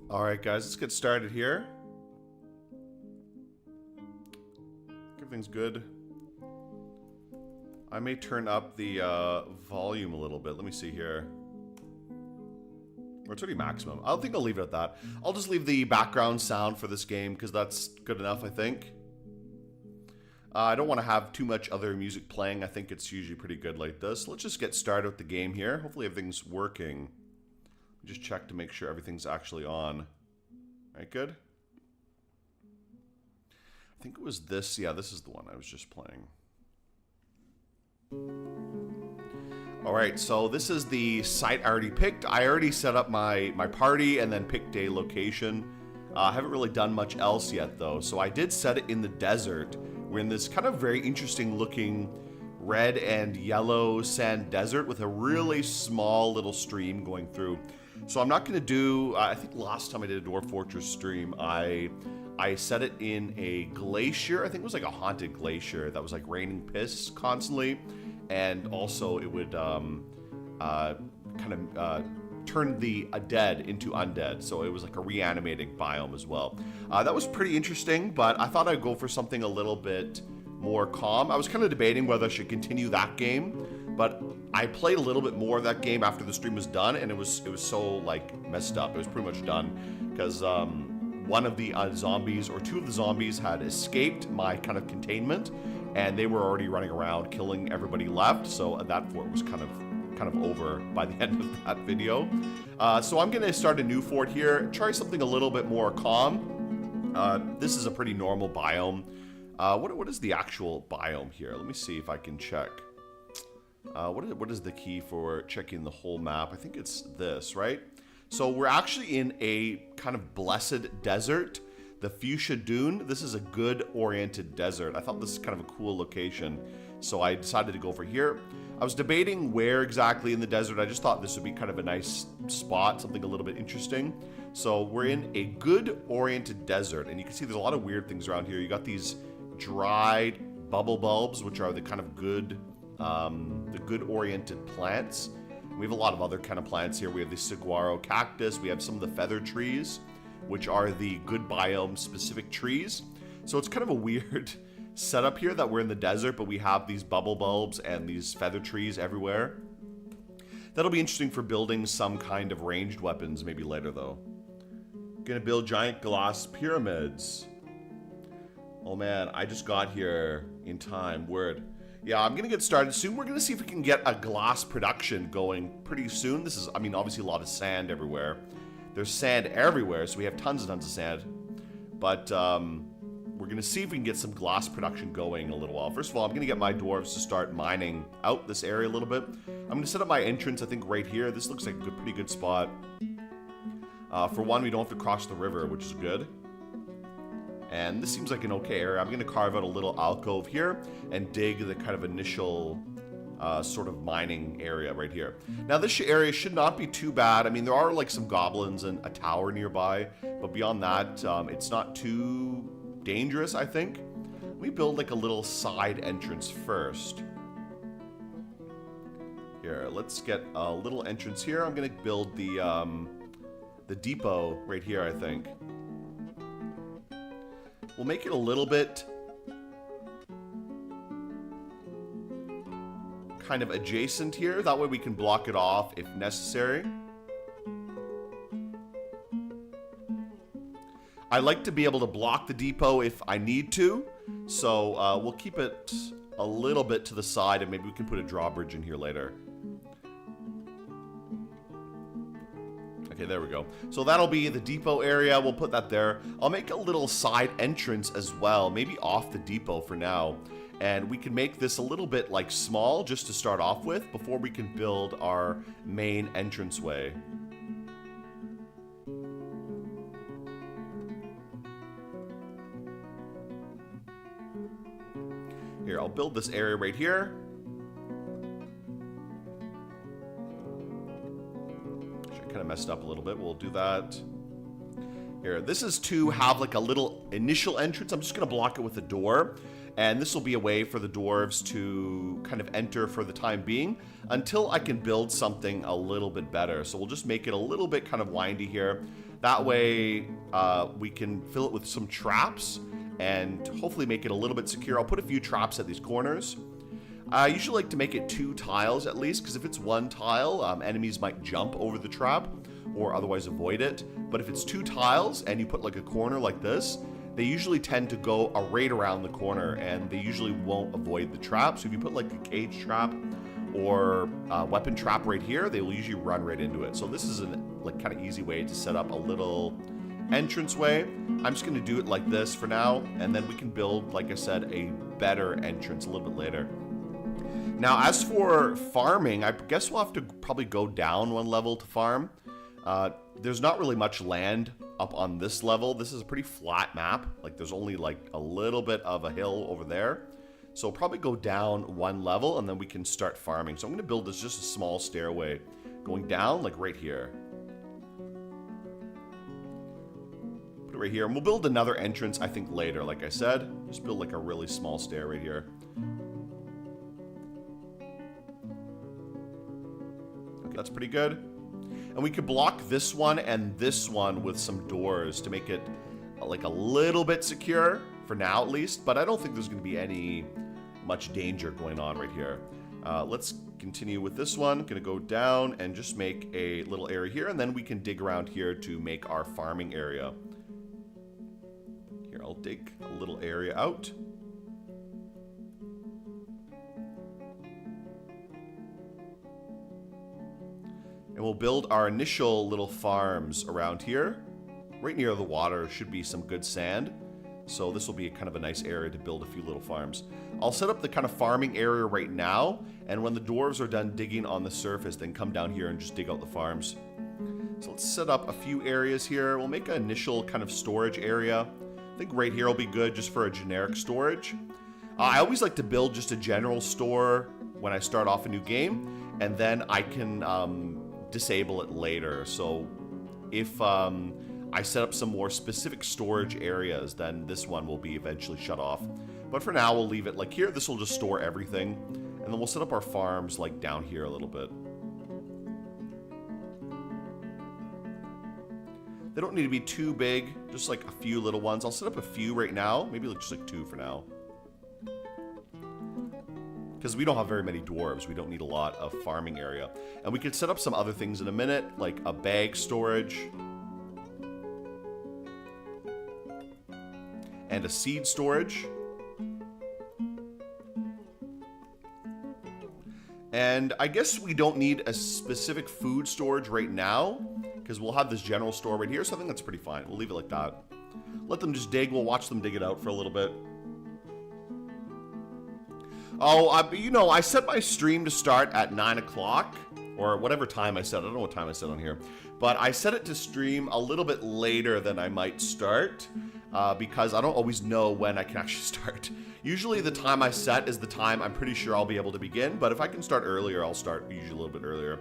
Alright guys, let's get started here. Everything's good. I may turn up the volume a little bit. Let me see here. Or it's already maximum. I don't think I'll leave it at that. I'll just leave the background sound for this game because that's good enough, I think. I don't want to have too much other music playing. I think it's usually pretty good like this. Let's just get started with the game here. Hopefully everything's working. Just check to make sure everything's actually on. Alright, good. I think it was this. Yeah, this is the one I was just playing. Alright, so this is the site I already picked. I already set up my party and then picked a location. I haven't really done much else yet though. So I did set it in the desert. We're in this kind of very interesting looking red and yellow sand desert with a really small little stream going through. So I'm not going to do, I think last time I did a Dwarf Fortress stream, I set it in a glacier. I think it was like a haunted glacier that was like raining piss constantly. And also it would turn the dead into undead. So it was like a reanimating biome as well. That was pretty interesting, but I thought I'd go for something a little bit more calm. I was kind of debating whether I should continue that game, but I played a little bit more of that game after the stream was done, and it was so like messed up. It was pretty much done because one of the zombies or two of the zombies had escaped my kind of containment, and they were already running around killing everybody left. So that fort was kind of over by the end of that video. So I'm gonna start a new fort here. Try something a little bit more calm. This is a pretty normal biome. What is the actual biome here? Let me see if I can check. What is the key for checking the whole map? I think it's this, right? So we're actually in a kind of blessed desert, the Fuchsia Dune. This is a good oriented desert. I thought this is kind of a cool location, so I decided to go for here. I was debating where exactly in the desert. I just thought this would be kind of a nice spot, something a little bit interesting. So we're in a good oriented desert, and you can see there's a lot of weird things around here. You got these dried bubble bulbs, which are the kind of good oriented plants. We have a lot of other kind of plants here. We have the saguaro cactus. We have some of the feather trees, which are the good biome specific trees. So it's kind of a weird setup here that we're in the desert, but we have these bubble bulbs and these feather trees everywhere. That'll be interesting for building some kind of ranged weapons maybe later though. Gonna build giant glass pyramids. Oh man, I just got here in time. Word. Yeah, I'm gonna get started soon. We're gonna see if we can get a glass production going pretty soon. This is, I mean, obviously a lot of sand everywhere. There's sand everywhere, so we have tons and tons of sand. But we're gonna see if we can get some glass production going in a little while. First of all, I'm gonna get my dwarves to start mining out this area a little bit. I'm gonna set up my entrance, I think, right here. This looks like a pretty good spot. For one, we don't have to cross the river, which is good. And this seems like an okay area. I'm going to carve out a little alcove here and dig the kind of initial sort of mining area right here. Now this area should not be too bad. I mean, there are like some goblins and a tower nearby, but beyond that, it's not too dangerous, I think. Let me build like a little side entrance first. Here, let's get a little entrance here. I'm going to build the depot right here, I think. We'll make it a little bit kind of adjacent here. That way we can block it off if necessary. I like to be able to block the depot if I need to. So we'll keep it a little bit to the side and maybe we can put a drawbridge in here later. Okay, there we go. So that'll be the depot area. We'll put that there. I'll make a little side entrance as well, maybe off the depot for now. And we can make this a little bit like small just to start off with before we can build our main entranceway. Here, I'll build this area right here. Kind of messed up a little bit. We'll do that. Here, this is to have like a little initial entrance. I'm just going to block it with a door. And this will be a way for the dwarves to kind of enter for the time being until I can build something a little bit better. So we'll just make it a little bit kind of windy here. That way, we can fill it with some traps and hopefully make it a little bit secure. I'll put a few traps at these corners. I usually like to make it 2 tiles at least, because if it's 1 tile, enemies might jump over the trap or otherwise avoid it. But if it's 2 tiles and you put like a corner like this, they usually tend to go right around the corner and they usually won't avoid the trap. So if you put like a cage trap or a weapon trap right here, they will usually run right into it. So this is a like kind of easy way to set up a little entranceway. I'm just going to do it like this for now, and then we can build, like I said, a better entrance a little bit later. Now, as for farming, I guess we'll have to probably go down 1 level to farm. There's not really much land up on this level. This is a pretty flat map. Like, there's only like a little bit of a hill over there. So we'll probably go down 1 level, and then we can start farming. So I'm going to build this just a small stairway going down, like right here. Put it right here, and we'll build another entrance, I think, later. Like I said, just build like a really small stair right here. That's pretty good. And we could block this one and this one with some doors to make it like a little bit secure for now at least, but I don't think there's going to be any much danger going on right here. Let's continue with this one. Gonna go down and just make a little area here, and then we can dig around here to make our farming area. Here, I'll dig a little area out. And we'll build our initial little farms around here. Right near the water should be some good sand. So this will be kind of a nice area to build a few little farms. I'll set up the kind of farming area right now. And when the dwarves are done digging on the surface, then come down here and just dig out the farms. So let's set up a few areas here. We'll make an initial kind of storage area. I think right here will be good just for a generic storage. I always like to build just a general store when I start off a new game. And then I can disable it later. So if I set up some more specific storage areas, then this one will be eventually shut off. But for now, we'll leave it like here. This will just store everything. And then we'll set up our farms like down here a little bit. They don't need to be too big, just like a few little ones. I'll set up a few right now, maybe just like 2 for now. Because we don't have very many dwarves, we don't need a lot of farming area. And we could set up some other things in a minute, like a bag storage. And a seed storage. And I guess we don't need a specific food storage right now, because we'll have this general store right here, so I think that's pretty fine. We'll leave it like that. Let them just dig, we'll watch them dig it out for a little bit. Oh, you know, I set my stream to start at 9 o'clock, or whatever time I set. I don't know what time I set on here. But I set it to stream a little bit later than I might start, because I don't always know when I can actually start. Usually the time I set is the time I'm pretty sure I'll be able to begin, but if I can start earlier, I'll start usually a little bit earlier.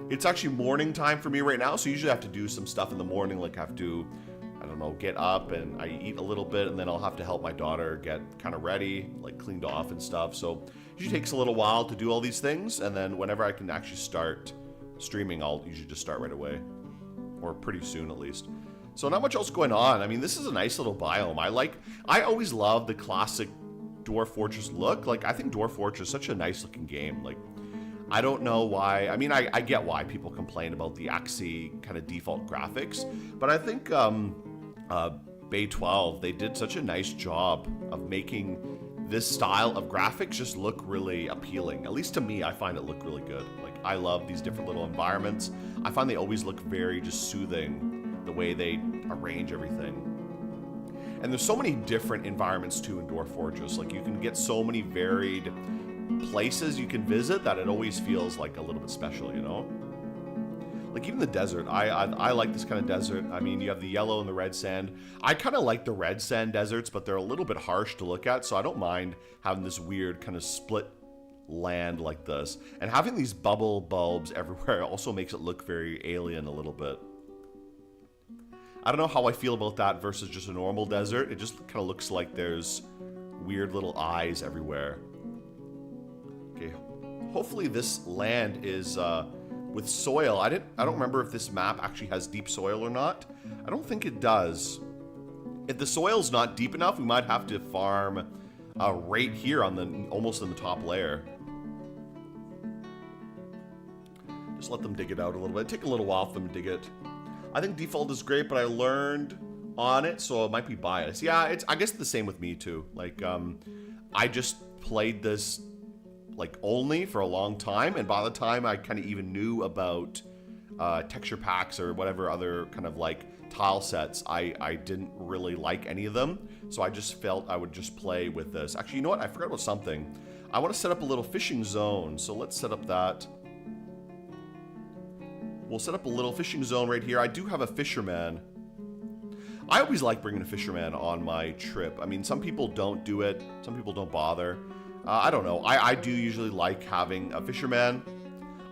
It's actually morning time for me right now, so usually I have to do some stuff in the morning, like I have to, I don't know, get up and I eat a little bit, and then I'll have to help my daughter get kind of ready, like cleaned off and stuff. So it usually takes a little while to do all these things, and then whenever I can actually start streaming, I'll usually just start right away, or pretty soon at least. So not much else going on. I mean, this is a nice little biome. I always love the classic Dwarf Fortress look. Like, I think Dwarf Fortress is such a nice looking game. Like, I don't know why. I mean, I get why people complain about the AXE kind of default graphics, but I think V.47, they did such a nice job of making this style of graphics just look really appealing. At least to me, I find it look really good. Like, I love these different little environments. I find they always look very just soothing, the way they arrange everything. And there's so many different environments too in Dwarf Fortress. Like, you can get so many varied places you can visit that it always feels like a little bit special, you know? Like, even the desert, I like this kind of desert. I mean, you have the yellow and the red sand. I kind of like the red sand deserts, but they're a little bit harsh to look at, so I don't mind having this weird kind of split land like this. And having these bubble bulbs everywhere also makes it look very alien a little bit. I don't know how I feel about that versus just a normal desert. It just kind of looks like there's weird little eyes everywhere. Okay, hopefully this land is with soil. I don't remember if this map actually has deep soil or not. I don't think it does. If the soil's not deep enough, we might have to farm right here on the almost in the top layer. Just let them dig it out a little bit. Take a little while for them to dig it. I think default is great, but I learned on it, so it might be biased. Yeah, it's I guess the same with me too. Like, I just played this like only for a long time, and by the time I kind of even knew about texture packs or whatever other kind of like tile sets, I didn't really like any of them, so I just felt I would just play with this. Actually, you know what? I forgot about something. I want to set up a little fishing zone, so let's set up that. We'll set up a little fishing zone right here. I do have a fisherman. I always like bringing a fisherman on my trip. I mean, some people don't do it. Some people don't bother. I don't know. I do usually like having a fisherman.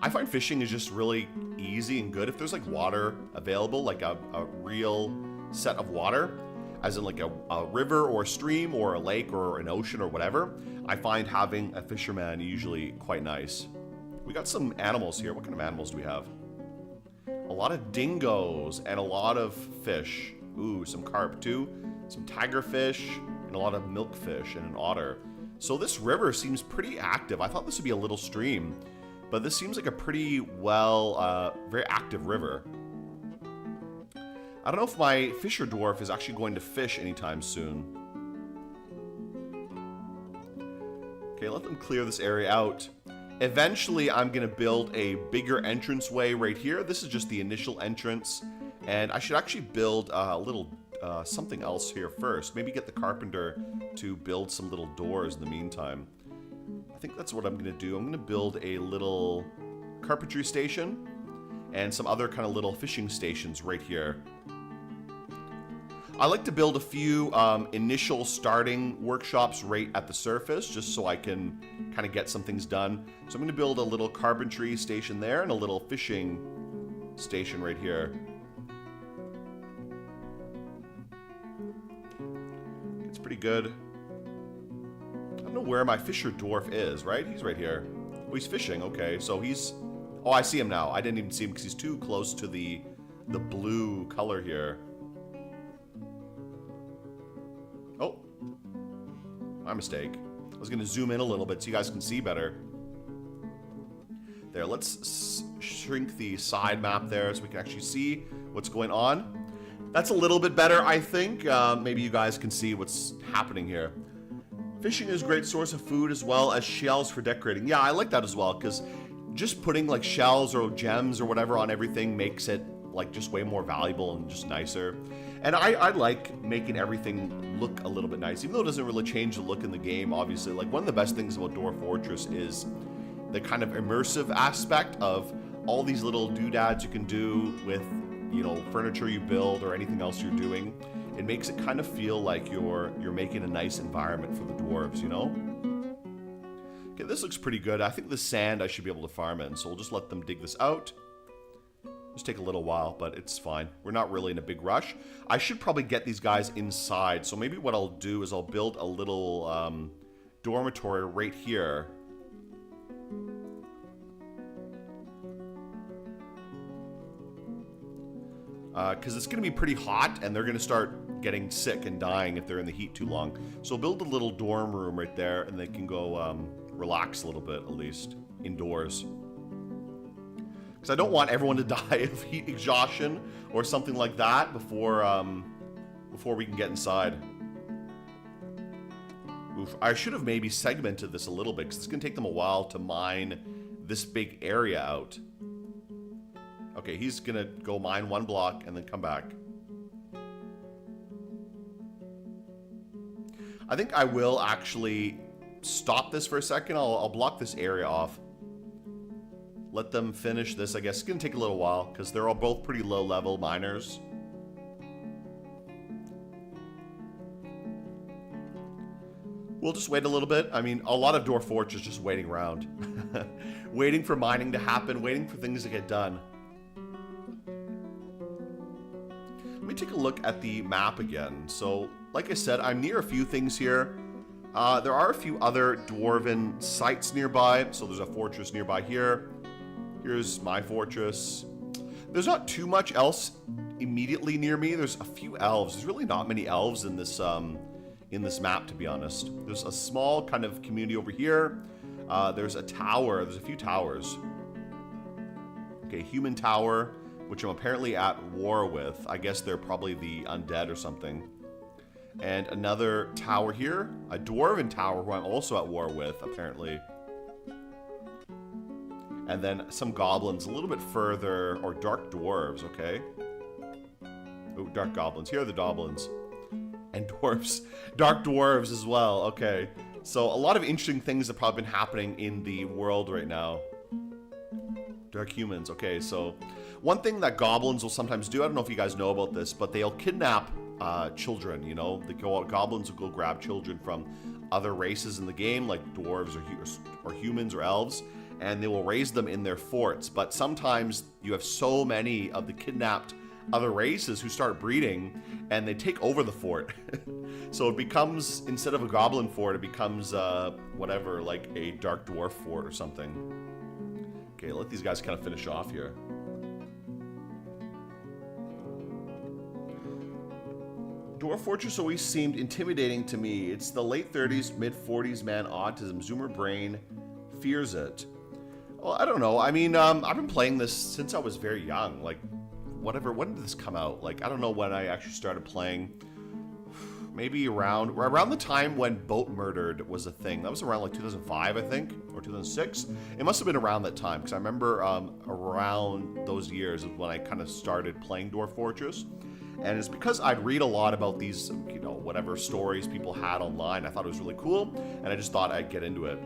I find fishing is just really easy and good. If there's like water available, like a real set of water, as in like a river or a stream or a lake or an ocean or whatever, I find having a fisherman usually quite nice. We got some animals here. What kind of animals do we have? A lot of dingoes and a lot of fish. Ooh, some carp too. Some tigerfish and a lot of milkfish and an otter. So this river seems pretty active. I thought this would be a little stream, but this seems like a pretty very active river. I don't know if my fisher dwarf is actually going to fish anytime soon. Okay, let them clear this area out. Eventually, I'm going to build a bigger entranceway right here. This is just the initial entrance, and I should actually build a little something else here first. Maybe get the carpenter to build some little doors in the meantime. I think that's what I'm going to do. I'm going to build a little carpentry station and some other kind of little fishing stations right here. I like to build a few initial starting workshops right at the surface, just so I can kind of get some things done. So I'm going to build a little carpentry station there and a little fishing station right here. It's pretty good. I don't know where my fisher dwarf is, right? He's right here. Oh, he's fishing. Okay, so he's... Oh, I see him now. I didn't even see him because he's too close to the blue color here. Oh, my mistake. I was going to zoom in a little bit so you guys can see better. There, let's shrink the side map there so we can actually see what's going on. That's a little bit better, I think. Maybe you guys can see what's happening here. Fishing is a great source of food as well as shells for decorating. Yeah, I like that as well, because just putting like shells or gems or whatever on everything makes it like just way more valuable and just nicer. And I like making everything look a little bit nice, even though it doesn't really change the look in the game, obviously. Like, one of the best things about Dwarf Fortress is the kind of immersive aspect of all these little doodads you can do with, you know, furniture you build or anything else you're doing. It makes it kind of feel like you're making a nice environment for the dwarves, you know? Okay, this looks pretty good. I think the sand I should be able to farm in, so we'll just let them dig this out. Just take a little while, but it's fine. We're not really in a big rush. I should probably get these guys inside, so maybe what I'll do is I'll build a little dormitory right here. Because it's going to be pretty hot, and they're going to start getting sick and dying if they're in the heat too long. So build a little dorm room right there, and they can go relax a little bit, at least, indoors. Because I don't want everyone to die of heat exhaustion or something like that before we can get inside. Oof, I should have maybe segmented this a little bit, because it's going to take them a while to mine this big area out. Okay, he's going to go mine one block and then come back. I think I will actually stop this for a second. I'll block this area off. Let them finish this. I guess it's going to take a little while because they're all both pretty low-level miners. We'll just wait a little bit. I mean, a lot of Dwarf Fortress just waiting around. Waiting for mining to happen, waiting for things to get done. Let me take a look at the map again. So, like I said, I'm near a few things here. There are a few other dwarven sites nearby. So there's a fortress nearby here. Here's my fortress. There's not too much else immediately near me. There's a few elves. There's really not many elves in this map, to be honest. There's a small kind of community over here. There's a tower. There's a few towers. Okay, human tower, which I'm apparently at war with. I guess they're probably the undead or something. And another tower here. A dwarven tower who I'm also at war with, apparently. And then some goblins a little bit further, or dark dwarves, okay. Oh, dark goblins. Here are the goblins. And dwarves. Dark dwarves as well, okay. So a lot of interesting things have probably been happening in the world right now. Dark humans, okay, so one thing that goblins will sometimes do, I don't know if you guys know about this, but they'll kidnap children, you know. Goblins will go grab children from other races in the game, like dwarves or humans or elves, and they will raise them in their forts. But sometimes you have so many of the kidnapped other races who start breeding, and they take over the fort. So it becomes, instead of a goblin fort, it becomes whatever, like a dark dwarf fort or something. Okay, let these guys kind of finish off here. Dwarf Fortress always seemed intimidating to me. It's the late 30s, mid 40s man, autism, zoomer brain, fears it. Well, I don't know. I mean, I've been playing this since I was very young. Like, whatever. When did this come out? Like, I don't know when I actually started playing. Maybe around the time when Boat Murdered was a thing. That was around like 2005, I think, or 2006. It must have been around that time, because I remember around those years is when I kind of started playing Dwarf Fortress. And it's because I'd read a lot about these, you know, whatever stories people had online. I thought it was really cool, and I just thought I'd get into it.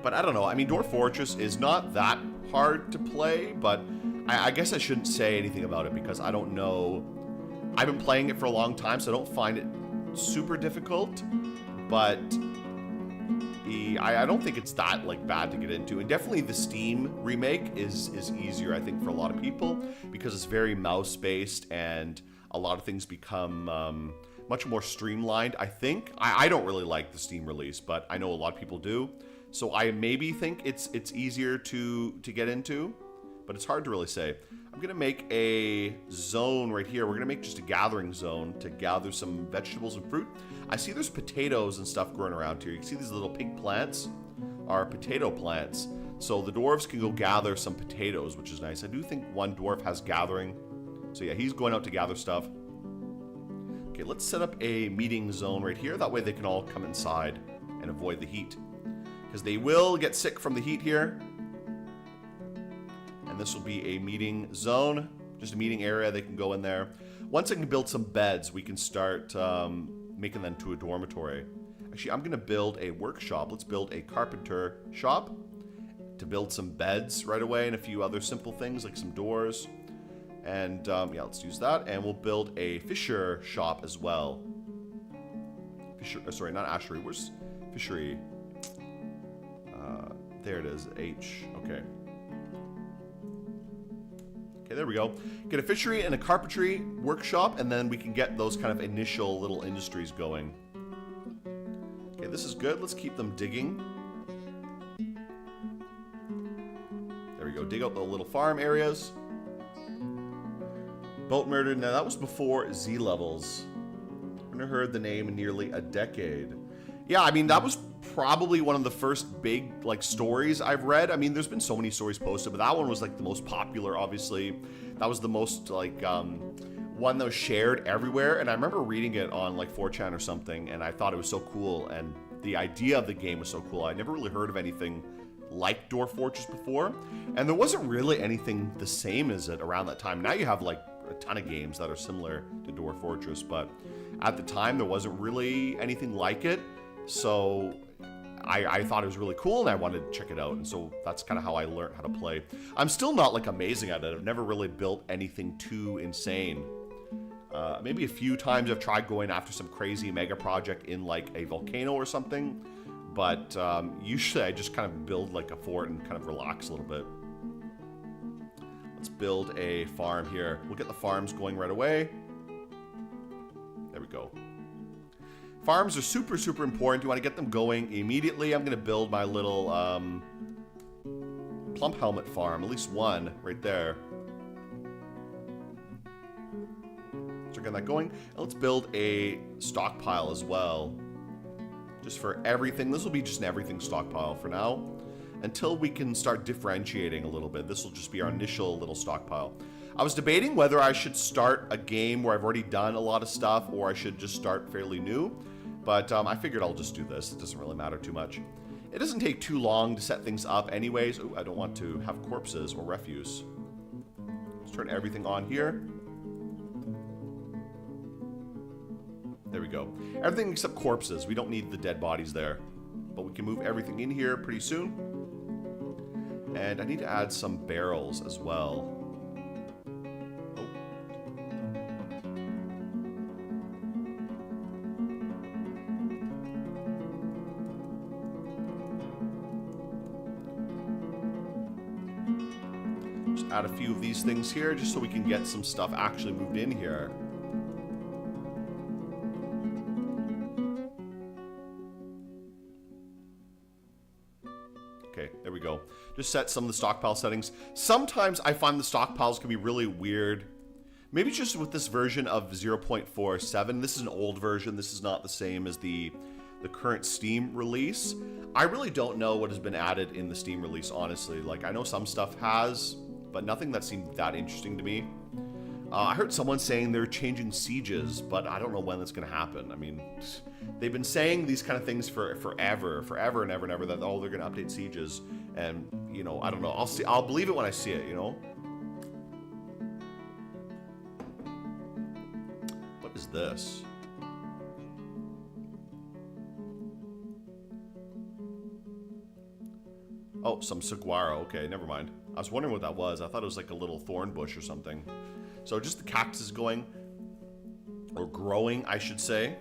But I don't know. I mean, Dwarf Fortress is not that hard to play, but I guess I shouldn't say anything about it because I don't know. I've been playing it for a long time, so I don't find it super difficult. But I don't think it's that like bad to get into. And definitely the Steam remake is easier, I think, for a lot of people because it's very mouse-based and a lot of things become much more streamlined, I think. I don't really like the Steam release, but I know a lot of people do. So I maybe think it's easier to get into, but it's hard to really say. I'm gonna make a zone right here. We're gonna make just a gathering zone to gather some vegetables and fruit. I see there's potatoes and stuff growing around here. You can see these little pink plants are potato plants. So the dwarves can go gather some potatoes, which is nice. I do think one dwarf has gathering. So yeah, he's going out to gather stuff. Okay, let's set up a meeting zone right here. That way they can all come inside and avoid the heat. Because they will get sick from the heat here. And this will be a meeting zone, just a meeting area. They can go in there. Once I can build some beds, we can start making them to a dormitory. Actually, I'm going to build a workshop. Let's build a carpenter shop to build some beds right away and a few other simple things like some doors. And yeah, let's use that. And we'll build a fisher shop as well. Fisher, sorry, not ashery. Where's fishery? There it is, H. Okay. Okay, there we go. Get a fishery and a carpentry workshop, and then we can get those kind of initial little industries going. Okay, this is good. Let's keep them digging. There we go. Dig out the little farm areas. Boat Murder. Now, that was before Z levels. I haven't heard the name in nearly a decade. Yeah, I mean, that was probably one of the first big, like, stories I've read. I mean, there's been so many stories posted, but that one was, like, the most popular, obviously. That was the most, like, one that was shared everywhere. And I remember reading it on, like, 4chan or something, and I thought it was so cool. And the idea of the game was so cool. I never really heard of anything like Dwarf Fortress before. And there wasn't really anything the same as it around that time. Now you have, like, a ton of games that are similar to Dwarf Fortress, but at the time there wasn't really anything like it. So I thought it was really cool and I wanted to check it out, and so that's kind of how I learned how to play. I'm still not like amazing at it. I've never really built anything too insane. Maybe a few times I've tried going after some crazy mega project in like a volcano or something, but usually I just kind of build like a fort and kind of relax a little bit. Let's build a farm here. We'll get the farms going right away. There we go. Farms are super, super important. You want to get them going immediately. I'm going to build my little plump helmet farm. At least one right there. So get that going. And let's build a stockpile as well. Just for everything. This will be just an everything stockpile for now. Until we can start differentiating a little bit. This will just be our initial little stockpile. I was debating whether I should start a game where I've already done a lot of stuff or I should just start fairly new. But I figured I'll just do this. It doesn't really matter too much. It doesn't take too long to set things up anyways. Ooh, I don't want to have corpses or refuse. Let's turn everything on here. There we go. Everything except corpses. We don't need the dead bodies there. But we can move everything in here pretty soon. And I need to add some barrels as well. Oh. Just add a few of these things here just so we can get some stuff actually moved in here. Okay, there we go. Just set some of the stockpile settings. Sometimes I find the stockpiles can be really weird. Maybe just with this version of 0.47. This is an old version. This is not the same as the current Steam release. I really don't know what has been added in the Steam release, honestly. Like, I know some stuff has, but nothing that seemed that interesting to me. I heard someone saying they're changing sieges, but I don't know when that's going to happen. I mean, they've been saying these kind of things for forever and ever, that, oh, they're going to update sieges. And, you know, I don't know. I'll believe it when I see it, you know? What is this? Oh, some saguaro. Okay, never mind. I was wondering what that was. I thought it was like a little thorn bush or something. So just the cactus going, or growing, I should say.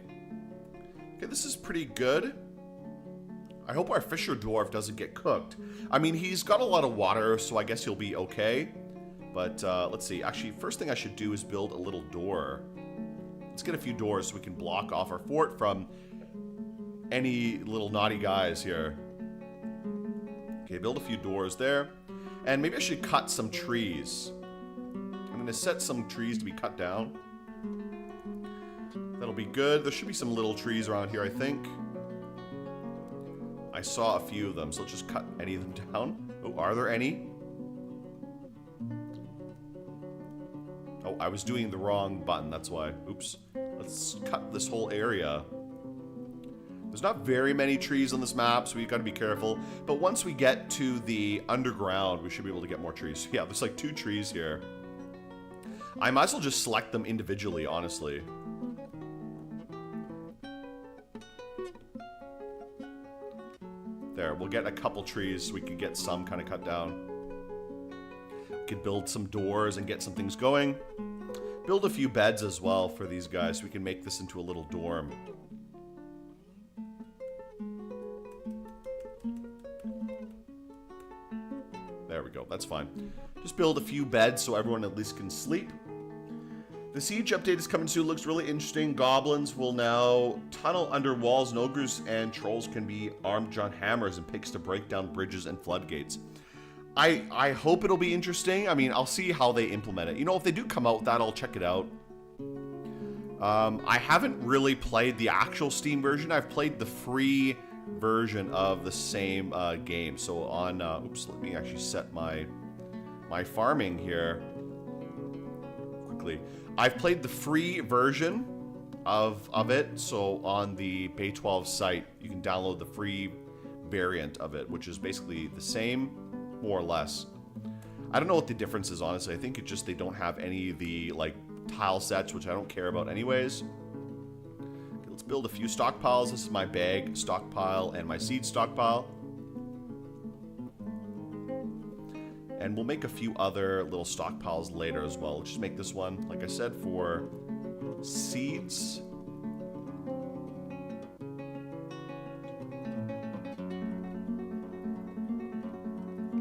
Okay, this is pretty good. I hope our fisher dwarf doesn't get cooked. I mean, he's got a lot of water, so I guess he'll be okay. But let's see. Actually, first thing I should do is build a little door. Let's get a few doors so we can block off our fort from any little naughty guys here. Okay, build a few doors there. And maybe I should cut some trees. I'm going to set some trees to be cut down. That'll be good. There should be some little trees around here, I think. I saw a few of them, so let's just cut any of them down. Oh, are there any? Oh, I was doing the wrong button, that's why. Oops. Let's cut this whole area. There's not very many trees on this map, so we've got to be careful. But once we get to the underground, we should be able to get more trees. Yeah, there's like 2 trees here. I might as well just select them individually, honestly. There, we'll get a couple trees so we can get some kind of cut down. We could build some doors and get some things going. Build a few beds as well for these guys so we can make this into a little dorm. There we go, that's fine. Just build a few beds so everyone at least can sleep. The siege update is coming soon. Looks really interesting. Goblins will now tunnel under walls, and ogres and trolls can be armed on hammers and picks to break down bridges and floodgates. I hope it'll be interesting. I mean, I'll see how they implement it. You know, if they do come out with that, I'll check it out. I haven't really played the actual Steam version. I've played the free version of the same game. So on, oops, let me actually set my farming here quickly. I've played the free version of it, so on the Bay12 site, you can download the free variant of it, which is basically the same, more or less. I don't know what the difference is, honestly. I think it's just they don't have any of the, like, tile sets, which I don't care about anyways. Okay, let's build a few stockpiles. This is my bag stockpile and my seed stockpile. And we'll make a few other little stockpiles later as well. Let's just make this one, like I said, for seeds.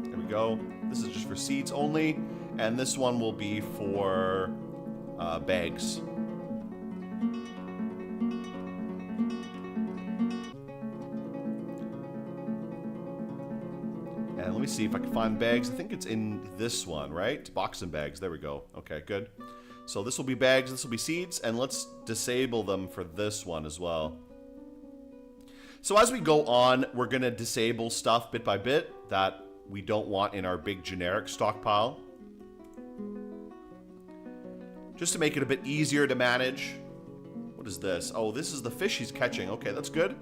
There we go. This is just for seeds only. And this one will be for bags. And let me see if I can find bags. I think it's in this one, right? Box and bags. There we go. Okay, good. So this will be bags, this will be seeds, and let's disable them for this one as well. So as we go on, we're going to disable stuff bit by bit that we don't want in our big generic stockpile. Just to make it a bit easier to manage. What is this? Oh, this is the fish he's catching. Okay, that's good.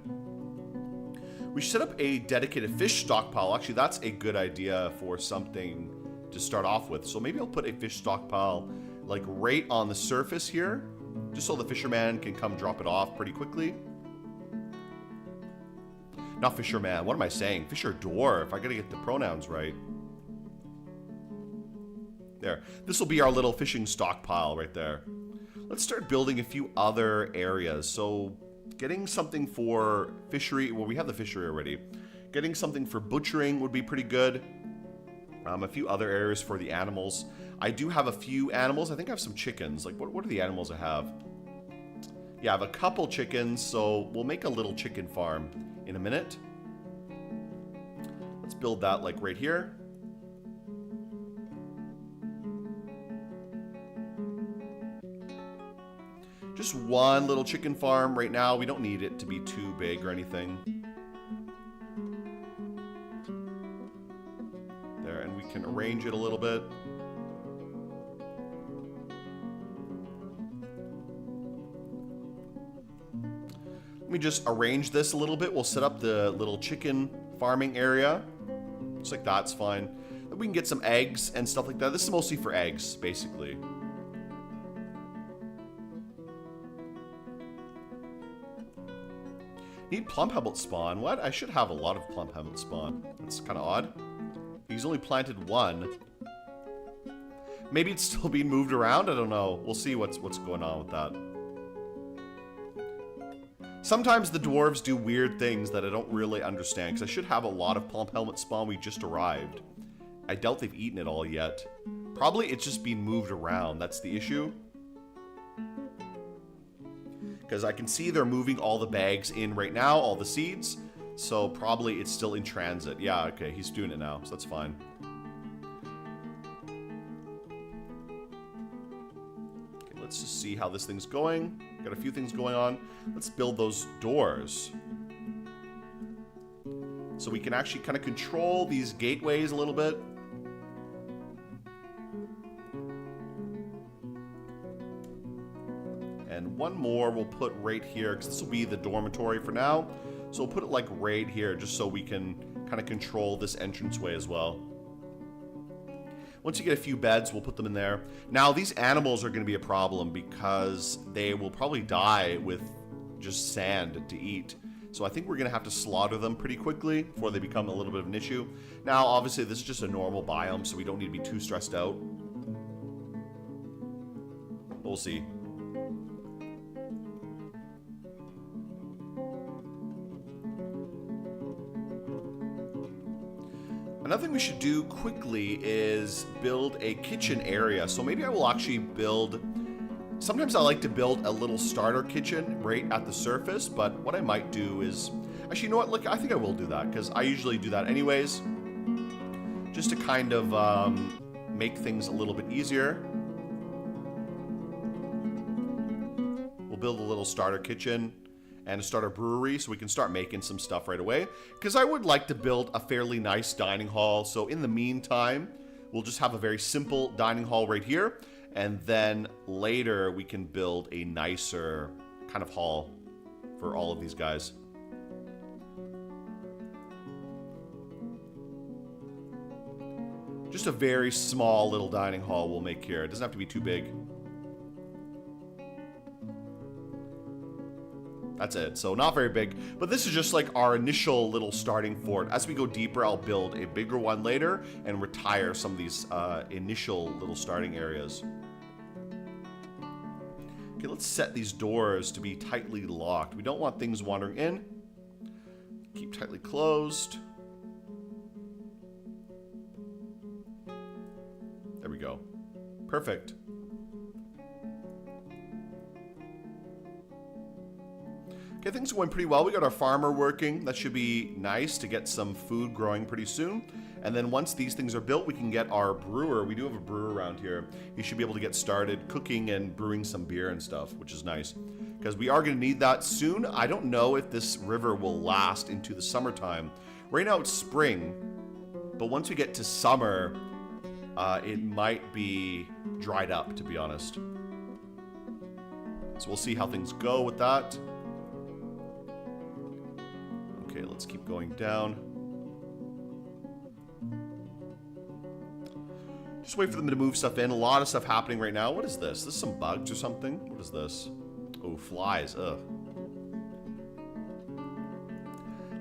We should set up a dedicated fish stockpile. Actually, that's a good idea for something to start off with. So maybe I'll put a fish stockpile like right on the surface here, just so the fisherman can come drop it off pretty quickly. Not fisherman, what am I saying? Fisher dwarf, I gotta get the pronouns right. There, this will be our little fishing stockpile right there. Let's start building a few other areas. So getting something for fishery, well, we have the fishery already. Getting something for butchering would be pretty good. A few other areas for the animals. I do have a few animals. I think I have some chickens. Like, what are the animals I have? Yeah, I have a couple chickens, so we'll make a little chicken farm in a minute. Let's build that, like, right here. Just one little chicken farm right now. We don't need it to be too big or anything. There, and we can arrange it a little bit. Let me just arrange this a little bit. We'll set up the little chicken farming area. Just like that's fine. Then we can get some eggs and stuff like that. This is mostly for eggs, basically. Need plump helmet spawn. What? I should have a lot of plump helmet spawn. That's kind of odd. He's only planted one. Maybe it's still being moved around. I don't know. We'll see what's going on with that. Sometimes the dwarves do weird things that I don't really understand, because I should have a lot of plump helmet spawn. We just arrived. I doubt they've eaten it all yet. Probably it's just being moved around. That's the issue. Because I can see they're moving all the bags in right now, all the seeds. So probably it's still in transit. Yeah, okay, he's doing it now, so that's fine. Okay, let's just see how this thing's going. Got a few things going on. Let's build those doors. So we can actually kind of control these gateways a little bit. And one more we'll put right here, because this will be the dormitory for now. So we'll put it like right here, just so we can kind of control this entranceway as well. Once you get a few beds, we'll put them in there. Now, these animals are going to be a problem because they will probably die with just sand to eat. So I think we're going to have to slaughter them pretty quickly before they become a little bit of an issue. Now, obviously, this is just a normal biome, so we don't need to be too stressed out. We'll see. Another thing we should do quickly is build a kitchen area. So maybe I will actually build... Sometimes I like to build a little starter kitchen right at the surface, but what I might do is... Actually, you know what? Look, I think I will do that, because I usually do that anyways. Just to kind of make things a little bit easier. We'll build a little starter kitchen and start a brewery so we can start making some stuff right away, because I would like to build a fairly nice dining hall. So in the meantime, we'll just have a very simple dining hall right here, and then later we can build a nicer kind of hall for all of these guys. Just a very small little dining hall we'll make here. It doesn't have to be too big. That's it. So not very big, but this is just like our initial little starting fort. As we go deeper, I'll build a bigger one later and retire some of these initial little starting areas. Okay, let's set these doors to be tightly locked. We don't want things wandering in. Keep tightly closed. There we go. Perfect. Okay, things are going pretty well. We got our farmer working. That should be nice to get some food growing pretty soon. And then once these things are built, we can get our brewer. We do have a brewer around here. He should be able to get started cooking and brewing some beer and stuff, which is nice. Because we are going to need that soon. I don't know if this river will last into the summertime. Right now it's spring, but once we get to summer, it might be dried up, to be honest. So we'll see how things go with that. Okay, let's keep going down. Just wait for them to move stuff in. A lot of stuff happening right now. What is this? This some bugs or something? What is this? Oh, flies. Ugh.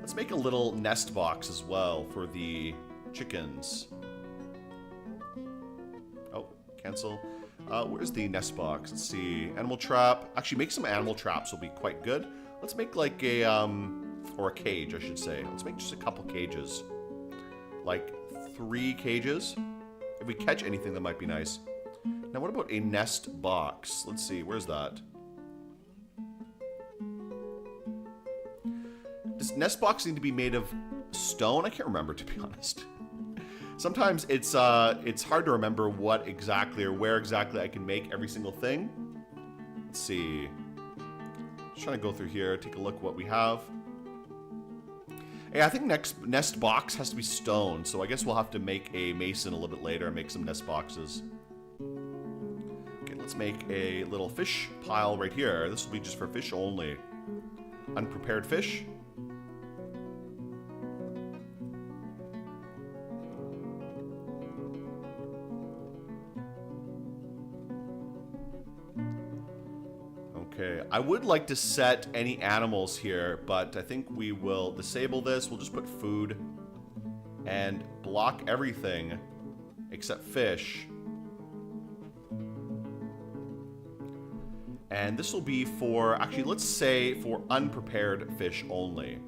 Let's make a little nest box as well for the chickens. Oh, cancel. Where's the nest box? Let's see. Animal trap. Actually, make some animal traps will be quite good. Let's make like a, or a cage, I should say. Let's make just a couple cages. Like 3 cages. If we catch anything, that might be nice. Now, what about a nest box? Let's see. Where's that? Does nest box need to be made of stone? I can't remember, to be honest. Sometimes it's hard to remember what exactly or where exactly I can make every single thing. Let's see. Just trying to go through here, take a look what we have. Hey, I think next nest box has to be stone, so I guess we'll have to make a mason a little bit later and make some nest boxes. Okay, let's make a little fish pile right here. This will be just for fish only. Unprepared fish. Okay, I would like to set any animals here, but I think we will disable this. We'll just put food and block everything except fish. And this will be for, actually, let's say for unprepared fish only.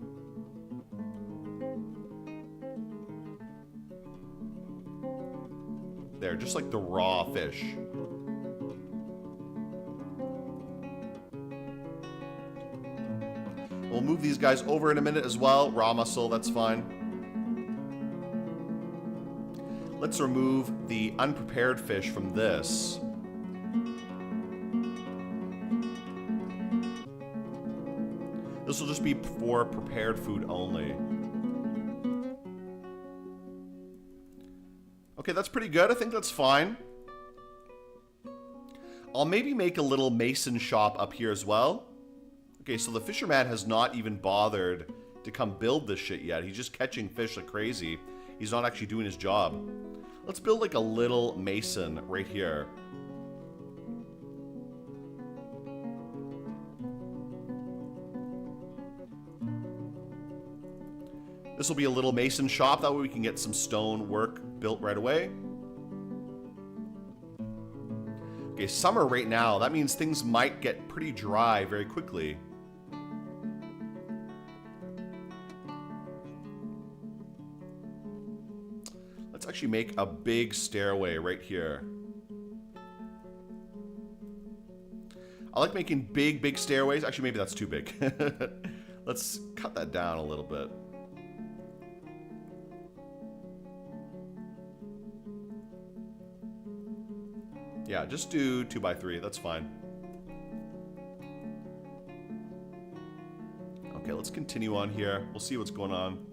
There, just like the raw fish. We'll move these guys over in a minute as well. Raw muscle, that's fine. Let's remove the unprepared fish from this. This will just be for prepared food only. Okay, that's pretty good. I think that's fine. I'll maybe make a little mason shop up here as well. Okay, so the fisherman has not even bothered to come build this shit yet. He's just catching fish like crazy. He's not actually doing his job. Let's build like a little mason right here. This will be a little mason shop. That way we can get some stone work built right away. Okay, summer right now. That means things might get pretty dry very quickly. Let's actually make a big stairway right here. I like making big stairways. Actually, maybe that's too big. Let's cut that down a little bit. Yeah, just do 2x3. That's fine. Okay, let's continue on here. We'll see what's going on.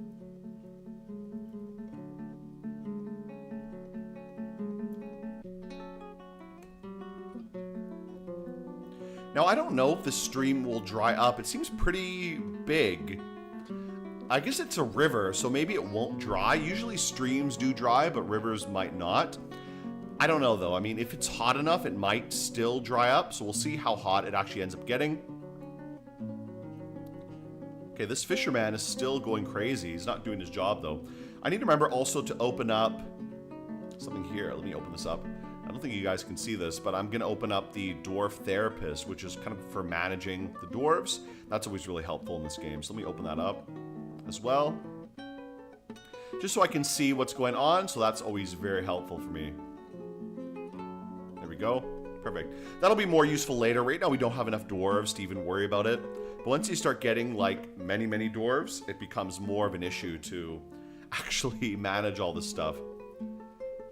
Now, I don't know if the stream will dry up. It seems pretty big. I guess it's a river, so maybe it won't dry. Usually streams do dry, but rivers might not. I don't know, though. I mean, if it's hot enough, it might still dry up, so we'll see how hot it actually ends up getting. Okay, this fisherman is still going crazy. He's not doing his job, though. I need to remember also to open up something here. Let me open this up. I don't think you guys can see this, but I'm going to open up the Dwarf Therapist, which is kind of for managing the dwarves. That's always really helpful in this game, so let me open that up as well. Just so I can see what's going on, so that's always very helpful for me. There we go. Perfect. That'll be more useful later. Right now we don't have enough dwarves to even worry about it. But But once you start getting like many, many dwarves, it becomes more of an issue to actually manage all this stuff.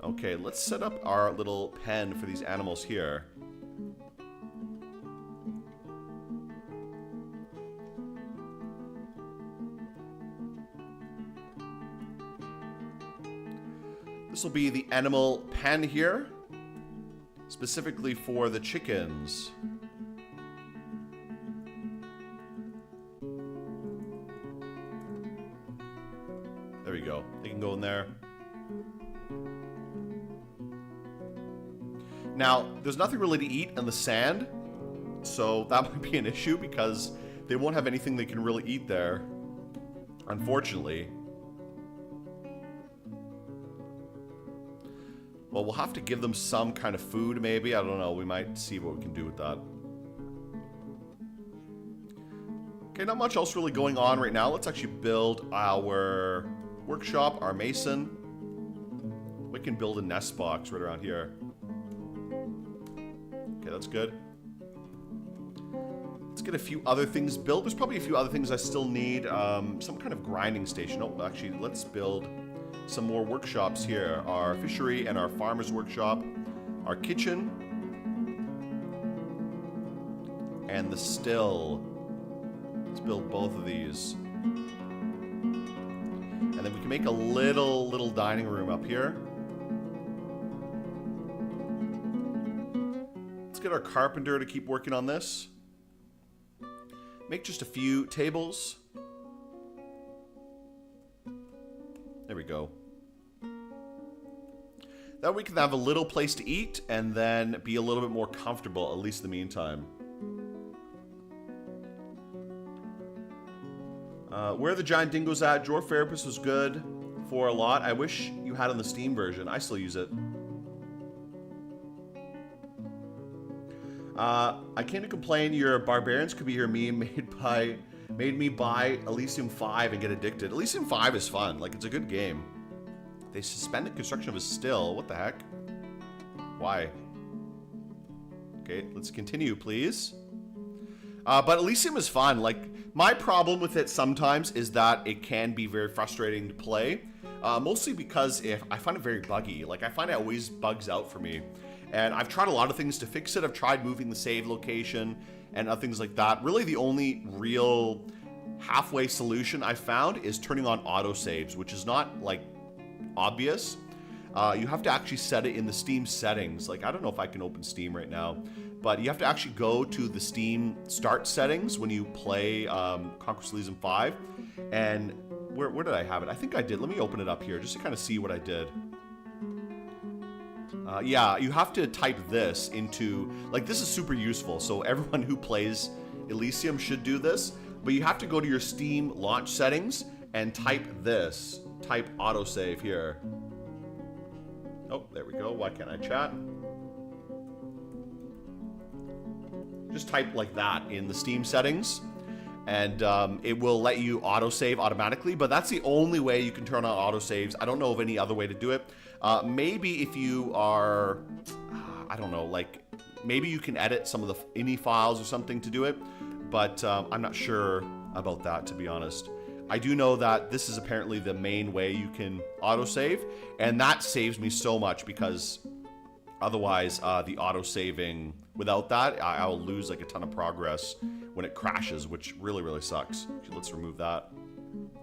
Okay, let's set up our little pen for these animals here. This will be the animal pen here, specifically for the chickens. There we go. They can go in there. Now, there's nothing really to eat in the sand, so that might be an issue because they won't have anything they can really eat there, unfortunately. Well, we'll have to give them some kind of food, maybe. I don't know. We might see what we can do with that. Okay, not much else really going on right now. Let's actually build our workshop, our mason. We can build a nest box right around here. Okay, that's good. Let's get a few other things built. There's probably a few other things I still need. Some kind of grinding station. Oh, actually, let's build some more workshops here. Our fishery and our farmer's workshop. Our kitchen. And the still. Let's build both of these. And then we can make a little dining room up here. Let's get our carpenter to keep working on this. Make just a few tables. There we go. That way we can have a little place to eat and then be a little bit more comfortable, at least in the meantime. Where are the giant dingoes at? Dwarf Fortress was good for a lot. I wish you had on the Steam version. I still use it. I can't complain. Your barbarians could be your meme made me buy Elysium 5 and get addicted. Elysium 5 is fun. Like, it's a good game. They suspended construction of a still. What the heck? Why? Okay, let's continue, please. But Elysium is fun. Like, my problem with it sometimes is that it can be very frustrating to play. Mostly because I find it very buggy. Like, I find it always bugs out for me. And I've tried a lot of things to fix it. I've tried moving the save location and other things like that. Really, the only real halfway solution I found is turning on autosaves, which is not, like, obvious. You have to actually set it in the Steam settings. Like, I don't know if I can open Steam right now, but you have to actually go to the Steam start settings when you play Conquest Elysium 5. And where did I have it? I think I did. Let me open it up here just to kind of see what I did. Yeah, you have to type this into, like, this is super useful. So everyone who plays Elysium should do this, but you have to go to your Steam launch settings and type this. Type autosave here. Oh, there we go. Why can't I chat? Just type like that in the Steam settings, and it will let you autosave automatically, but that's the only way you can turn on autosaves. I don't know of any other way to do it. Maybe if you are, I don't know, like, maybe you can edit some of the INI files or something to do it, but I'm not sure about that, to be honest. I do know that this is apparently the main way you can autosave, and that saves me so much because otherwise the autosaving, without that, I'll lose like a ton of progress when it crashes, which really, really sucks. Actually, let's remove that.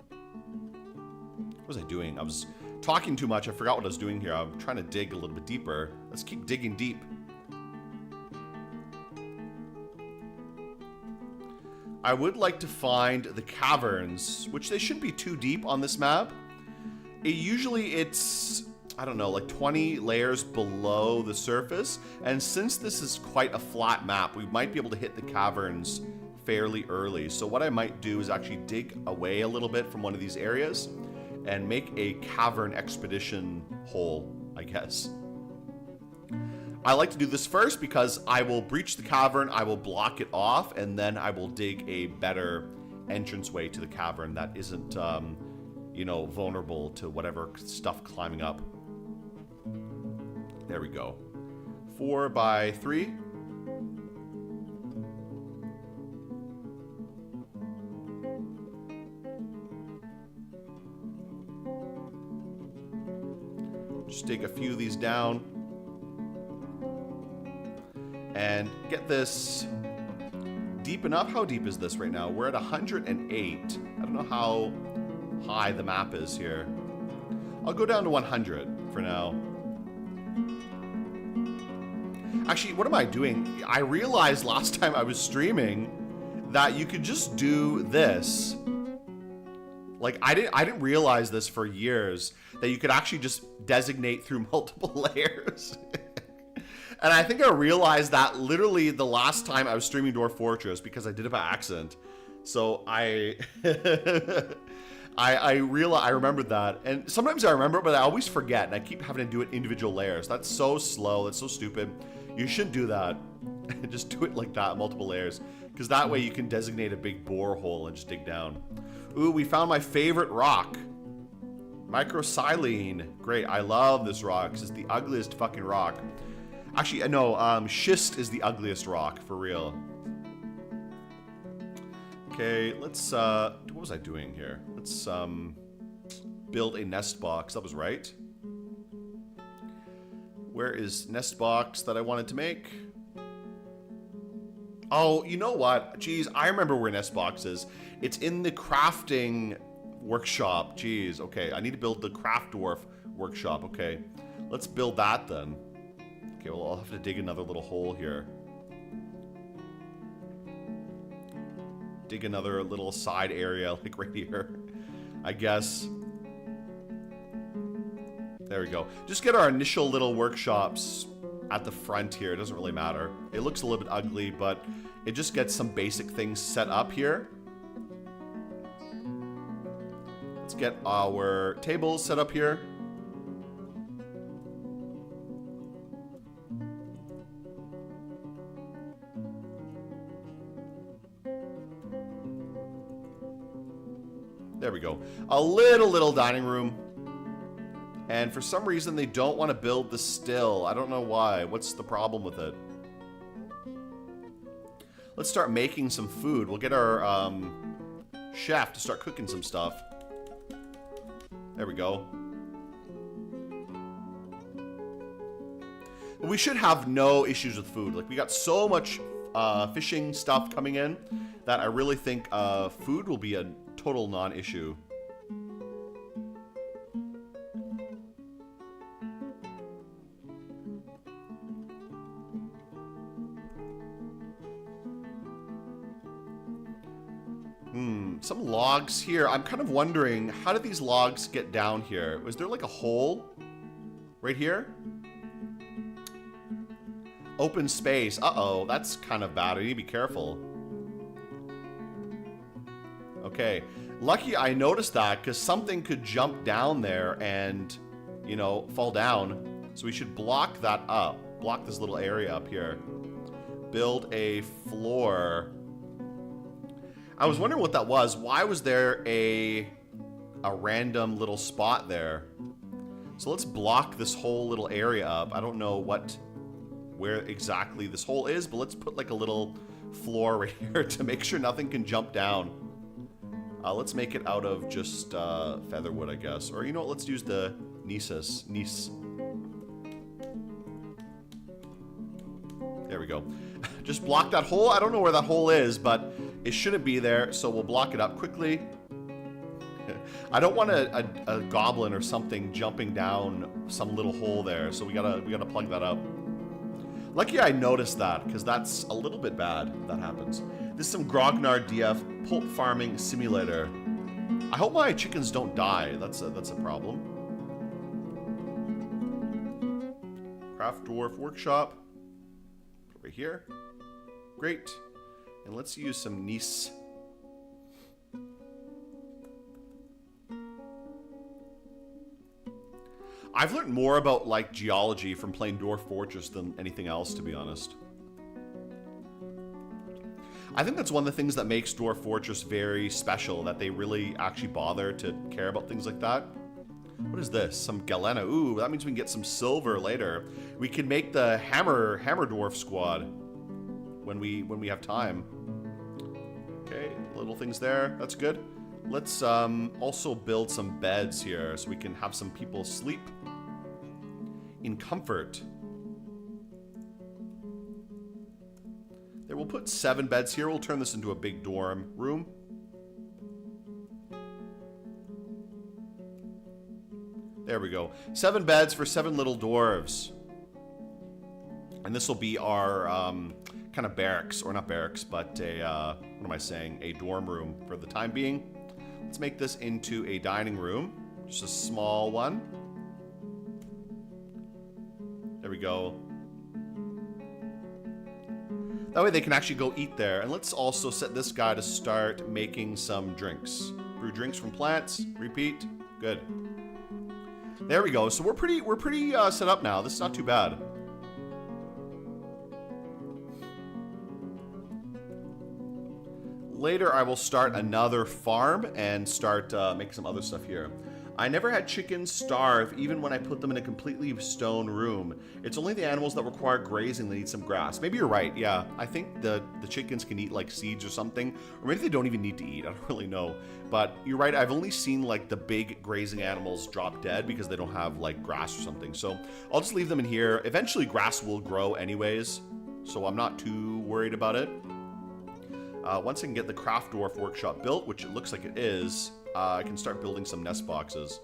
What was I doing? I was talking too much. I forgot what I was doing here. I'm trying to dig a little bit deeper. Let's keep digging deep. I would like to find the caverns, which they shouldn't be too deep on this map. It's, I don't know, like 20 layers below the surface. And since this is quite a flat map, we might be able to hit the caverns fairly early. So what I might do is actually dig away a little bit from one of these areas and make a cavern expedition hole, I guess. I like to do this first because I will breach the cavern, I will block it off, and then I will dig a better entranceway to the cavern that isn't, you know, vulnerable to whatever stuff climbing up. There we go. 4 by 3. a few of these down. And get this deep enough. How deep is this right now? We're at 108. I don't know how high the map is here. I'll go down to 100 for now. Actually, what am I doing? I realized last time I was streaming that you could just do this. Like, I didn't realize this for years, that you could actually just designate through multiple layers. And I think I realized that literally the last time I was streaming Dwarf Fortress, because I did it by accident. So I I remembered that. And sometimes I remember, but I always forget, and I keep having to do it individual layers. That's so slow. That's so stupid. You shouldn't do that. Just do it like that, multiple layers. Because that way you can designate a big borehole and just dig down. Ooh, we found my favorite rock. Microsilene. Great, I love this rock. This is the ugliest fucking rock. Actually, no, schist is the ugliest rock, for real. Okay, let's, what was I doing here? Let's, build a nest box. That was right. Where is nest box that I wanted to make? Oh, you know what? Jeez, I remember where nest box is. It's in the crafting workshop. Jeez, okay. I need to build the craft dwarf workshop. Okay, let's build that then. Okay, well, I'll have to dig another little hole here. Dig another little side area, like right here, I guess. There we go. Just get our initial little workshops at the front here. It doesn't really matter. It looks a little bit ugly, but it just gets some basic things set up here. Let's get our tables set up here. There we go. A little dining room. And for some reason, they don't want to build the still. I don't know why. What's the problem with it? Let's start making some food. We'll get our chef to start cooking some stuff. There we go. We should have no issues with food. Like, we got so much fishing stuff coming in that I really think food will be a total non-issue. Some logs here. I'm kind of wondering, how did these logs get down here? Was there like a hole right here? Open space. Uh-oh, that's kind of bad. I need to be careful. Okay. Lucky I noticed that, because something could jump down there and, you know, fall down. So we should block that up. Block this little area up here. Build a floor. I was wondering what that was. Why was there a random little spot there? So let's block this whole little area up. I don't know where exactly this hole is, but let's put like a little floor right here to make sure nothing can jump down. Let's make it out of just featherwood, I guess. Or you know what, let's use the Nice. There we go. Just block that hole. I don't know where that hole is, but it shouldn't be there, so we'll block it up quickly. I don't want a goblin or something jumping down some little hole there, so we gotta plug that up. Lucky I noticed that, because that's a little bit bad if that happens. This is some Grognard DF Pulp Farming Simulator. I hope my chickens don't die. That's a problem. Craft Dwarf Workshop. Put it right here. Great. And let's use some Nice. I've learned more about, like, geology from playing Dwarf Fortress than anything else, to be honest. I think that's one of the things that makes Dwarf Fortress very special, that they really actually bother to care about things like that. What is this? Some Galena. Ooh, that means we can get some silver later. We can make the Hammer Dwarf squad when we have time. Okay, little things there. That's good. Let's also build some beds here so we can have some people sleep. in comfort. There, we'll put 7 beds here. We'll turn this into a big dorm room. There we go. 7 beds for 7 little dwarves. And this will be our kind of barracks, or not barracks, but a, what am I saying? A dorm room for the time being. Let's make this into a dining room. Just a small one. There we go. That way they can actually go eat there. And let's also set this guy to start making some drinks. Brew drinks from plants. Repeat. Good. There we go. So we're pretty set up now. This is not too bad. Later I will start another farm and start making some other stuff here. I never had chickens starve even when I put them in a completely stone room. It's only the animals that require grazing that need some grass. Maybe you're right, yeah. I think the chickens can eat like seeds or something. Or maybe they don't even need to eat, I don't really know. But you're right, I've only seen like the big grazing animals drop dead because they don't have like grass or something. So I'll just leave them in here. Eventually grass will grow anyways, so I'm not too worried about it. Once I can get the craft dwarf workshop built, which it looks like it is, I can start building some nest boxes.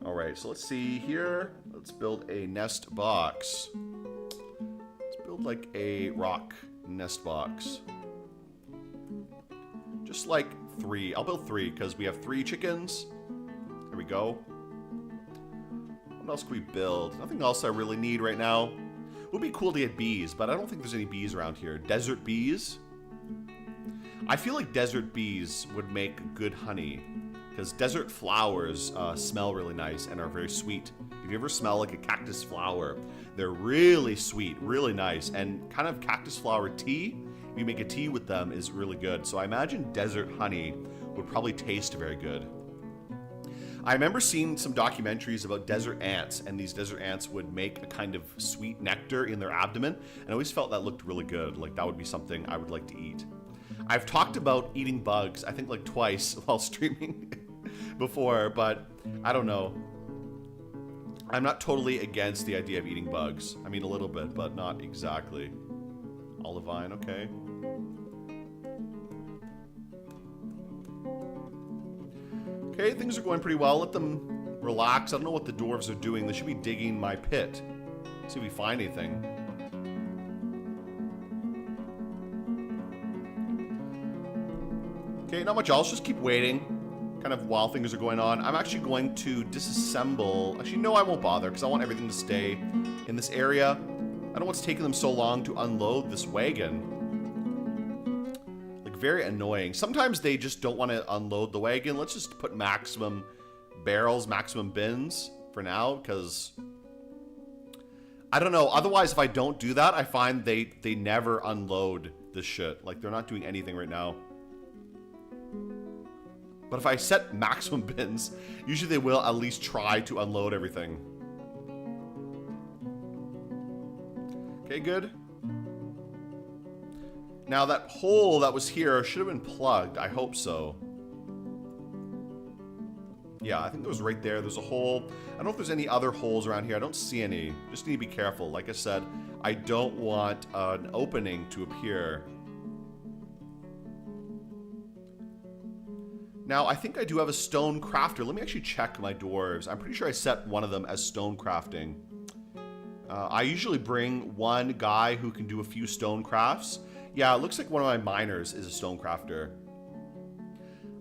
Alright, so let's see here. Let's build a nest box. Let's build like a rock nest box. Just like 3. I'll build 3 because we have 3 chickens. There we go. What else can we build? Nothing else I really need right now. It would be cool to get bees, but I don't think there's any bees around here. Desert bees? I feel like desert bees would make good honey, because desert flowers smell really nice and are very sweet. If you ever smell like a cactus flower, they're really sweet, really nice, and kind of cactus flower tea, if you make a tea with them, is really good. So I imagine desert honey would probably taste very good. I remember seeing some documentaries about desert ants, and these desert ants would make a kind of sweet nectar in their abdomen, and I always felt that looked really good. Like that would be something I would like to eat. I've talked about eating bugs, I think like twice while streaming before, but I don't know. I'm not totally against the idea of eating bugs. I mean a little bit, but not exactly. Olive vine, okay. Okay, things are going pretty well. Let them relax. I don't know what the dwarves are doing. They should be digging my pit. See if we find anything. Okay, not much else. Just keep waiting, kind of while things are going on. I'm actually going to disassemble. Actually, no, I won't bother because I want everything to stay in this area. I don't know what's taking them so long to unload this wagon. Like, very annoying. Sometimes they just don't want to unload the wagon. Let's just put maximum barrels, maximum bins for now, because I don't know. Otherwise, if I don't do that, I find they never unload this shit. Like, they're not doing anything right now. But if I set maximum bins, usually they will at least try to unload everything. Okay, good. Now that hole that was here should have been plugged. I hope so. Yeah, I think it was right there. There's a hole. I don't know if there's any other holes around here. I don't see any. Just need to be careful. Like I said, I don't want an opening to appear. Now, I think I do have a stone crafter. Let me actually check my dwarves. I'm pretty sure I set one of them as stone crafting. I usually bring one guy who can do a few stone crafts. Yeah, it looks like one of my miners is a stone crafter.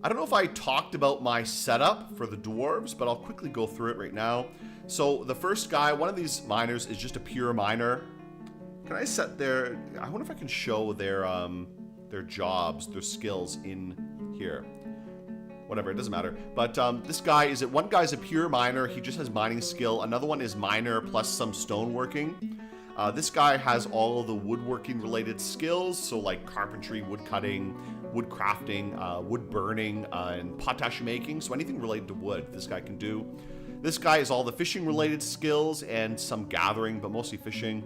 I don't know if I talked about my setup for the dwarves, but I'll quickly go through it right now. So the first guy, one of these miners is just a pure miner. Can I set their... I wonder if I can show their jobs, their skills in here. Whatever, it doesn't matter. But this guy is one guy's a pure miner. He just has mining skill. Another one is miner plus some stoneworking. This guy has all of the woodworking related skills, so like carpentry, wood cutting, wood crafting, wood burning, and potash making. So anything related to wood, this guy can do. This guy is all the fishing related skills and some gathering, but mostly fishing.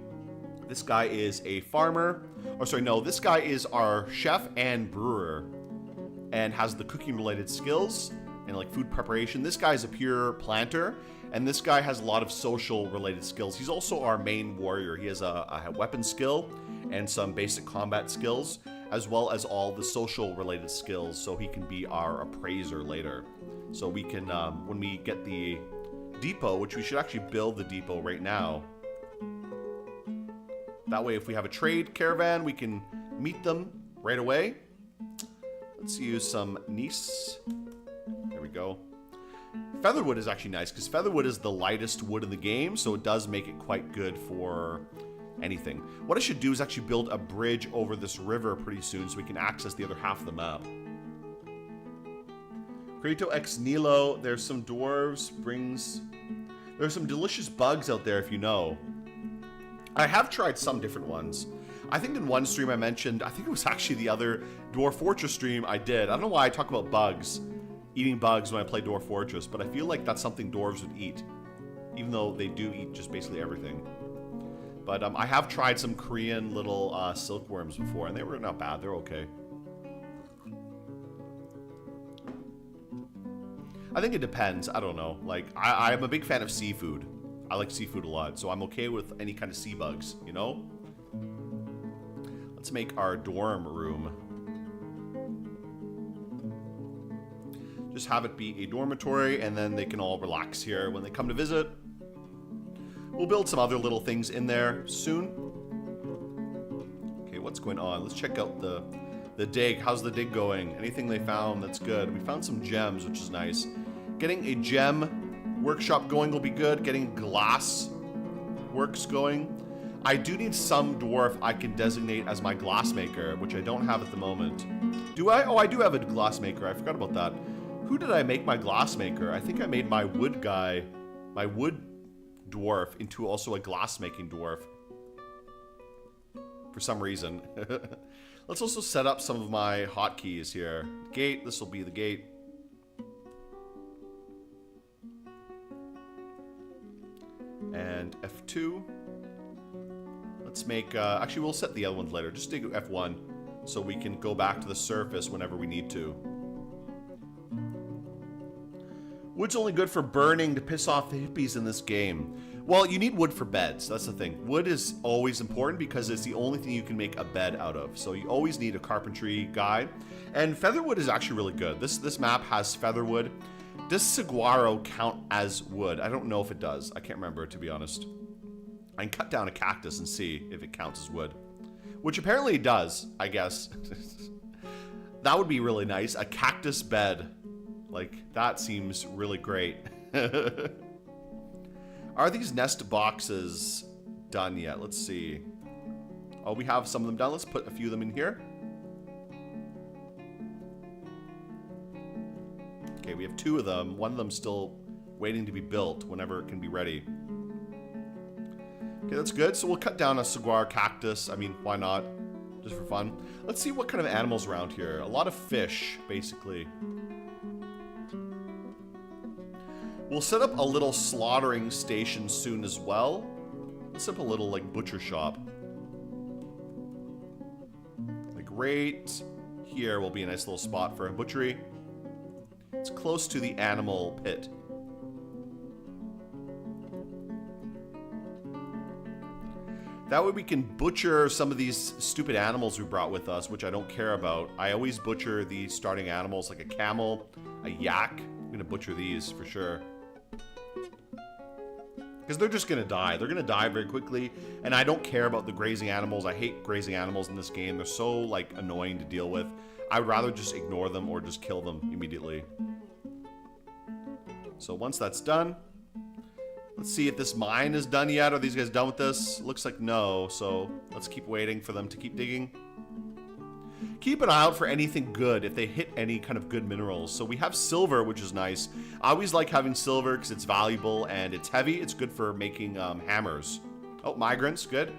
This guy is a farmer. Or sorry, no, this guy is our chef and brewer, and has the cooking related skills. and like food preparation. This guy's a pure planter, and this guy has a lot of social related skills. He's also our main warrior. He has a weapon skill and some basic combat skills, as well as all the social related skills, so he can be our appraiser later. So we can, when we get the depot, which we should actually build the depot right now. That way, if we have a trade caravan, we can meet them right away. Let's use some gneiss. There we go. Featherwood is actually nice, because featherwood is the lightest wood in the game, so it does make it quite good for anything. What I should do is actually build a bridge over this river pretty soon, so we can access the other half of the map. Creto ex nihilo. There's some dwarves. There's some delicious bugs out there, if you know. I have tried some different ones. I think in one stream I mentioned, I think it was actually the other Dwarf Fortress stream I did. I don't know why I talk about bugs, eating bugs when I play Dwarf Fortress, but I feel like that's something dwarves would eat, even though they do eat just basically everything. But I have tried some Korean little silkworms before, and they were not bad. They're okay. I think it depends. I don't know. Like, I'm a big fan of seafood. I like seafood a lot, so I'm okay with any kind of sea bugs, you know? Let's make our dorm room. Just have it be a dormitory, and then they can all relax here when they come to visit. We'll build some other little things in there soon. Okay, what's going on? Let's check out the dig. How's the dig going? Anything they found that's good? We found some gems, which is nice. Getting a gem workshop going will be good. Getting glass works going. I do need some dwarf I can designate as my glassmaker, which I don't have at the moment. Do I? Oh, I do have a glassmaker. I forgot about that. Who did I make my glassmaker? I think I made my wood guy, my wood dwarf, into also a glassmaking dwarf. For some reason. Let's also set up some of my hotkeys here. Gate, this will be the gate. And F2. Let's make, actually we'll set the other ones later. Just do F1 so we can go back to the surface whenever we need to. Wood's only good for burning to piss off the hippies in this game. Well, you need wood for beds. That's the thing. Wood is always important because it's the only thing you can make a bed out of. So you always need a carpentry guy. And featherwood is actually really good. This map has featherwood. Does saguaro count as wood? I don't know if it does. I can't remember, to be honest. I can cut down a cactus and see if it counts as wood. Which apparently it does, I guess. That would be really nice. A cactus bed. Like, that seems really great. Are these nest boxes done yet? Let's see. Oh, we have some of them done. Let's put a few of them in here. Okay, we have 2 of them. One of them still waiting to be built whenever it can be ready. Okay, that's good. So we'll cut down a saguaro cactus. I mean, why not? Just for fun. Let's see what kind of animals around here. A lot of fish, basically. We'll set up a little slaughtering station soon as well. Let's set up a little, like, butcher shop. Like, right here will be a nice little spot for a butchery. It's close to the animal pit. That way we can butcher some of these stupid animals we brought with us, which I don't care about. I always butcher the starting animals, like a camel, a yak. I'm gonna butcher these for sure. Because they're just gonna die. They're gonna die very quickly, and I don't care about the grazing animals. I hate grazing animals in this game. They're so, like, annoying to deal with. I would rather just ignore them or just kill them immediately. So once that's done, let's see if this mine is done yet. Are these guys done with this? Looks like no, so let's keep waiting for them to keep digging. Keep an eye out for anything good if they hit any kind of good minerals. So we have silver, which is nice. I always like having silver because it's valuable and it's heavy. It's good for making hammers. Oh, migrants, good.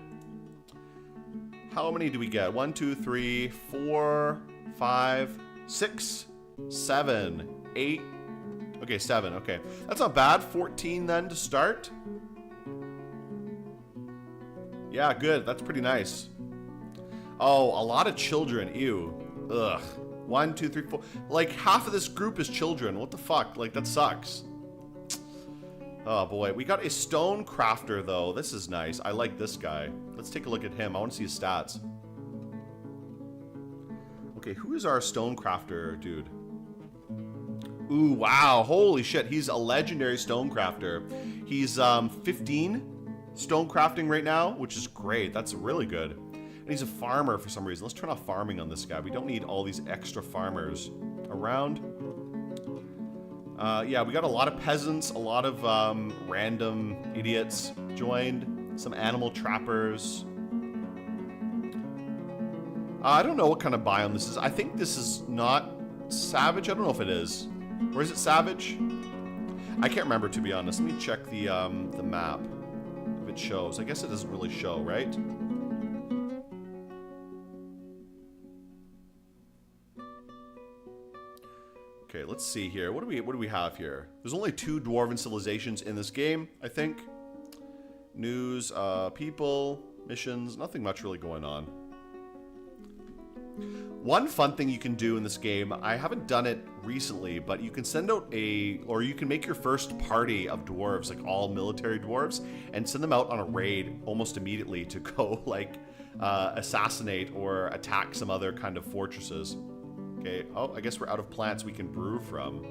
How many do we get? 1, 2, 3, 4, 5, 6, 7, 8. Okay, 7, okay. That's not bad. 14 then to start. Yeah, good. That's pretty nice. Oh, a lot of children. Ew. Ugh. 1, 2, 3, 4. Like, half of this group is children. What the fuck? Like, that sucks. Oh, boy. We got a stone crafter, though. This is nice. I like this guy. Let's take a look at him. I want to see his stats. Okay, who is our stone crafter, dude? Ooh, wow. Holy shit. He's a legendary stone crafter. He's 15 stone crafting right now, which is great. That's really good. And he's a farmer for some reason. Let's turn off farming on this guy. We don't need all these extra farmers around. Yeah, we got a lot of peasants, a lot of random idiots joined, some animal trappers. I don't know what kind of biome this is. I think this is not savage. I don't know if it is. Or is it savage? I can't remember, to be honest. Let me check the map. If it shows. I guess it doesn't really show, right? Okay, let's see here. What do we have here? There's only 2 dwarven civilizations in this game, I think. News, people, missions, nothing much really going on. One fun thing you can do in this game, I haven't done it recently, but you can send out or you can make your first party of dwarves, like all military dwarves, and send them out on a raid almost immediately to go, like, assassinate or attack some other kind of fortresses. Okay, oh, I guess we're out of plants we can brew from.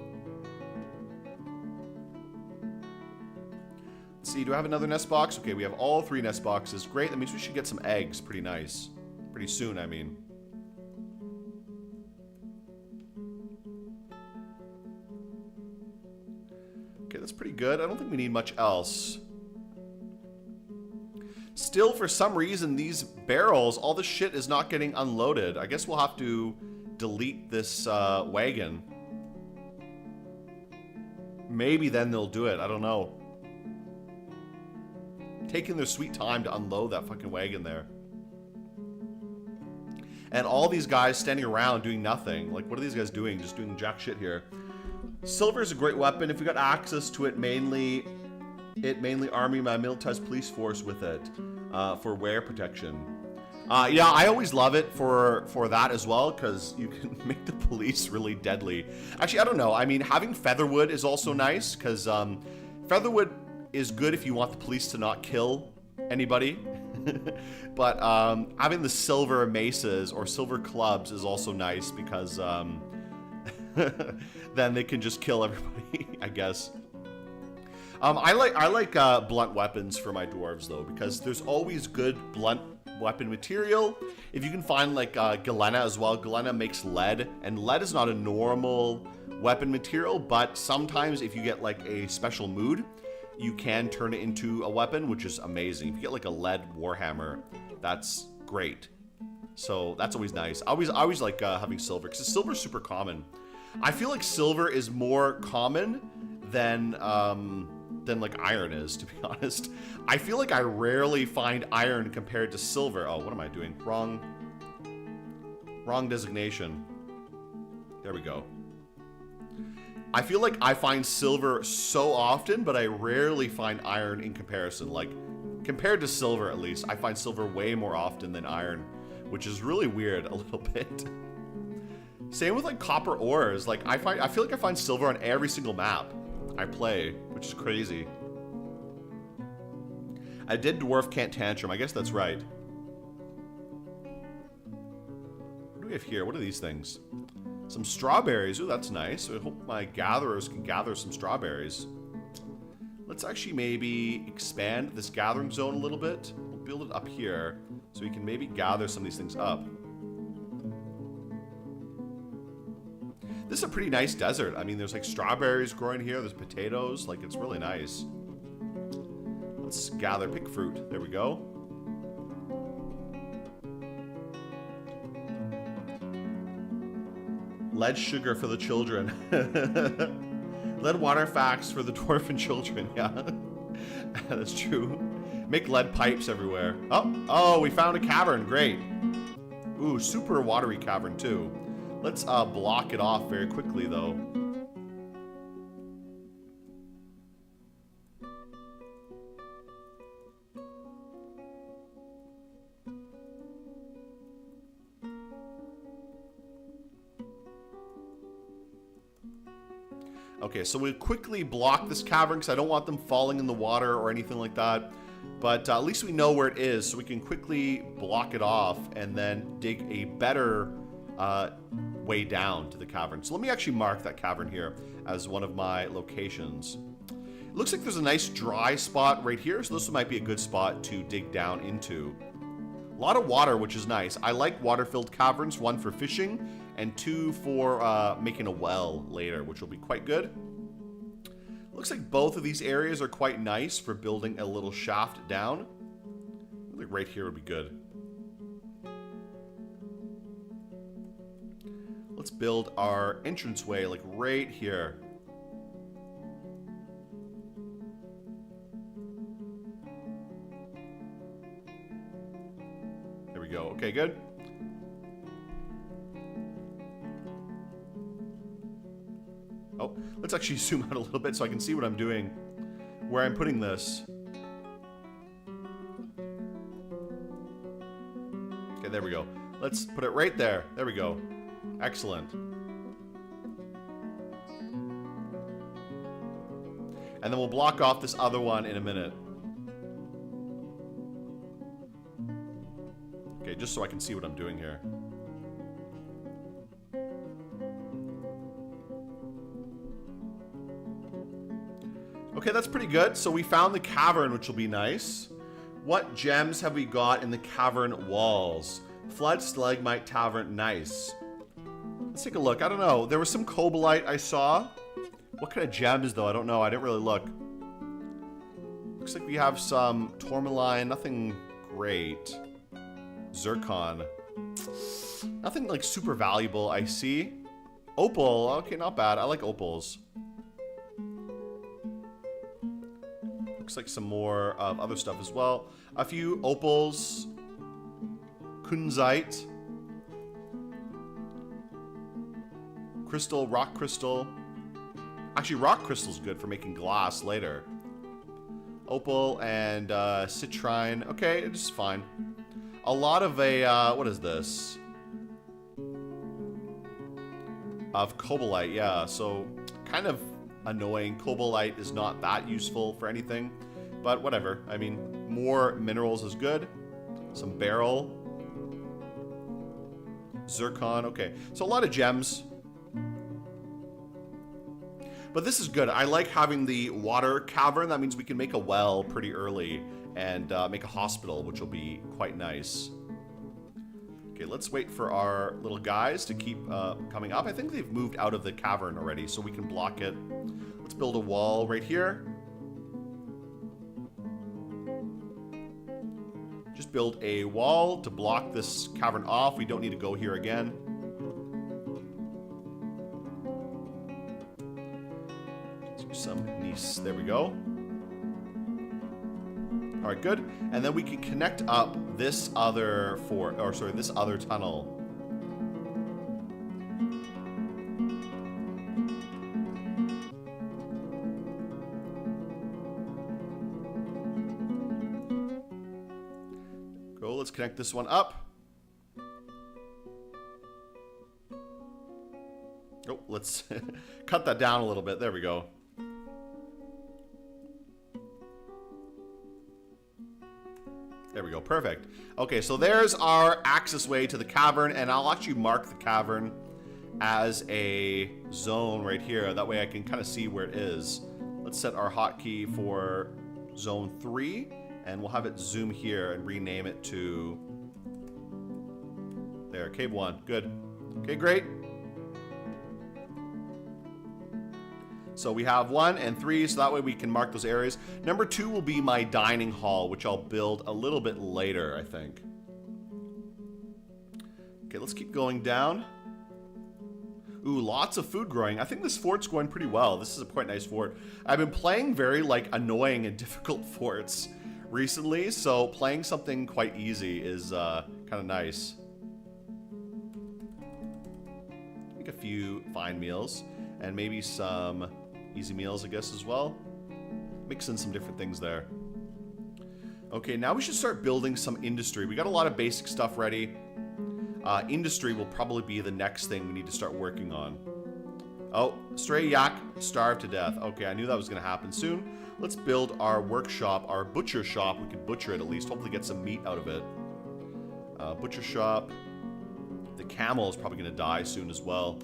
Let's see, do I have another nest box? Okay, we have all 3 nest boxes. Great, that means we should get some eggs pretty nice. Pretty soon, I mean. Okay, that's pretty good. I don't think we need much else. Still, for some reason, these barrels, all this shit is not getting unloaded. I guess we'll have to delete this wagon. Maybe then they'll do it. I don't know. Taking their sweet time to unload that fucking wagon there. And all these guys standing around doing nothing. Like, what are these guys doing? Just doing jack shit here. Silver is a great weapon. If we got access to it, mainly arming my militarized police force with it for wear protection. Yeah, I always love it for that as well, because you can make the police really deadly. Actually, I don't know. I mean, having featherwood is also nice, because featherwood is good if you want the police to not kill anybody. But having the silver maces or silver clubs is also nice, because then they can just kill everybody, I guess. I like blunt weapons for my dwarves, though, because there's always good blunt weapon material. If you can find, like, galena as well. Galena makes lead, and lead is not a normal weapon material, but sometimes if you get, like, a special mood, you can turn it into a weapon, which is amazing. If you get, like, a lead warhammer, that's great. So that's always nice. I always like having silver, because silver is super common. I feel like silver is more common than like iron is, to be honest. I feel like I rarely find iron compared to silver. Oh, what am I doing? Wrong designation. There we go. I feel like I find silver so often, but I rarely find iron in comparison. Like, compared to silver, at least, I find silver way more often than iron, which is really weird a little bit. Same with, like, copper ores. Like, I feel like I find silver on every single map I play, which is crazy. I did dwarf can't tantrum. I guess that's right. What do we have here? What are these things? Some strawberries. Ooh, that's nice. I hope my gatherers can gather some strawberries. Let's actually maybe expand this gathering zone a little bit. We'll build it up here so we can maybe gather some of these things up. This is a pretty nice desert. I mean, there's like strawberries growing here. There's potatoes. Like, it's really nice. Let's gather, pick fruit. There we go. Lead sugar for the children. Lead water facts for the dwarven children. Yeah, that's true. Make lead pipes everywhere. Oh, we found a cavern. Great. Ooh, super watery cavern too. Let's block it off very quickly, though. Okay, so we'll quickly block this cavern because I don't want them falling in the water or anything like that. But at least we know where it is, so we can quickly block it off and then dig a better way down to the cavern. So let me actually mark that cavern here as one of my locations. It looks like there's a nice dry spot right here, so this might be a good spot to dig down into. A lot of water, which is nice. I like water-filled caverns, 1 for fishing and 2 for making a well later, which will be quite good. Looks like both of these areas are quite nice for building a little shaft down. I think right here would be good. Let's build our entranceway like right here. There we go. Okay, good. Oh, let's actually zoom out a little bit so I can see what I'm doing, where I'm putting this. Okay, there we go. Let's put it right there. There we go. Excellent. And then we'll block off this other one in a minute. Okay, just so I can see what I'm doing here. Okay, that's pretty good. So we found the cavern, which will be nice. What gems have we got in the cavern walls? Flood, stalagmite, tavern, nice. Let's take a look. I don't know. There was some cobalite I saw. What kind of gems, though? I don't know. I didn't really look. Looks like we have some tourmaline. Nothing great. Zircon. Nothing, like, super valuable, I see. Opal. Okay, not bad. I like opals. Looks like some more of other stuff as well. A few opals. Kunzite. Crystal, rock crystal. Actually, rock crystal's good for making glass later. Opal and citrine. Okay, it's fine. A lot of what is this? Of cobalite, yeah. So, kind of annoying. Cobalite is not that useful for anything. But whatever. I mean, more minerals is good. Some beryl. Zircon, okay. So a lot of gems. But this is good. I like having the water cavern. That means we can make a well pretty early and make a hospital, which will be quite nice. Okay, let's wait for our little guys to keep coming up. I think they've moved out of the cavern already, so we can block it. Let's build a wall right here. Just build a wall to block this cavern off. We don't need to go here again. Let's do some gneiss. There we go. All right, good. And then we can connect up this other this other tunnel. Let's connect this one up. Oh, let's cut that down a little bit. There we go. There we go. Perfect. Okay, so there's our access way to the cavern, and I'll actually mark the cavern as a zone right here. That way I can kind of see where it is. Let's set our hotkey for zone 3. And we'll have it zoom here and rename it to... There, cave 1. Good. Okay, great. So we have 1 and 3, so that way we can mark those areas. Number 2 will be my dining hall, which I'll build a little bit later, I think. Okay, let's keep going down. Ooh, lots of food growing. I think this fort's going pretty well. This is a quite nice fort. I've been playing very, like, annoying and difficult forts recently, so playing something quite easy is kind of nice. Make a few fine meals and maybe some easy meals, I guess, as well. Mix in some different things there. Okay, now we should start building some industry. We got a lot of basic stuff ready. Industry will probably be the next thing we need to start working on. Oh, stray yak starved to death. Okay, I knew that was going to happen soon. Let's build our workshop, our butcher shop. We can butcher it at least. Hopefully get some meat out of it. Butcher shop. The camel is probably going to die soon as well.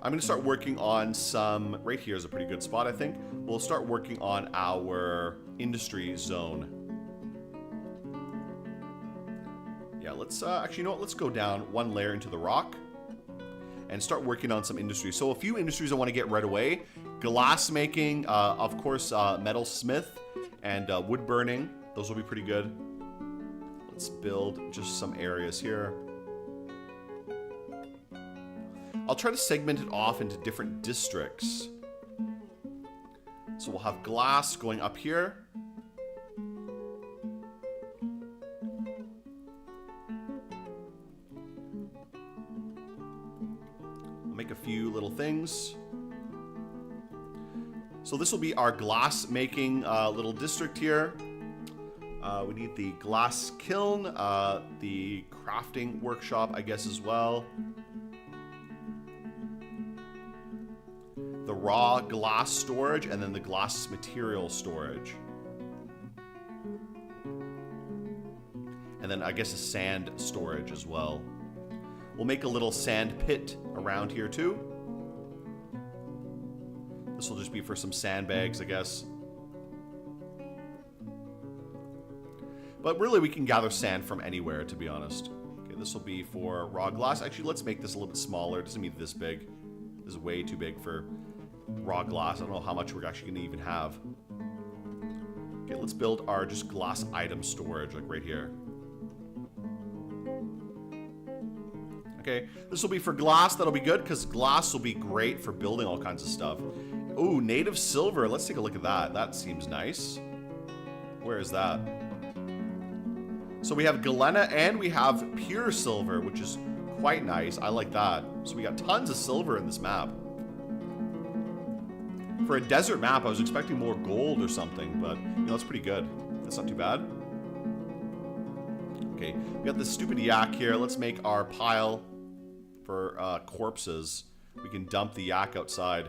I'm going to start working on some... Right here is a pretty good spot, I think. We'll start working on our industry zone. Yeah, let's... actually, you know what? Let's go down one layer into the rock and start working on some industry. So a few industries I want to get right away. Glass making, of course, metal smith, and wood burning. Those will be pretty good. Let's build just some areas here. I'll try to segment it off into different districts. So we'll have glass going up here. I'll make a few little things. So this will be our glass making little district here. We need the glass kiln, the crafting workshop, I guess, as well. The raw glass storage, and then the glass material storage. And then I guess a sand storage as well. We'll make a little sand pit around here too. This will just be for some sandbags, I guess. But really, we can gather sand from anywhere, to be honest. Okay, this will be for raw glass. Actually, let's make this a little bit smaller. It doesn't need this big. This is way too big for raw glass. I don't know how much we're actually going to even have. Okay, let's build our just glass item storage, like right here. Okay, this will be for glass. That'll be good, because glass will be great for building all kinds of stuff. Ooh, native silver. Let's take a look at that. That seems nice. Where is that? So we have Galena and we have pure silver, which is quite nice. I like that. So we got tons of silver in this map. For a desert map, I was expecting more gold or something, but you know, that's pretty good. That's not too bad. Okay, we got this stupid yak here. Let's make our pile for corpses. We can dump the yak outside.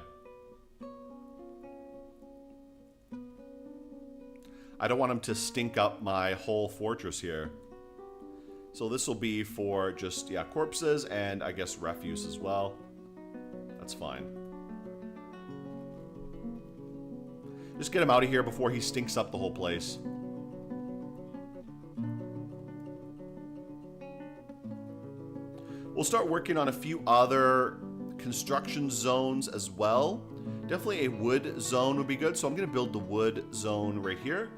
I don't want him to stink up my whole fortress here. So this will be for just, yeah, corpses and I guess refuse as well. That's fine. Just get him out of here before he stinks up the whole place. We'll start working on a few other construction zones as well. Definitely a wood zone would be good. So I'm going to build the wood zone right here.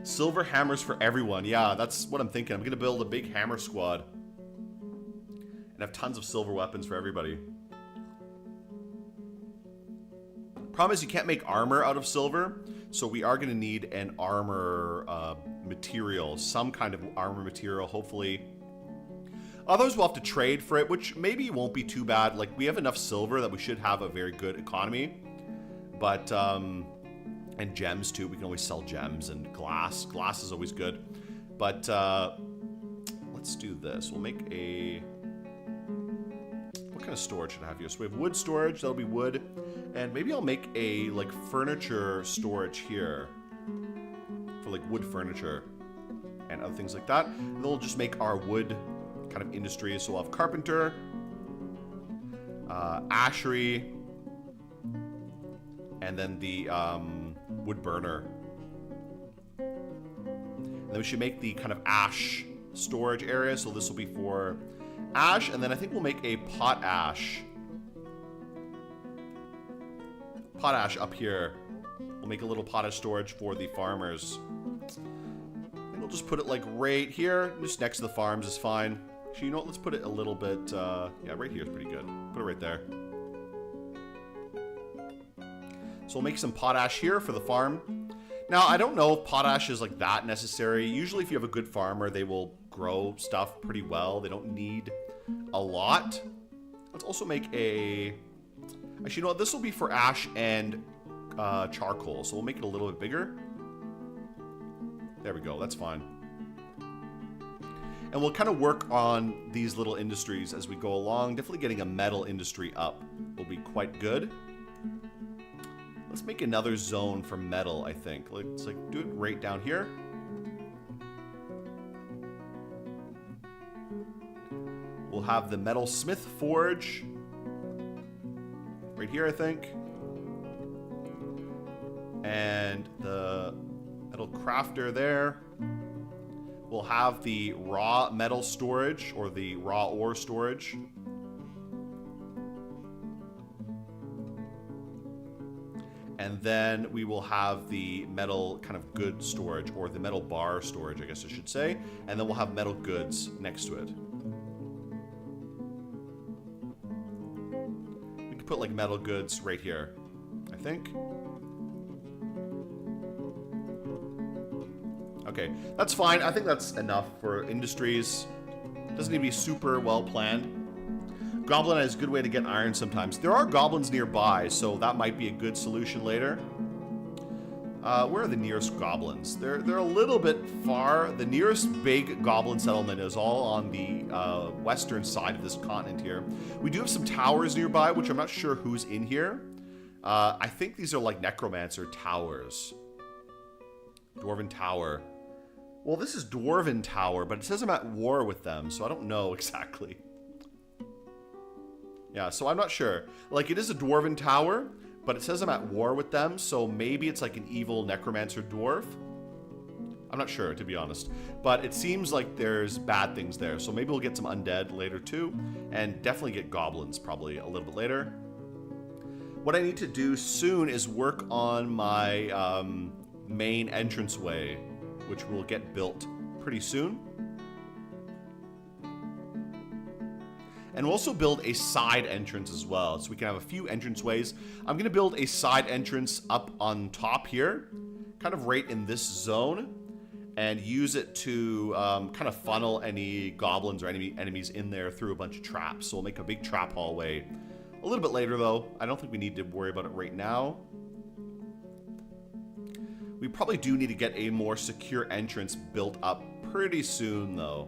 Silver hammers for everyone. Yeah, that's what I'm thinking. I'm going to build a big hammer squad. And have tons of silver weapons for everybody. Problem is you can't make armor out of silver. So we are going to need an armor material. Some kind of armor material, hopefully. Otherwise we'll have to trade for it, which maybe won't be too bad. Like, we have enough silver that we should have a very good economy. But, and gems too. We can always sell gems and glass. Glass is always good. But let's do this. We'll make a... What kind of storage should I have here? So we have wood storage. That'll be wood. And maybe I'll make a like furniture storage here. For like wood furniture. And other things like that. And then we'll just make our wood kind of industry. So we'll have carpenter. Ashery. And then the... wood burner. And then we should make the kind of ash storage area. So this will be for ash. And then I think we'll make a potash. Potash up here. We'll make a little potash storage for the farmers. And we'll just put it like right here. Just next to the farms is fine. Actually, you know what? Let's put it a little bit, yeah, right here is pretty good. Put it right there. So we'll make some potash here for the farm. Now, I don't know if potash is like that necessary. Usually if you have a good farmer, they will grow stuff pretty well. They don't need a lot. Let's also make a... Actually, you know what? This will be for ash and charcoal. So we'll make it a little bit bigger. There we go. That's fine. And we'll kind of work on these little industries as we go along. Definitely getting a metal industry up will be quite good. Let's make another zone for metal, I think. Let's do it right down here. We'll have the metal smith forge right here, I think. And the metal crafter there. We'll have the raw metal storage, or the raw ore storage. And then we will have the metal kind of goods storage, or the metal bar storage, I guess I should say. And then we'll have metal goods next to it. We can put like metal goods right here, I think. Okay, that's fine. I think that's enough for industries. Doesn't need to be super well planned. Goblin is a good way to get iron sometimes. There are goblins nearby, so that might be a good solution later. Where are the nearest goblins? They're a little bit far. The nearest big goblin settlement is all on the western side of this continent here. We do have some towers nearby, which I'm not sure who's in here. I think these are like necromancer towers. Dwarven Tower. Well, this is Dwarven Tower, but it says I'm at war with them, so I don't know exactly. Yeah, so I'm not sure. Like, it is a Dwarven Tower, but it says I'm at war with them, so maybe it's like an evil necromancer dwarf. I'm not sure, to be honest. But it seems like there's bad things there, so maybe we'll get some undead later too, and definitely get goblins probably a little bit later. What I need to do soon is work on my main entranceway, which will get built pretty soon. And we'll also build a side entrance as well, so we can have a few entranceways. I'm going to build a side entrance up on top here, kind of right in this zone, and use it to kind of funnel any goblins or enemies in there through a bunch of traps. So we'll make a big trap hallway a little bit later, though. I don't think we need to worry about it right now. We probably do need to get a more secure entrance built up pretty soon, though,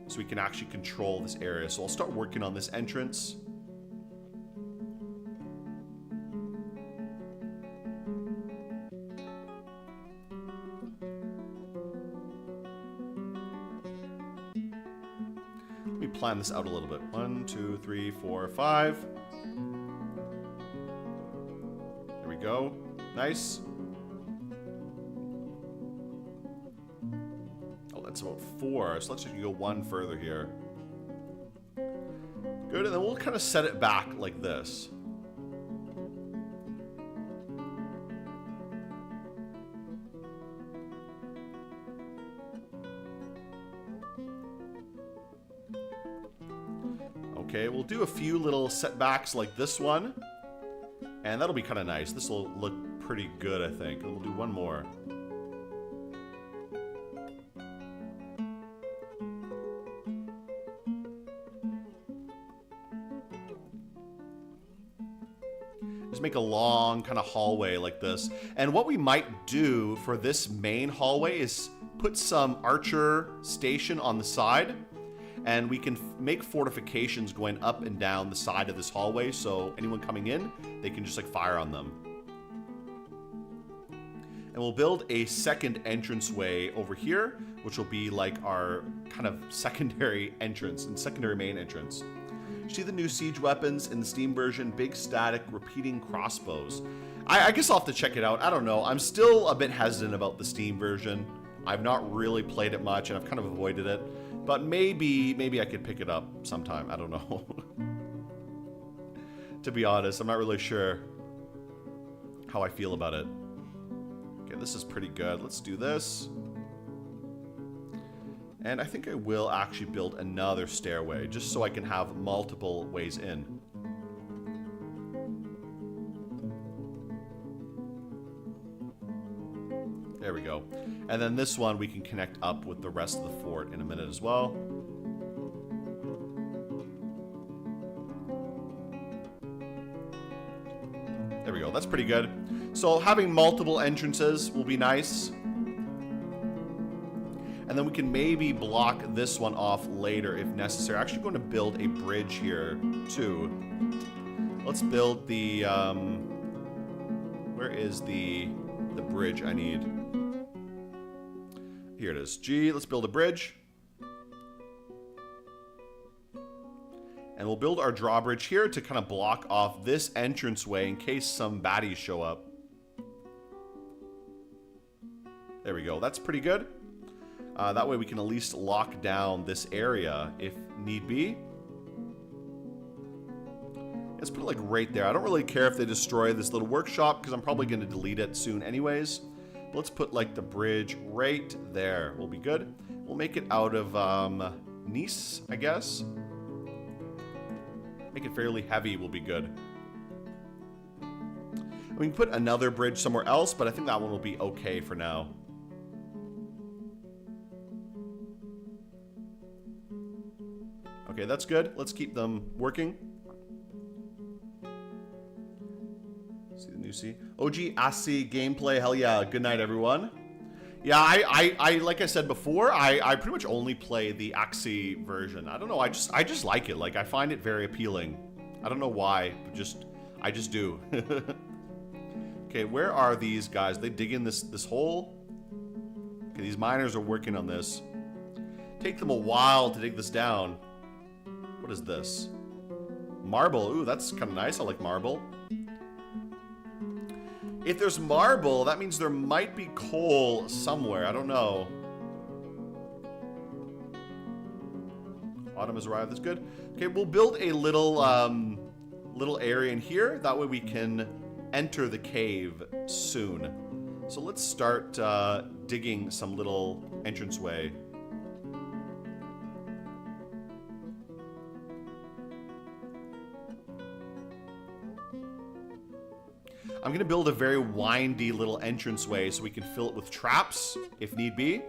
so we can actually control this area. So I'll start working on this entrance. Let me plan this out a little bit. 1, 2, 3, 4, 5. There we go. Nice. It's about 4, so let's just go 1 further here. Good, and then we'll kind of set it back like this. Okay, we'll do a few little setbacks like this one, and that'll be kind of nice. This will look pretty good, I think. And we'll do one more. Make a long kind of hallway like this. And what we might do for this main hallway is put some archer station on the side, and we can make fortifications going up and down the side of this hallway, so anyone coming in, they can just like fire on them. And we'll build a second entranceway over here, which will be like our kind of secondary entrance and secondary main entrance. See the new siege weapons in the Steam version, big static repeating crossbows. I guess I'll have to check it out. I don't know. I'm still a bit hesitant about the Steam version. I've not really played it much, and I've kind of avoided it. But maybe I could pick it up sometime. I don't know. To be honest, I'm not really sure how I feel about it. Okay, this is pretty good. Let's do this. And I think I will actually build another stairway, just so I can have multiple ways in. There we go. And then this one we can connect up with the rest of the fort in a minute as well. There we go. That's pretty good. So having multiple entrances will be nice. And then we can maybe block this one off later if necessary. I'm actually going to build a bridge here, too. Let's build the, where is the bridge I need? Here it is. G, let's build a bridge. And we'll build our drawbridge here to kind of block off this entranceway in case some baddies show up. There we go. That's pretty good. That way we can at least lock down this area if need be. Let's put it like right there. I don't really care if they destroy this little workshop because I'm probably going to delete it soon anyways. But let's put like the bridge right there. We'll be good. We'll make it out of Nice, I guess. Make it fairly heavy will be good. We can put another bridge somewhere else, but I think that one will be okay for now. Okay, that's good. Let's keep them working. See the new C. OG Asi gameplay. Hell yeah. Good night, everyone. Yeah, I like I said before, I pretty much only play the Axie version. I don't know, I just like it. Like, I find it very appealing. I don't know why, but I just do. Okay, where are these guys? They dig in this hole? Okay, these miners are working on this. Take them a while to dig this down. What is this? Marble. Ooh, that's kind of nice. I like marble. If there's marble, that means there might be coal somewhere. I don't know. Autumn has arrived. That's good. Okay, we'll build a little little area in here. That way we can enter the cave soon. So let's start digging some little entranceway. I'm going to build a very windy little entranceway so we can fill it with traps if need be.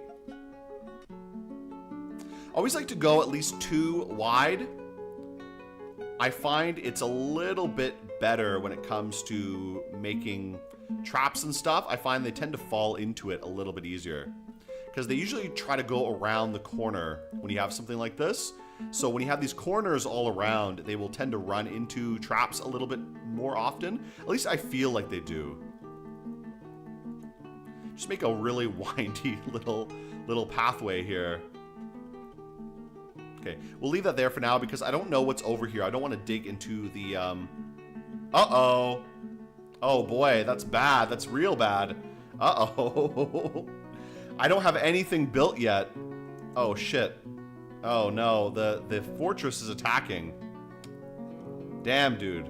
I always like to go at least 2 wide. I find it's a little bit better when it comes to making traps and stuff. I find they tend to fall into it a little bit easier because they usually try to go around the corner when you have something like this. So when you have these corners all around, they will tend to run into traps a little bit more often. At least I feel like they do. Just make a really windy little pathway here. Okay, we'll leave that there for now because I don't know what's over here. I don't want to dig into the, Uh-oh. Oh boy, that's bad. That's real bad. Uh-oh. I don't have anything built yet. Oh shit. Oh no, the fortress is attacking. Damn, dude.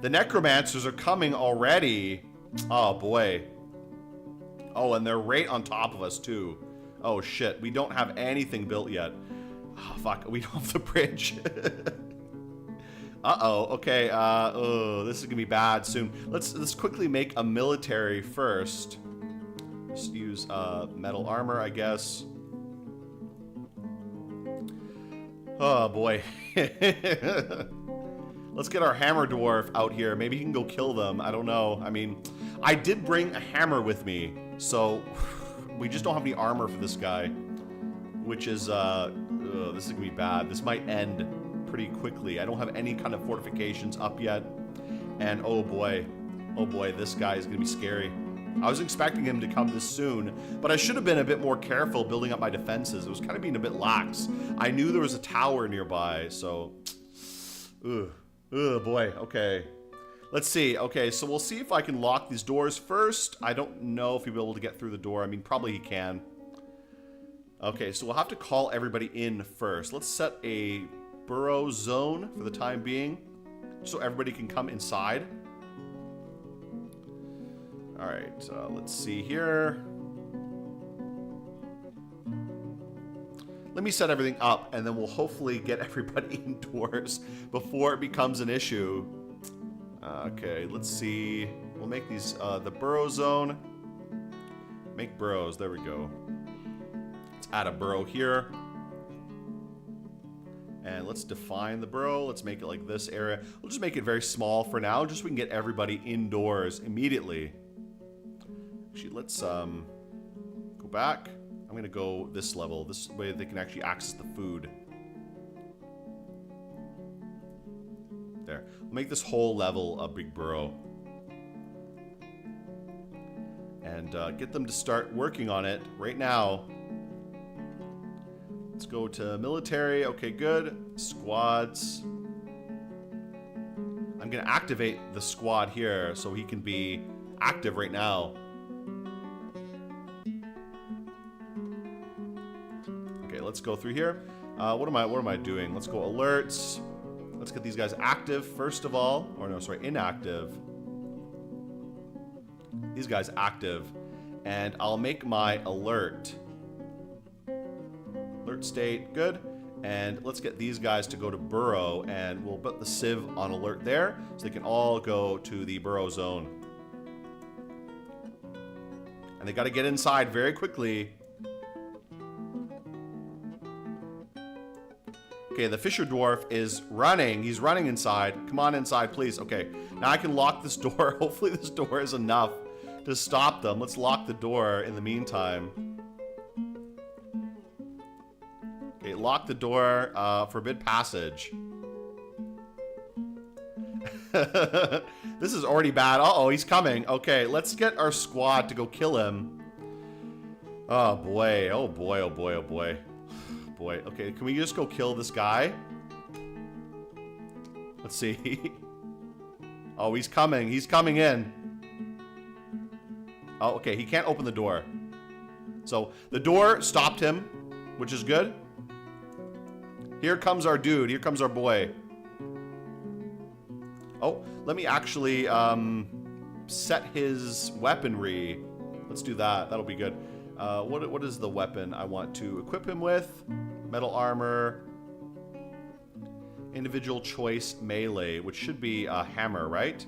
The necromancers are coming already. Oh boy. Oh, and they're right on top of us too. Oh shit, we don't have anything built yet. Oh fuck, we don't have the bridge. Uh-oh, okay, oh, this is gonna be bad soon. Let's quickly make a military first. Just use metal armor, I guess. Oh boy. Let's get our hammer dwarf out here. Maybe he can go kill them. I don't know. I mean, I did bring a hammer with me, so we just don't have any armor for this guy, which is this is gonna be bad. This might end pretty quickly. I don't have any kind of fortifications up yet, and oh boy, this guy is gonna be scary. I was expecting him to come this soon, but I should have been a bit more careful building up my defenses. It was kind of being a bit lax. I knew there was a tower nearby, so... Ugh, boy, okay. Let's see. Okay, so we'll see if I can lock these doors first. I don't know if he'll be able to get through the door. I mean, probably he can. Okay, so we'll have to call everybody in first. Let's set a burrow zone for the time being, so everybody can come inside. Alright, let's see here. Let me set everything up, and then we'll hopefully get everybody indoors before it becomes an issue. Okay, let's see. We'll make these, the burrow zone. Make burrows, there we go. Let's add a burrow here. And let's define the burrow. Let's make it like this area. We'll just make it very small for now, just so we can get everybody indoors immediately. Actually, let's go back. I'm going to go this level. This way they can actually access the food. There. We'll make this whole level a big burrow. And get them to start working on it right now. Let's go to military. Okay, good. Squads. I'm going to activate the squad here so he can be active right now. Okay, let's go through here. What am I doing? Let's go alerts. Let's get these guys active first of all. Or no, sorry, inactive. These guys active. And I'll make my alert. Alert state, good. And let's get these guys to go to burrow, and we'll put the civ on alert there so they can all go to the burrow zone. And they got to get inside very quickly. Okay, the fisher dwarf is running. He's running inside. Come on inside, please. Okay, now I can lock this door. Hopefully this door is enough to stop them. Let's lock the door in the meantime. Okay, lock the door. Forbid passage. This is already bad. Uh-oh, he's coming. Okay, let's get our squad to go kill him. Oh, boy. Oh, boy. Oh, boy. Oh, boy. Boy. Okay, can we just go kill this guy? Let's see. Oh, he's coming. He's coming in. Oh, okay. He can't open the door. So, the door stopped him, which is good. Here comes our dude. Here comes our boy. Oh, let me actually set his weaponry. Let's do that. That'll be good. What is the weapon I want to equip him with? Metal armor. Individual choice melee, which should be a hammer, right?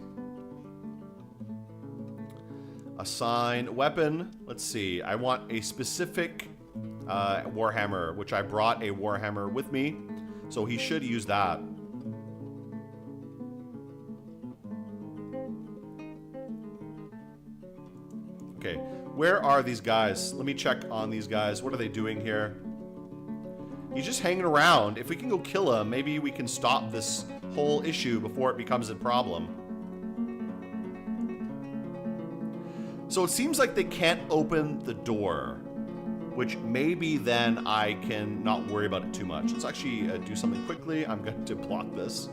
Assign weapon. Let's see. I want a specific warhammer, which I brought a warhammer with me. So he should use that. Okay, where are these guys? Let me check on these guys. What are they doing here? He's just hanging around. If we can go kill him, maybe we can stop this whole issue before it becomes a problem. So it seems like they can't open the door, which maybe then I can not worry about it too much. Let's actually do something quickly. I'm going to block this.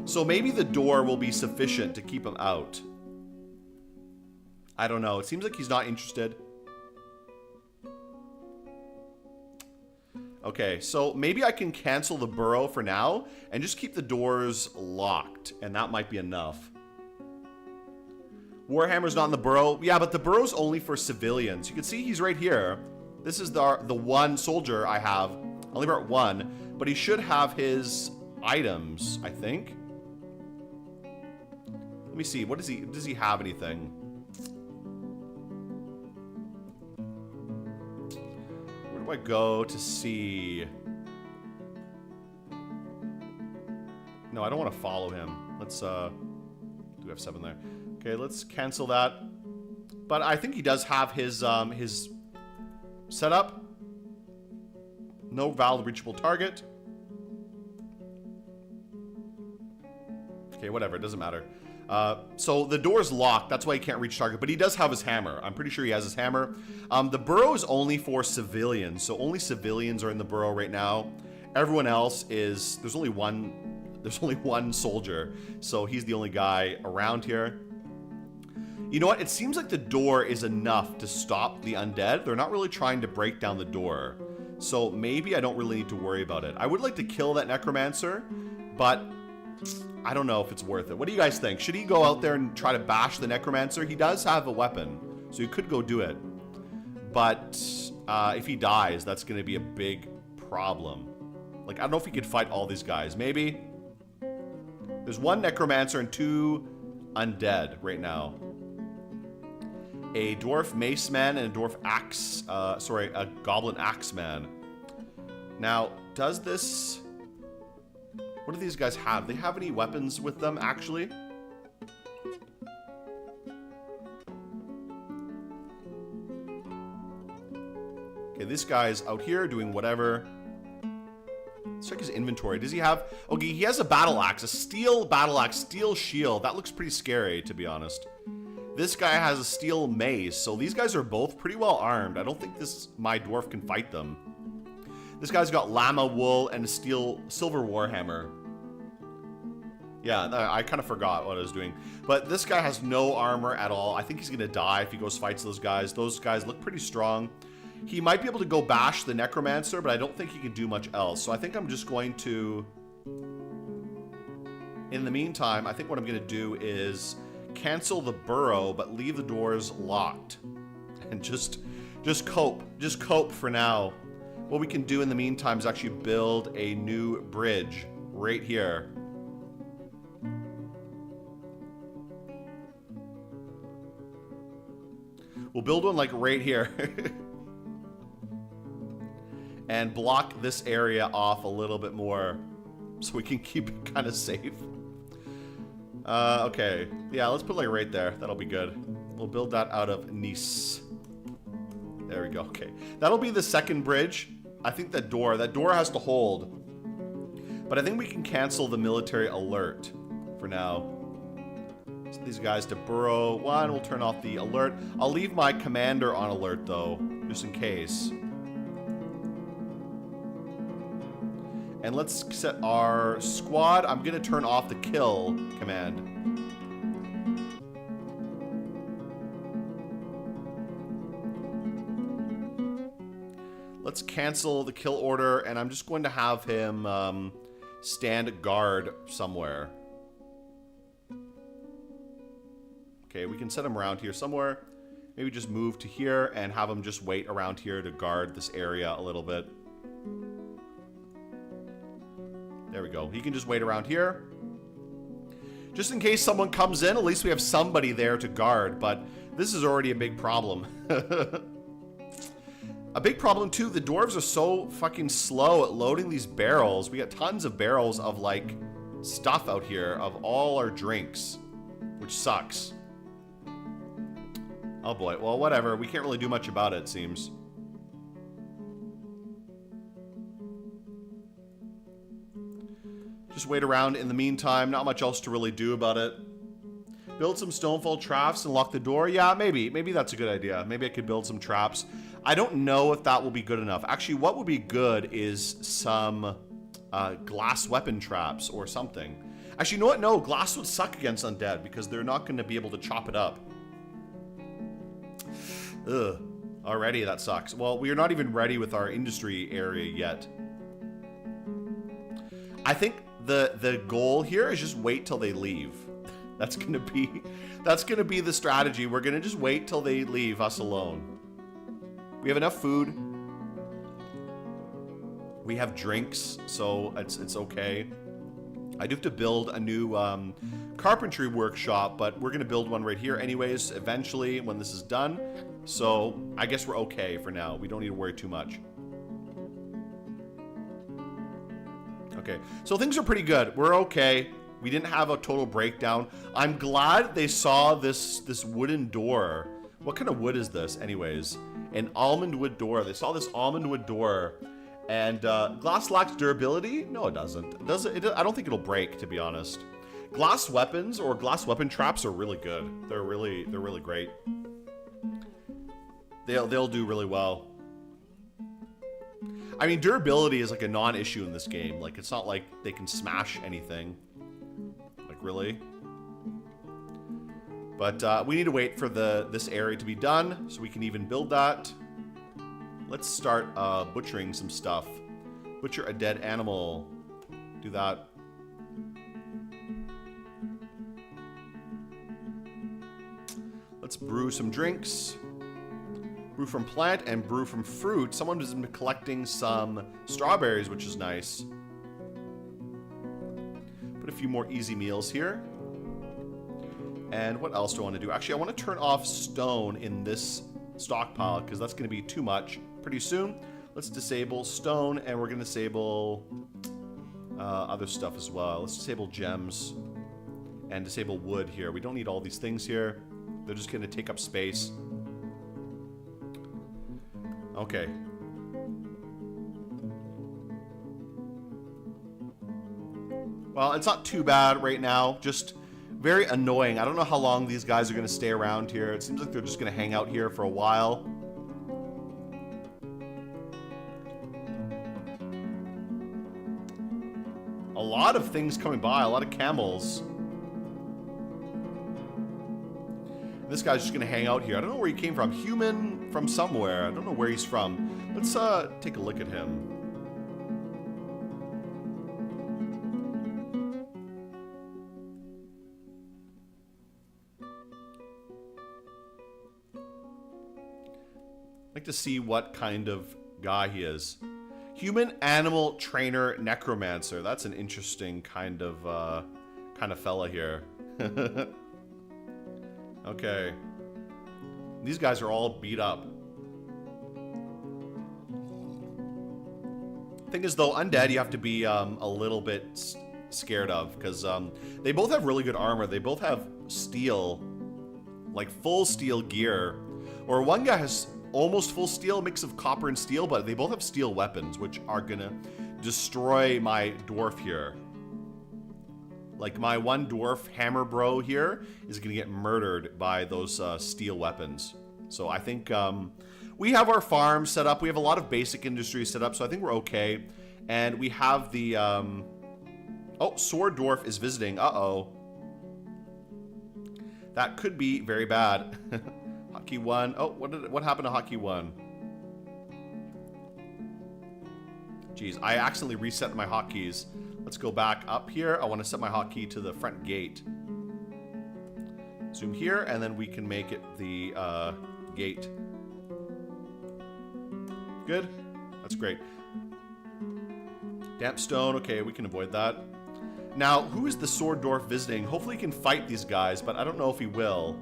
So maybe the door will be sufficient to keep him out. I don't know. It seems like he's not interested. Okay, so maybe I can cancel the burrow for now and just keep the doors locked, and that might be enough. Warhammer's not in the burrow. Yeah, but the burrow's only for civilians. You can see he's right here. This is the one soldier I have. I only brought one, but he should have his items, I think. Let me see. What does he have anything? Where do I go to see? No, I don't want to follow him. Let's do F7 there. Okay, let's cancel that. But I think he does have his setup. No valid reachable target. Okay, whatever, it doesn't matter. So the door's locked, that's why he can't reach target, but he does have his hammer. I'm pretty sure he has his hammer. The burrow is only for civilians, so only civilians are in the burrow right now. Everyone else is, there's only one soldier, so he's the only guy around here. You know what? It seems like the door is enough to stop the undead. They're not really trying to break down the door. So maybe I don't really need to worry about it. I would like to kill that necromancer, but I don't know if it's worth it. What do you guys think? Should he go out there and try to bash the necromancer? He does have a weapon, so he could go do it. But if he dies, that's going to be a big problem. Like, I don't know if he could fight all these guys. Maybe. There's one necromancer and 2 undead right now. A dwarf mace man and a dwarf axe, a goblin axe man. Now, does this... What do these guys have? Do they have any weapons with them, actually? Okay, this guy's out here doing whatever. Let's check his inventory. Does he have... Okay, he has a battle axe. A steel battle axe. Steel shield. That looks pretty scary, to be honest. This guy has a steel mace. So these guys are both pretty well armed. I don't think my dwarf can fight them. This guy's got llama wool and a silver warhammer. Yeah, I kind of forgot what I was doing. But this guy has no armor at all. I think he's going to die if he goes fights those guys. Those guys look pretty strong. He might be able to go bash the necromancer, but I don't think he can do much else. So I think I'm just going to... In the meantime, I think what I'm going to do is cancel the burrow, but leave the doors locked. And just cope. Just cope for now. What we can do in the meantime is actually build a new bridge right here. We'll build one like right here. And block this area off a little bit more so we can keep it kind of safe. Okay. Yeah, let's put like right there. That'll be good. We'll build that out of Nice. There we go. Okay. That'll be the second bridge. I think that door has to hold. But I think we can cancel the military alert for now. So these guys to burrow. One, we'll turn off the alert. I'll leave my commander on alert though, just in case. And let's set our squad. I'm going to turn off the kill command. Let's cancel the kill order, and I'm just going to have him stand guard somewhere. Okay, we can set him around here somewhere. Maybe just move to here and have him just wait around here to guard this area a little bit. There we go. He can just wait around here. Just in case someone comes in, at least we have somebody there to guard, but this is already a big problem. A big problem too, the dwarves are so fucking slow at loading these barrels. We got tons of barrels of like stuff out here of all our drinks, which sucks. Oh boy, well whatever, we can't really do much about it, it seems. Just wait around in the meantime, not much else to really do about it. Build some stonefall traps and lock the door. Yeah, maybe that's a good idea. Maybe I could build some traps. I don't know if that will be good enough. Actually, what would be good is some glass weapon traps or something. Actually, you know what? No, glass would suck against undead because they're not going to be able to chop it up. Ugh. Already, that sucks. Well, we are not even ready with our industry area yet. I think the goal here is just wait till they leave. That's gonna be the strategy. We're gonna just wait till they leave us alone. We have enough food. We have drinks, so it's okay. I do have to build a new carpentry workshop, but we're gonna build one right here anyways, eventually when this is done. So I guess we're okay for now. We don't need to worry too much. Okay, so things are pretty good. We're okay. We didn't have a total breakdown. I'm glad they saw this wooden door. What kind of wood is this anyways? An almond wood door. They saw this almond wood door. And glass lacks durability? No, it doesn't. I don't think it'll break, to be honest. Glass weapons or glass weapon traps are really good. They're really great. They'll do really well. I mean, durability is like a non-issue in this game. Like, it's not like they can smash anything. Like, really? But we need to wait for this area to be done so we can even build that. Let's start butchering some stuff. Butcher a dead animal. Do that. Let's brew some drinks. Brew from plant and brew from fruit. Someone has been collecting some strawberries, which is nice. Put a few more easy meals here. And what else do I want to do? Actually, I want to turn off stone in this stockpile because that's going to be too much pretty soon. Let's disable stone, and we're going to disable other stuff as well. Let's disable gems and disable wood here. We don't need all these things here. They're just going to take up space. Okay, Well, it's not too bad right now. Just very annoying. I don't know how long these guys are going to stay around here. It seems like they're just going to hang out here for a while. A lot of things coming by. A lot of camels. This guy's just going to hang out here. I don't know where he came from. Human from somewhere. I don't know where he's from. Let's take a look at him. I'd like to see what kind of guy he is. Human animal trainer necromancer. That's an interesting kind of fella here. Okay. These guys are all beat up. Thing is, though, undead you have to be a little bit scared of, because they both have really good armor. They both have steel, like full steel gear. Or one guy has almost full steel, mix of copper and steel, but they both have steel weapons, which are gonna destroy my dwarf here. Like my one dwarf hammer bro here is gonna get murdered by those steel weapons. So I think we have our farm set up. We have a lot of basic industries set up, so I think we're okay. And we have the oh, sword dwarf is visiting. Uh-oh. That could be very bad. Hotkey 1. Oh, what happened to hotkey 1? Jeez, I accidentally reset my hotkeys. Let's go back up here. I want to set my hotkey to the front gate. Zoom here, and then we can make it the gate. Good? That's great. Damp stone. Okay, we can avoid that. Now, who is the sword dwarf visiting? Hopefully he can fight these guys, but I don't know if he will.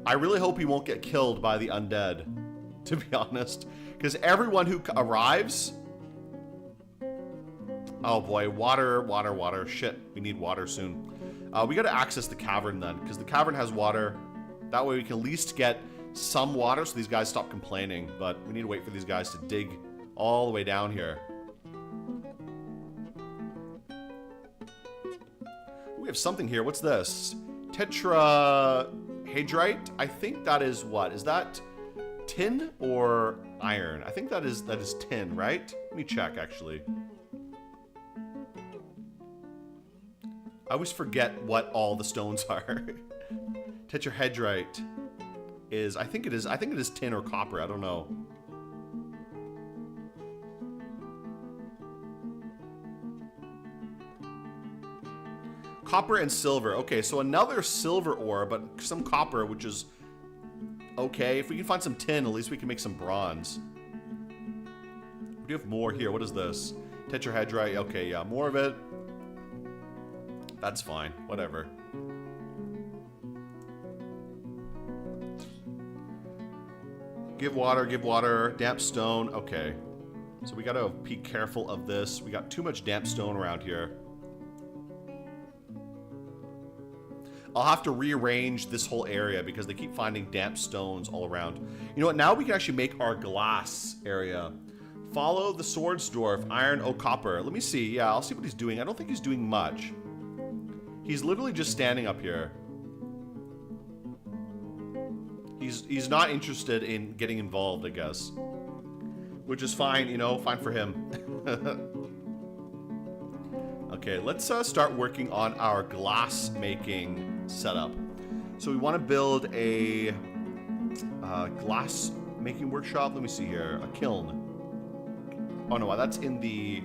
I really hope he won't get killed by the undead, to be honest. Because everyone who arrives... Oh boy, water, water, water. Shit, we need water soon. We gotta access the cavern then, because the cavern has water. That way we can at least get some water so these guys stop complaining. But we need to wait for these guys to dig all the way down here. We have something here. What's this? Tetrahedrite? I think that is what? Is that tin or iron? I think that is tin, right? Let me check actually. I always forget what all the stones are. Tetrahedrite is I think it is tin or copper, I don't know. Copper and silver. Okay, so another silver ore, but some copper, which is okay. If we can find some tin, at least we can make some bronze. We do have more here. What is this? Tetrahedrite. Okay, yeah, more of it. That's fine. Whatever. Give water. Damp stone. Okay. So we gotta be careful of this. We got too much damp stone around here. I'll have to rearrange this whole area because they keep finding damp stones all around. You know what? Now we can actually make our glass area. Follow the swords dwarf. Iron, copper. Let me see. Yeah, I'll see what he's doing. I don't think he's doing much. He's literally just standing up here. He's not interested in getting involved, I guess. Which is fine, you know, fine for him. Okay, let's start working on our glass making setup. So we want to build a glass making workshop. Let me see here. A kiln. Oh no, that's in the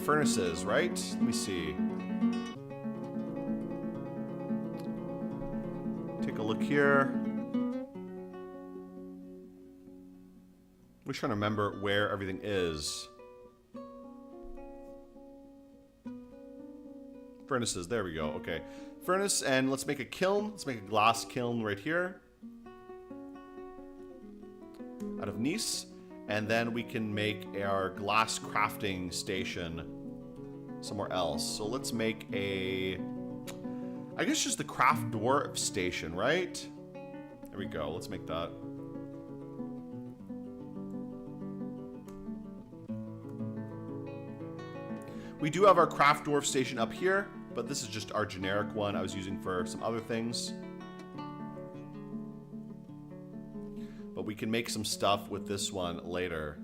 furnaces, right? Let me see. Take a look here. We're trying to remember where everything is. Furnaces, there we go. Okay. Furnace, and let's make a kiln. Let's make a glass kiln right here. Out of Nice. And then we can make our glass crafting station somewhere else. So let's make a... I guess just the craft dwarf station, right? There we go. Let's make that. We do have our craft dwarf station up here, but this is just our generic one I was using for some other things. But we can make some stuff with this one later.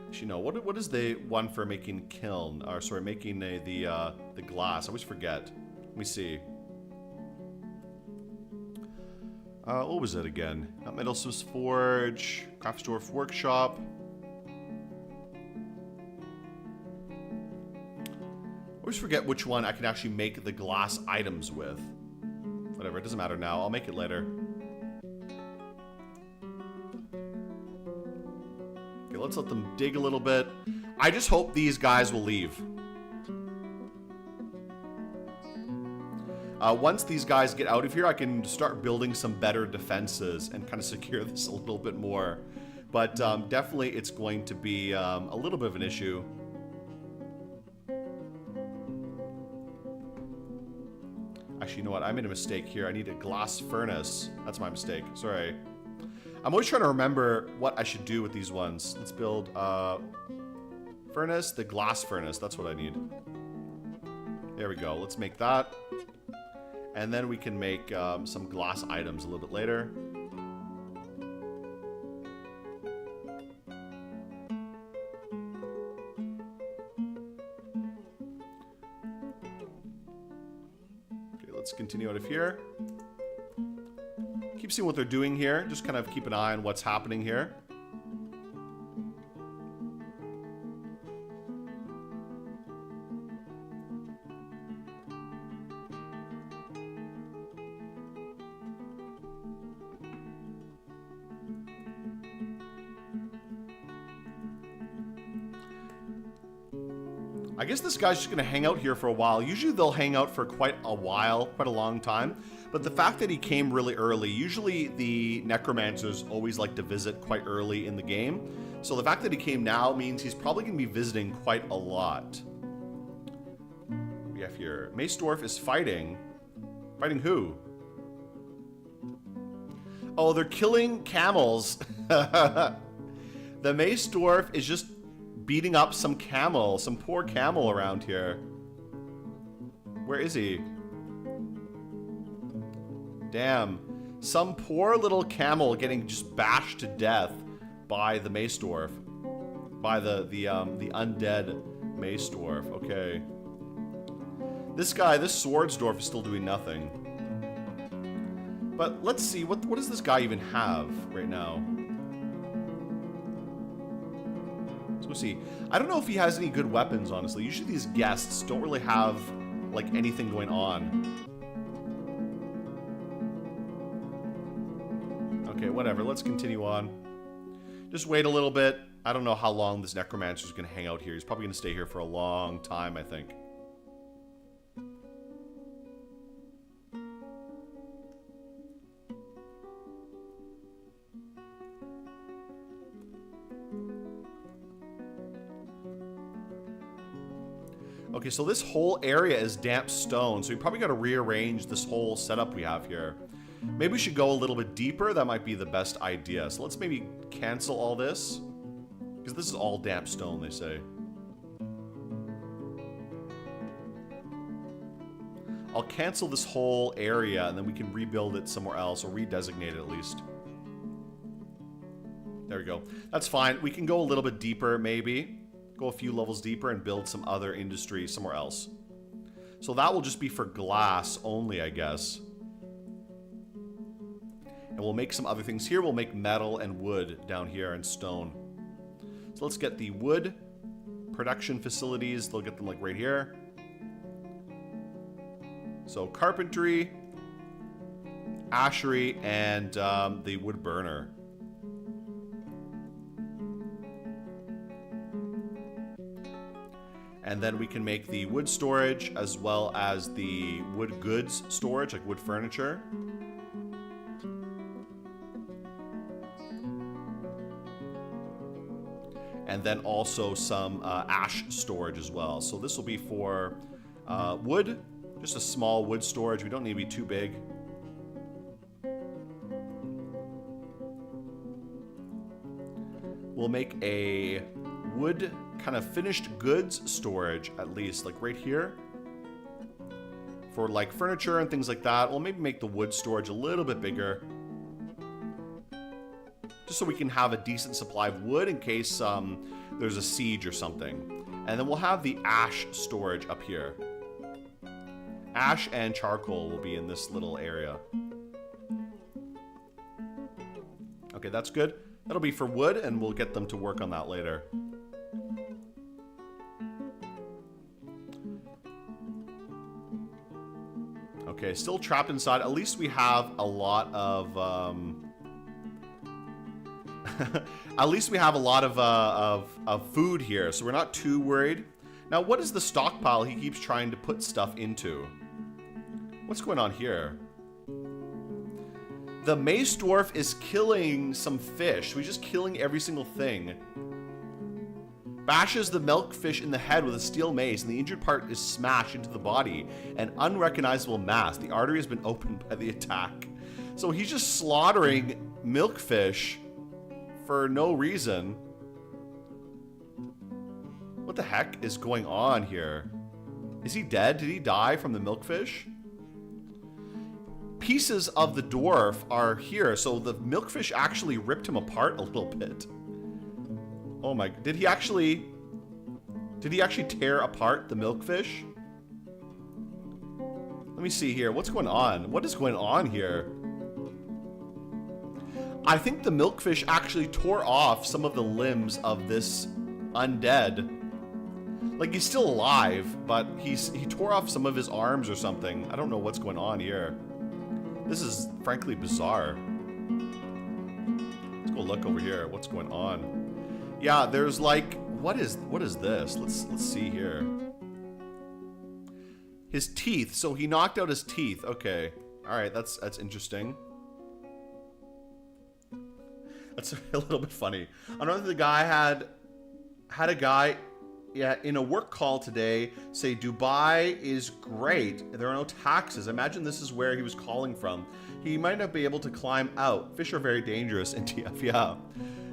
Actually, no. What is the one for making kiln? Or sorry, making the glass? I always forget. Let me see. What was it again? Metalsmith's Forge, Craft Dwarf Workshop. I always forget which one I can actually make the glass items with. Whatever, it doesn't matter now. I'll make it later. Okay, let's let them dig a little bit. I just hope these guys will leave. Once these guys get out of here, I can start building some better defenses and kind of secure this a little bit more. But definitely it's going to be a little bit of an issue. Actually, you know what? I made a mistake here. I need a glass furnace. That's my mistake. Sorry. I'm always trying to remember what I should do with these ones. Let's build furnace, the glass furnace. That's what I need. There we go. Let's make that. And then we can make some glass items a little bit later. Okay, let's continue out of here. Keep seeing what they're doing here. Just kind of keep an eye on what's happening here. I guess this guy's just going to hang out here for a while. Usually they'll hang out for quite a while, quite a long time. But the fact that he came really early, usually the necromancers always like to visit quite early in the game. So the fact that he came now means he's probably going to be visiting quite a lot. We have here, Mace Dwarf is fighting. Fighting who? Oh, they're killing camels. The Mace Dwarf is just beating up some camel, some poor camel around here. Where is he? Damn. Some poor little camel getting just bashed to death by the Mace Dwarf. By the undead Mace Dwarf. Okay. This guy, this Swords Dwarf is still doing nothing. But let's see, what does this guy even have right now? Let's go see. I don't know if he has any good weapons, honestly. Usually these guests don't really have, like, anything going on. Okay, whatever. Let's continue on. Just wait a little bit. I don't know how long this necromancer is going to hang out here. He's probably going to stay here for a long time, I think. Okay, so this whole area is damp stone, so we probably got to rearrange this whole setup we have here. Maybe we should go a little bit deeper. That might be the best idea. So let's maybe cancel all this, because this is all damp stone, they say. I'll cancel this whole area, and then we can rebuild it somewhere else, or redesignate it at least. There we go. That's fine. We can go a little bit deeper, maybe. Go a few levels deeper and build some other industry somewhere else. So that will just be for glass only, I guess. And we'll make some other things here. We'll make metal and wood down here and stone. So let's get the wood production facilities. They'll get them like right here. So carpentry, ashery, and the wood burner. And then we can make the wood storage as well as the wood goods storage, like wood furniture. And then also some ash storage as well. So this will be for wood, just a small wood storage. We don't need to be too big. we'll make a wood kind of finished goods storage, at least, like right here. For like furniture and things like that. We'll maybe make the wood storage a little bit bigger. Just so we can have a decent supply of wood in case there's a siege or something. And then we'll have the ash storage up here. Ash and charcoal will be in this little area. Okay, that's good. That'll be for wood, and we'll get them to work on that later. Okay, still trapped inside. At least we have a lot of at least we have a lot of food here, so we're not too worried. Now, what is the stockpile he keeps trying to put stuff into? What's going on here? The mace dwarf is killing some fish. He's just killing every single thing. Bashes the milkfish in the head with a steel mace, and the injured part is smashed into the body. An unrecognizable mass. The artery has been opened by the attack. So he's just slaughtering milkfish for no reason. What the heck is going on here? Is he dead? Did he die from the milkfish? Pieces of the dwarf are here, so the milkfish actually ripped him apart a little bit. Oh my, did he actually tear apart the milkfish? Let me see here, what's going on? What is going on here? I think the milkfish actually tore off some of the limbs of this undead. Like, he's still alive, but he tore off some of his arms or something. I don't know what's going on here. This is frankly bizarre. Let's go look over here. What's going on? Yeah, there's like, what is this? Let's see here. His teeth. So he knocked out his teeth. Okay. All right, that's interesting. That's a little bit funny. I know that the guy had a guy, yeah, in a work call today say Dubai is great. There are no taxes. Imagine this is where he was calling from. He might not be able to climb out. Fish are very dangerous in TF, yeah.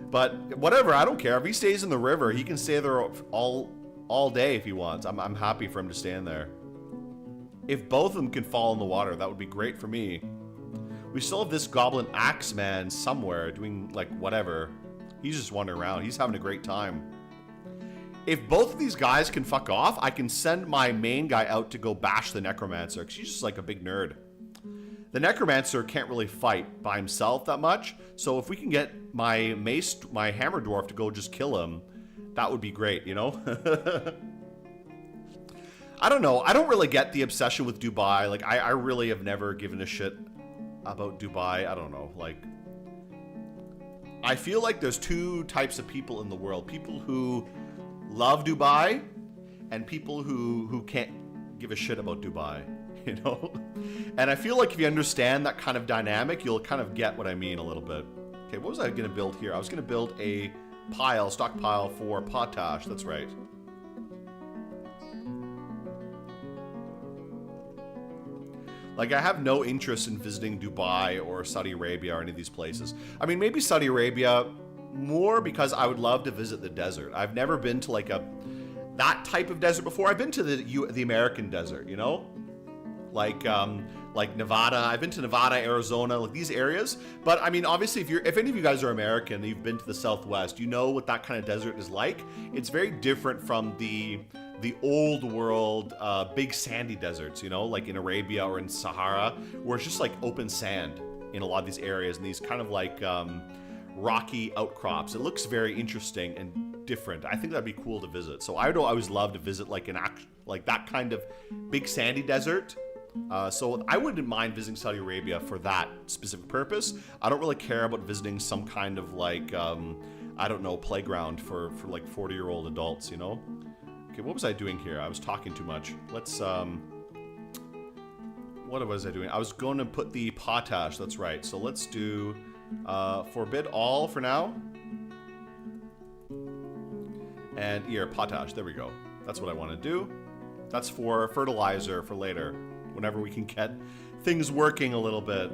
But whatever, I don't care. If he stays in the river, he can stay there all day if he wants. I'm happy for him to stand there. If both of them can fall in the water, that would be great for me. We still have this goblin axe man somewhere doing like whatever. He's just wandering around. He's having a great time. If both of these guys can fuck off, I can send my main guy out to go bash the necromancer, because he's just like a big nerd. The necromancer can't really fight by himself that much, so if we can get my hammer dwarf to go just kill him, that would be great, you know? I don't know. I don't really get the obsession with Dubai. Like, I really have never given a shit about Dubai. I don't know. Like, I feel like there's two types of people in the world. People who love Dubai and people who can't give a shit about Dubai, you know? And I feel like if you understand that kind of dynamic, you'll kind of get what I mean a little bit. Okay, what was I going to build here? I was going to build a stockpile for potash. That's right. Like, I have no interest in visiting Dubai or Saudi Arabia or any of these places. I mean, maybe Saudi Arabia more because I would love to visit the desert. I've never been to like that type of desert before. I've been to the American desert, you know? Like Nevada. I've been to Nevada, Arizona, like these areas. But I mean, obviously, if any of you guys are American and you've been to the Southwest, you know what that kind of desert is like. It's very different from the old world, big sandy deserts, you know, like in Arabia or in Sahara, where it's just like open sand in a lot of these areas and these kind of like rocky outcrops. It looks very interesting and different. I think that'd be cool to visit. So I would always love to visit like that kind of big sandy desert. So I wouldn't mind visiting Saudi Arabia for that specific purpose. I don't really care about visiting some kind of like, I don't know, playground for like 40-year-old adults, you know? Okay, what was I doing here? I was talking too much. Let's, what was I doing? I was going to put the potash, that's right. So let's do, forbid all for now. And here, potash, there we go. That's what I want to do. That's for fertilizer for later, whenever we can get things working a little bit.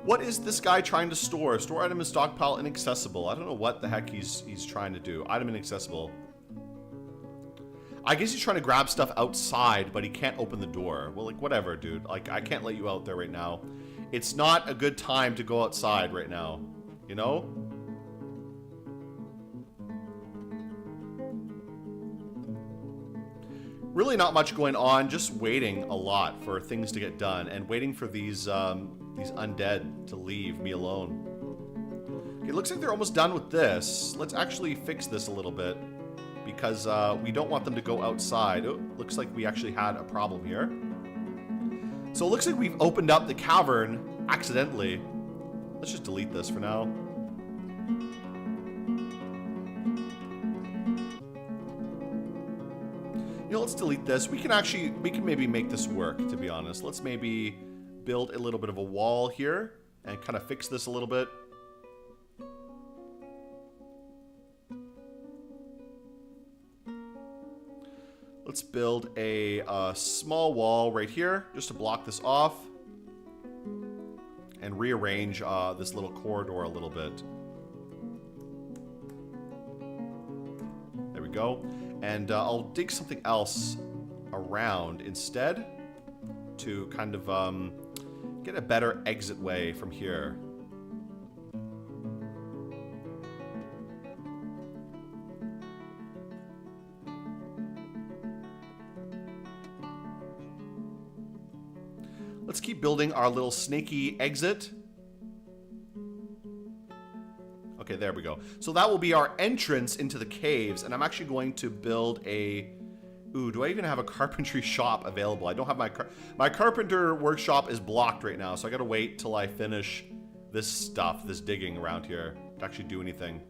What is this guy trying to store? Store item in stockpile inaccessible. I don't know what the heck he's trying to do. Item inaccessible. I guess he's trying to grab stuff outside, but he can't open the door. Well, like, whatever, dude. Like, I can't let you out there right now. It's not a good time to go outside right now. You know? Really not much going on. Just waiting a lot for things to get done. And waiting for these undead to leave me alone. Okay, it looks like they're almost done with this. Let's actually fix this a little bit. Because we don't want them to go outside. Oh, looks like we actually had a problem here. So it looks like we've opened up the cavern accidentally. Let's just delete this for now. You know, let's delete this. We can maybe make this work, to be honest. Let's maybe build a little bit of a wall here and kind of fix this a little bit. Let's build a small wall right here, just to block this off. And rearrange this little corridor a little bit. There we go. And I'll dig something else around instead to kind of get a better exit way from here. Let's keep building our little snaky exit. Okay, there we go. So that will be our entrance into the caves, and I'm actually going to build a... Ooh, do I even have a carpentry shop available? I don't have my carpenter workshop is blocked right now, so I gotta wait till I finish this stuff, this digging around here, to actually do anything.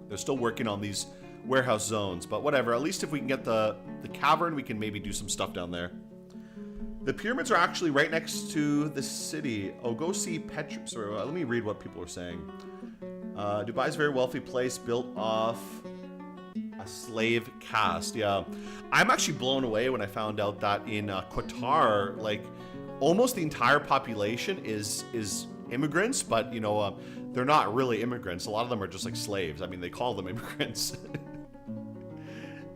They're still working on these warehouse zones, but whatever. At least if we can get the cavern, we can maybe do some stuff down there. The pyramids are actually right next to the city. Oh, go see Petra. Sorry, let me read what people are saying. Dubai's a very wealthy place built off a slave caste. Yeah, I'm actually blown away when I found out that in Qatar, like almost the entire population is immigrants, but you know, they're not really immigrants. A lot of them are just like slaves. I mean, they call them immigrants.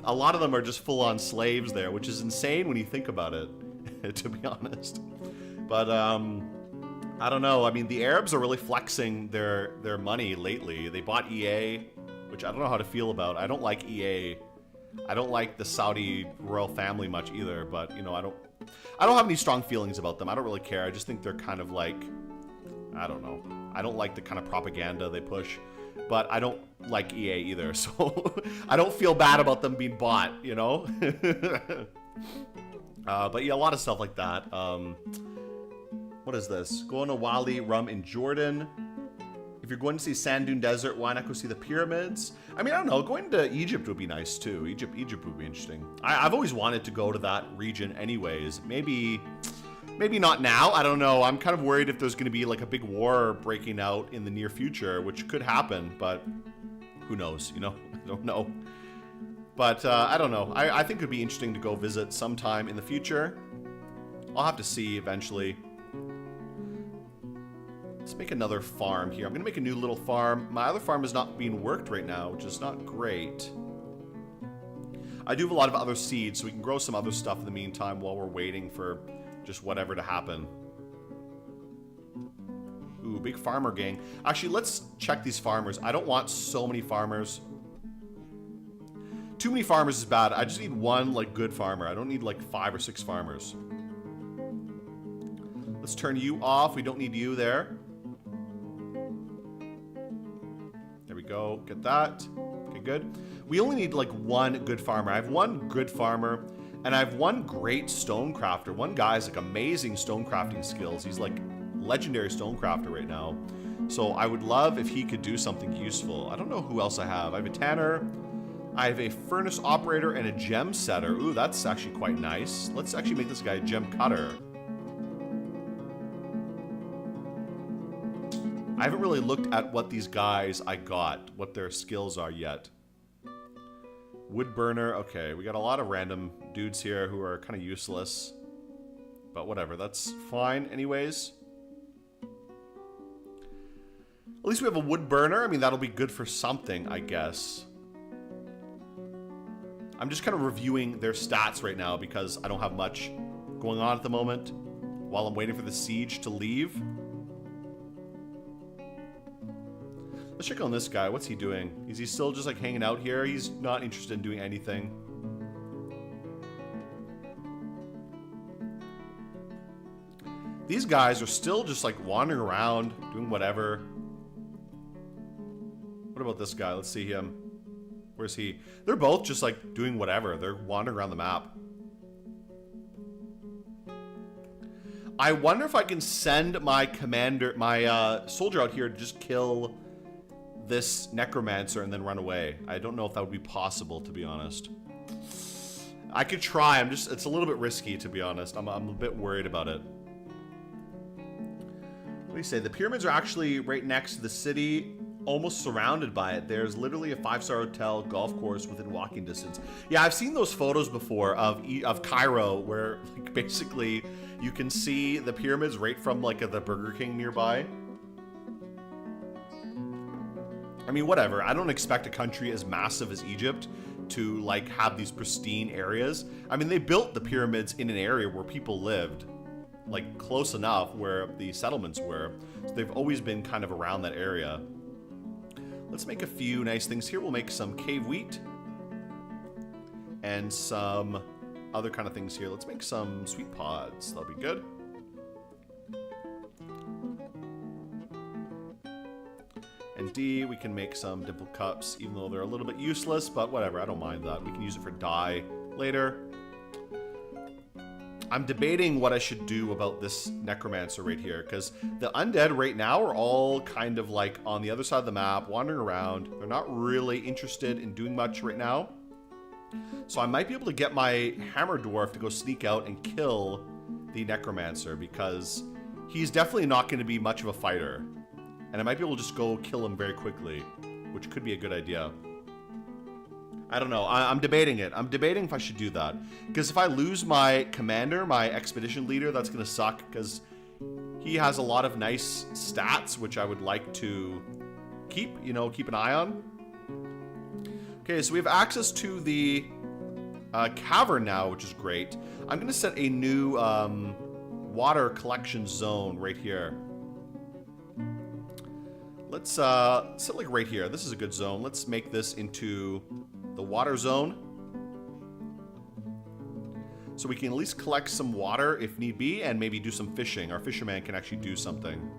A lot of them are just full-on slaves there, which is insane when you think about it. To be honest, but I don't know. I mean, the Arabs are really flexing their money lately. They bought EA, which I don't know how to feel about. I don't like EA. I don't like the Saudi royal family much either. But you know, I don't have any strong feelings about them. I don't really care. I just think they're kind of like, I don't know. I don't like the kind of propaganda they push. But I don't like EA either, so I don't feel bad about them being bought. You know. But yeah, a lot of stuff like that. What is this? Going to Wali Rum in Jordan. If you're going to see Sand Dune Desert, why not go see the pyramids? I mean, I don't know. Going to Egypt would be nice too. Egypt would be interesting. I've always wanted to go to that region anyways. Maybe not now. I don't know. I'm kind of worried if there's going to be like a big war breaking out in the near future, which could happen, but who knows, you know? I don't know. But I don't know. I think it would be interesting to go visit sometime in the future. I'll have to see eventually. Let's make another farm here. I'm going to make a new little farm. My other farm is not being worked right now, which is not great. I do have a lot of other seeds, so we can grow some other stuff in the meantime while we're waiting for just whatever to happen. Ooh, big farmer gang. Actually, let's check these farmers. I don't want so many farmers. Too many farmers is bad. I just need one, like, good farmer. I don't need, like, 5 or 6 farmers. Let's turn you off. We don't need you there. There we go. Get that. Okay, good. We only need, like, one good farmer. I have one good farmer, and I have one great stone crafter. One guy has, like, amazing stone crafting skills. He's, like, legendary stone crafter right now. So I would love if he could do something useful. I don't know who else I have. I have a tanner. I have a furnace operator and a gem setter. Ooh, that's actually quite nice. Let's actually make this guy a gem cutter. I haven't really looked at what these guys I got, what their skills are yet. Wood burner. Okay, we got a lot of random dudes here who are kind of useless. But whatever, that's fine anyways. At least we have a wood burner. I mean, that'll be good for something, I guess. I'm just kind of reviewing their stats right now because I don't have much going on at the moment while I'm waiting for the siege to leave. Let's check on this guy. What's he doing? Is he still just like hanging out here? He's not interested in doing anything. These guys are still just like wandering around, doing whatever. What about this guy? Let's see him. Where's he? They're both just like doing whatever. They're wandering around the map. I wonder if I can send my commander, my soldier out here to just kill this necromancer and then run away. I don't know if that would be possible, to be honest. I could try. It's a little bit risky, to be honest. I'm a bit worried about it. What do you say? The pyramids are actually right next to the city, almost surrounded by it. There's literally a 5-star hotel, golf course within walking distance. Yeah, I've seen those photos before of Cairo, where like, basically you can see the pyramids right from like the Burger King nearby. I mean, whatever. I don't expect a country as massive as Egypt to like have these pristine areas. I mean, they built the pyramids in an area where people lived, like close enough where the settlements were. So they've always been kind of around that area. Let's make a few nice things here. We'll make some cave wheat and some other kind of things here. Let's make some sweet pods. That'll be good. And D, we can make some dimple cups, even though they're a little bit useless, but whatever, I don't mind that. We can use it for dye later. I'm debating what I should do about this necromancer right here, because the undead right now are all kind of like on the other side of the map, wandering around. They're not really interested in doing much right now. So I might be able to get my hammer dwarf to go sneak out and kill the necromancer, because he's definitely not going to be much of a fighter. And I might be able to just go kill him very quickly, which could be a good idea. I don't know. I'm debating it. I'm debating if I should do that. Because if I lose my commander, my expedition leader, that's going to suck. Because he has a lot of nice stats, which I would like to keep, you know, keep an eye on. Okay, so we have access to the cavern now, which is great. I'm going to set a new water collection zone right here. Let's set like right here. This is a good zone. Let's make this into the water zone, so we can at least collect some water if need be, and maybe do some fishing. Our fisherman can actually do something.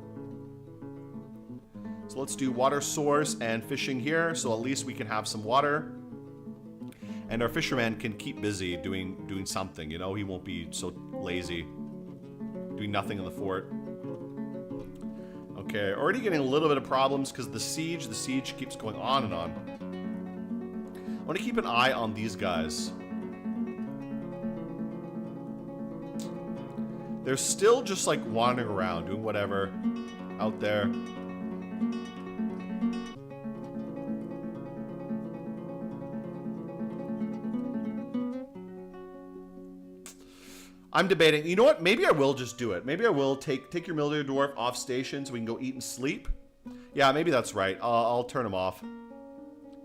So let's do water source and fishing here, so at least we can have some water. And our fisherman can keep busy doing something, you know? He won't be so lazy, doing nothing in the fort. Okay, already getting a little bit of problems because the siege keeps going on and on. I want to keep an eye on these guys. They're still just like wandering around, doing whatever out there. I'm debating. You know what? Maybe I will just do it. Maybe I will take your military dwarf off station so we can go eat and sleep. Yeah, maybe that's right. I'll turn him off.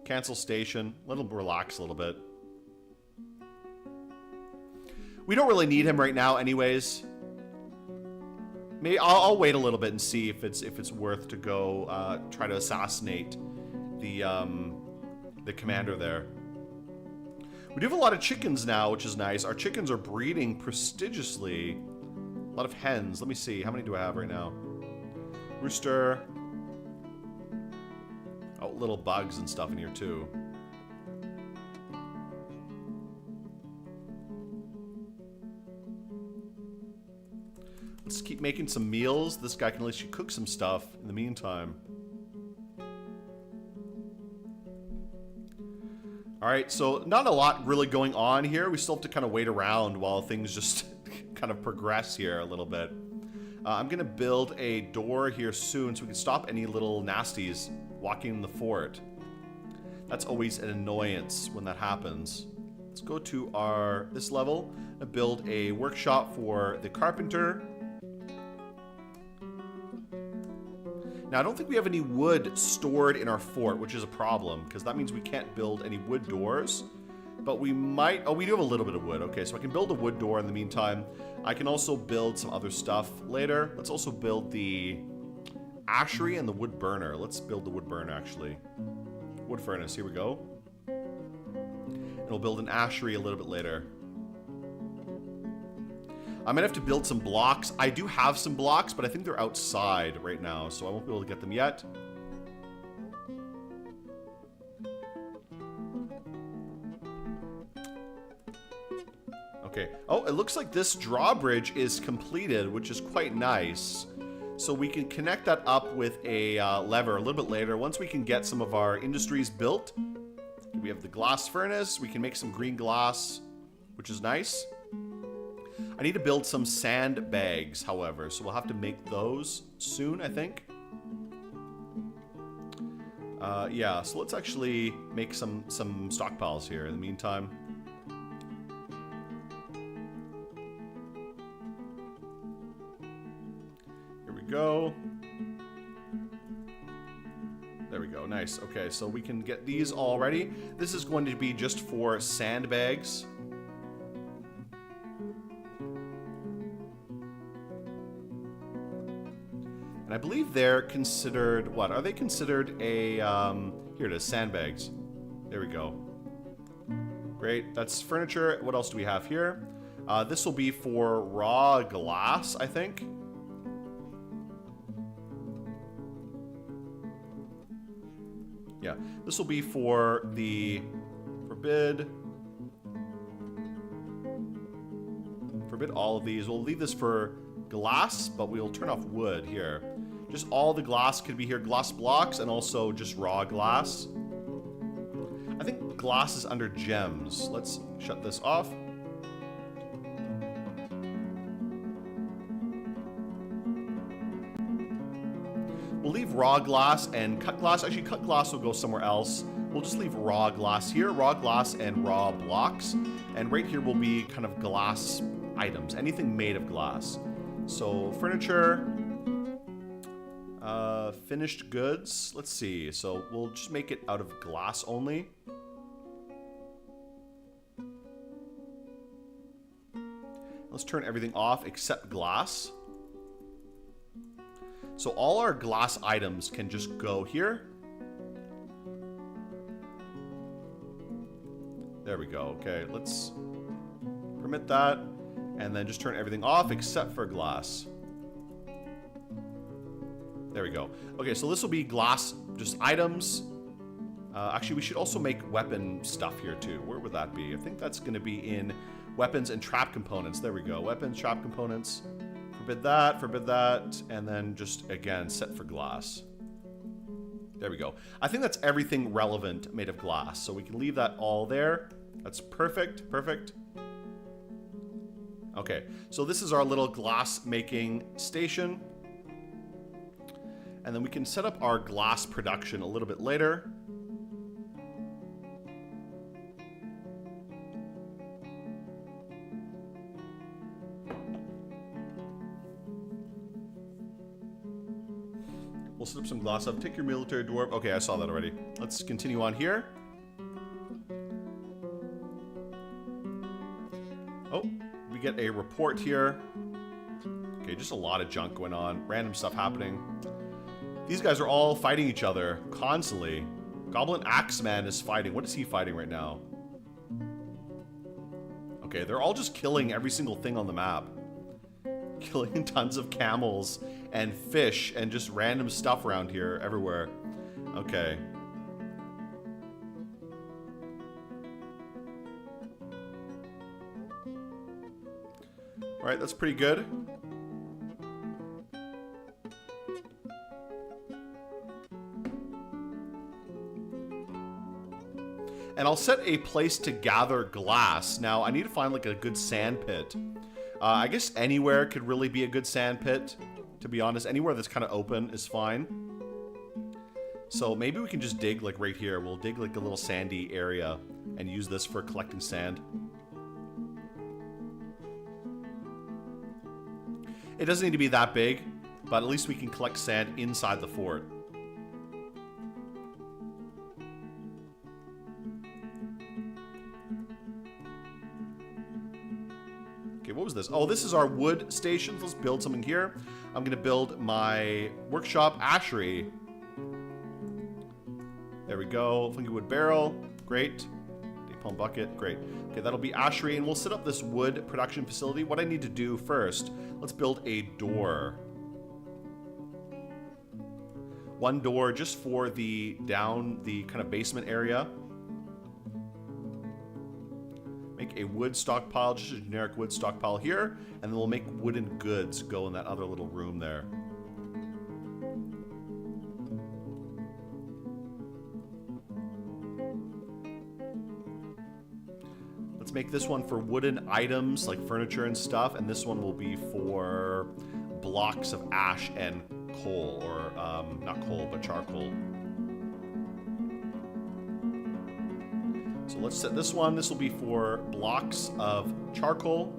Cancel station. Let him relax a little bit. We don't really need him right now, anyways. Maybe I'll wait a little bit and see if it's worth to go try to assassinate the commander there. We do have a lot of chickens now, which is nice. Our chickens are breeding prestigiously. A lot of hens. Let me see. How many do I have right now? Rooster. Oh, little bugs and stuff in here, too. Let's keep making some meals. This guy can at least cook some stuff in the meantime. Alright, so not a lot really going on here. We still have to kind of wait around while things just kind of progress here a little bit. I'm going to build a door here soon so we can stop any little nasties walking in the fort. That's always an annoyance when that happens. Let's go to this level and build a workshop for the carpenter. Now, I don't think we have any wood stored in our fort, which is a problem, because that means we can't build any wood doors. But we might... Oh, we do have a little bit of wood. Okay, so I can build a wood door in the meantime. I can also build some other stuff later. Let's also build the ashery and the wood burner. Let's build the wood burner, actually. Wood furnace, here we go. And we'll build an ashery a little bit later. I might have to build some blocks. I do have some blocks, but I think they're outside right now, so I won't be able to get them yet. Okay. Oh, it looks like this drawbridge is completed, which is quite nice. So we can connect that up with a lever a little bit later. Once we can get some of our industries built. We have the glass furnace. We can make some green glass, which is nice. I need to build some sandbags, however, so we'll have to make those soon, I think. Yeah, so let's actually make some stockpiles here in the meantime. Here we go. There we go, nice. Okay, so we can get these all ready. This is going to be just for sandbags. And I believe they're considered, what? Are they considered a, here it is, sandbags. There we go. Great, that's furniture. What else do we have here? This will be for raw glass, I think. Yeah, this will be for the forbid all of these. We'll leave this for glass, but we'll turn off wood here. Just all the glass could be here, glass blocks, and also just raw glass. I think glass is under gems. Let's shut this off. We'll leave raw glass and cut glass. Actually, cut glass will go somewhere else. We'll just leave raw glass here, raw glass and raw blocks. And right here will be kind of glass items, anything made of glass. So furniture, finished goods. Let's see. So we'll just make it out of glass only. Let's turn everything off except glass. So all our glass items can just go here. There we go. Okay, let's permit that. And then just turn everything off except for glass. There we go. Okay, so this will be glass, just items. Actually, we should also make weapon stuff here too. Where would that be? I think that's going to be in weapons and trap components. There we go. Weapons, trap components. Forbid that, and then just, again, set for glass. There we go. I think that's everything relevant made of glass, so we can leave that all there. That's perfect, perfect. Okay, so this is our little glass making station. And then we can set up our glass production a little bit later. We'll set up some glass up. Take your military dwarf. Okay, I saw that already. Let's continue on here. Oh, we get a report here. Okay, just a lot of junk going on. Random stuff happening. These guys are all fighting each other constantly. Goblin Axeman is fighting. What is he fighting right now? Okay, they're all just killing every single thing on the map. Killing tons of camels and fish and just random stuff around here everywhere. Okay. Alright, that's pretty good. And I'll set a place to gather glass. Now, I need to find like a good sand pit. I guess anywhere could really be a good sand pit. To be honest, anywhere that's kind of open is fine. So maybe we can just dig like right here. We'll dig like a little sandy area and use this for collecting sand. It doesn't need to be that big. But at least we can collect sand inside the fort. Okay, what was this? Oh, this is our wood station. Let's build something here. I'm going to build my workshop ashery. There we go. Funky wood barrel. Great. Napalm bucket. Great. Okay, that'll be ashery, and we'll set up this wood production facility. What I need to do first, let's build a door. One door just for the kind of basement area. Make a wood stockpile, just a generic wood stockpile here, and then we'll make wooden goods go in that other little room there. Let's make this one for wooden items like furniture and stuff, and this one will be for blocks of ash and coal, or not coal, but charcoal. So let's set this one. This will be for blocks of charcoal.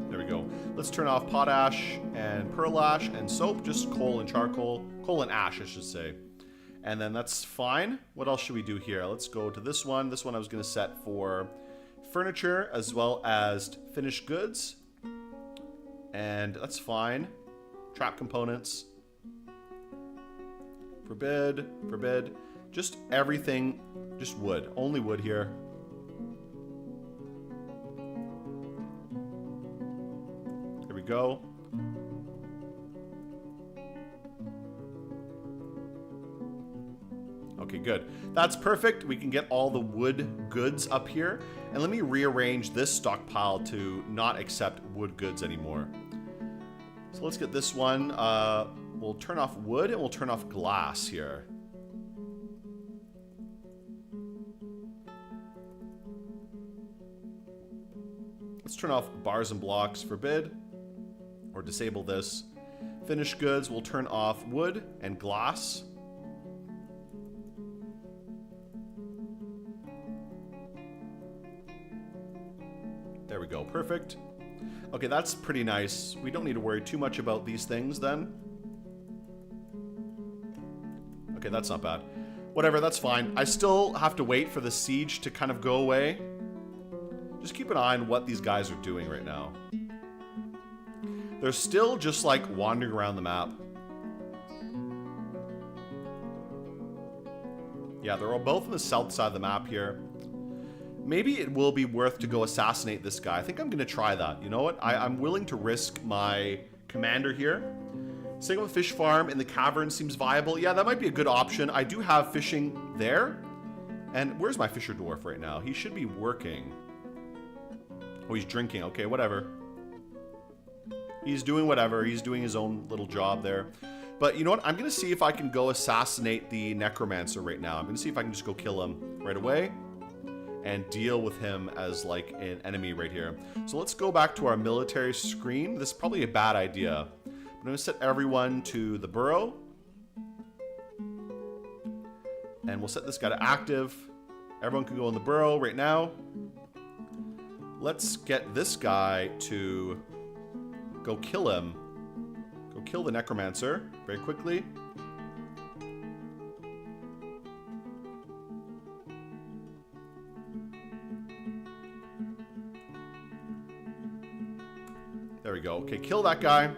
There we go. Let's turn off potash and pearl ash and soap, just coal and charcoal. Coal and ash, I should say. And then that's fine. What else should we do here? Let's go to this one. This one I was going to set for furniture as well as finished goods. And that's fine. Trap components. Forbid, forbid. Just everything, just wood. Only wood here. There we go. Okay, good. That's perfect. We can get all the wood goods up here. And let me rearrange this stockpile to not accept wood goods anymore. So let's get this one. We'll turn off wood and we'll turn off glass here. Let's turn off bars and blocks, forbid, or disable this. Finished goods, we'll turn off wood and glass. There we go, perfect. Okay, that's pretty nice. We don't need to worry too much about these things then. Okay, that's not bad. Whatever, that's fine. I still have to wait for the siege to kind of go away. Just keep an eye on what these guys are doing right now. They're still just like wandering around the map. Yeah, they're all both on the south side of the map here. Maybe it will be worth to go assassinate this guy. I think I'm going to try that. You know what? I'm willing to risk my commander here. Single fish farm in the cavern seems viable. Yeah, that might be a good option. I do have fishing there. And where's my fisher dwarf right now? He should be working. Oh, he's drinking. Okay, whatever. He's doing whatever. He's doing his own little job there. But you know what? I'm going to see if I can go assassinate the necromancer right now. I'm going to see if I can just go kill him right away and deal with him as like an enemy right here. So let's go back to our military screen. This is probably a bad idea. I'm going to set everyone to the burrow. And we'll set this guy to active. Everyone can go in the burrow right now. Let's get this guy to go kill him. Go kill the necromancer very quickly. There we go. Okay, kill that guy.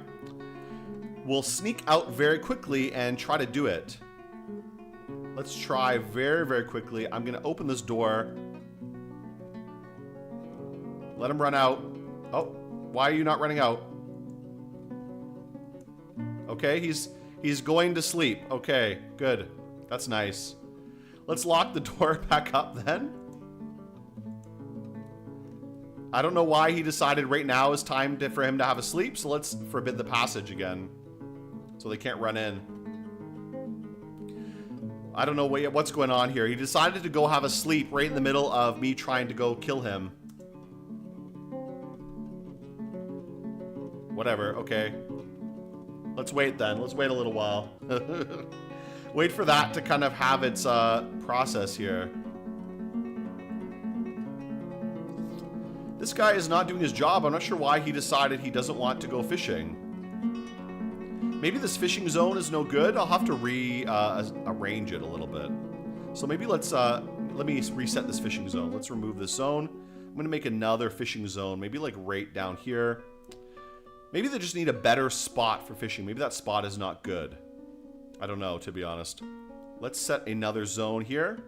We'll sneak out very quickly and try to do it. Let's try very, very quickly. I'm going to open this door. Let him run out. Oh, why are you not running out? Okay, he's going to sleep. Okay, good. That's nice. Let's lock the door back up then. I don't know why he decided right now is time for him to have a sleep, so let's forbid the passage again. So they can't run in. I don't know what's going on here. He decided to go have a sleep right in the middle of me trying to go kill him. Whatever, okay. Let's wait then. Let's wait a little while. Wait for that to kind of have its process here. This guy is not doing his job. I'm not sure why he decided he doesn't want to go fishing. Maybe this fishing zone is no good. I'll have to arrange it a little bit. So maybe let me reset this fishing zone. Let's remove this zone. I'm going to make another fishing zone, maybe like right down here. Maybe they just need a better spot for fishing. Maybe that spot is not good. I don't know, to be honest. Let's set another zone here.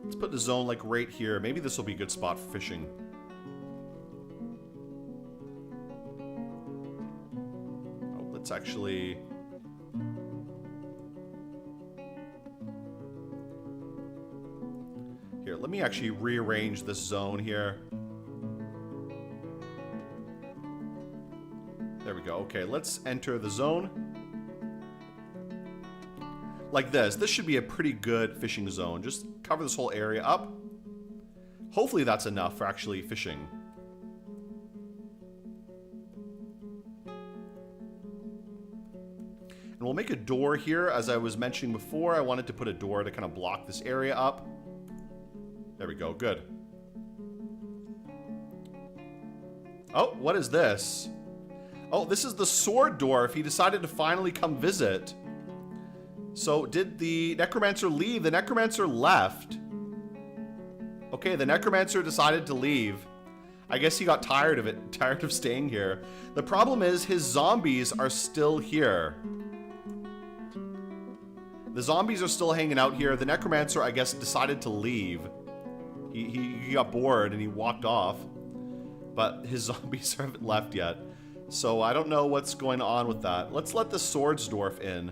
Let's put the zone like right here. Maybe this will be a good spot for fishing. Oh, let's actually... Here, let me actually rearrange this zone here. There we go. Okay, let's enter the zone. Like this. This should be a pretty good fishing zone. Just cover this whole area up. Hopefully that's enough for actually fishing. And we'll make a door here. As I was mentioning before, I wanted to put a door to kind of block this area up. There we go. Good. Oh, what is this? Oh, this is the sword dwarf. He decided to finally come visit. So, did the necromancer leave? The necromancer left. Okay, the necromancer decided to leave. I guess he got tired of it, tired of staying here. The problem is his zombies are still here. The zombies are still hanging out here. The necromancer, I guess, decided to leave. He got bored and he walked off. But his zombies haven't left yet. So I don't know what's going on with that. Let's let the swords dwarf in.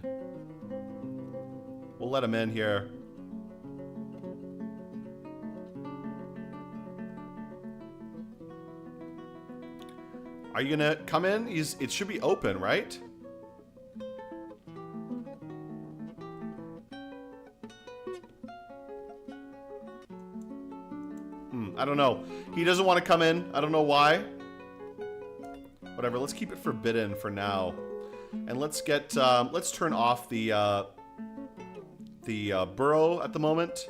We'll let him in here. Are you gonna come in? It should be open, right? I don't know. He doesn't want to come in. I don't know why. Whatever. Let's keep it forbidden for now, and let's get let's turn off the burrow at the moment.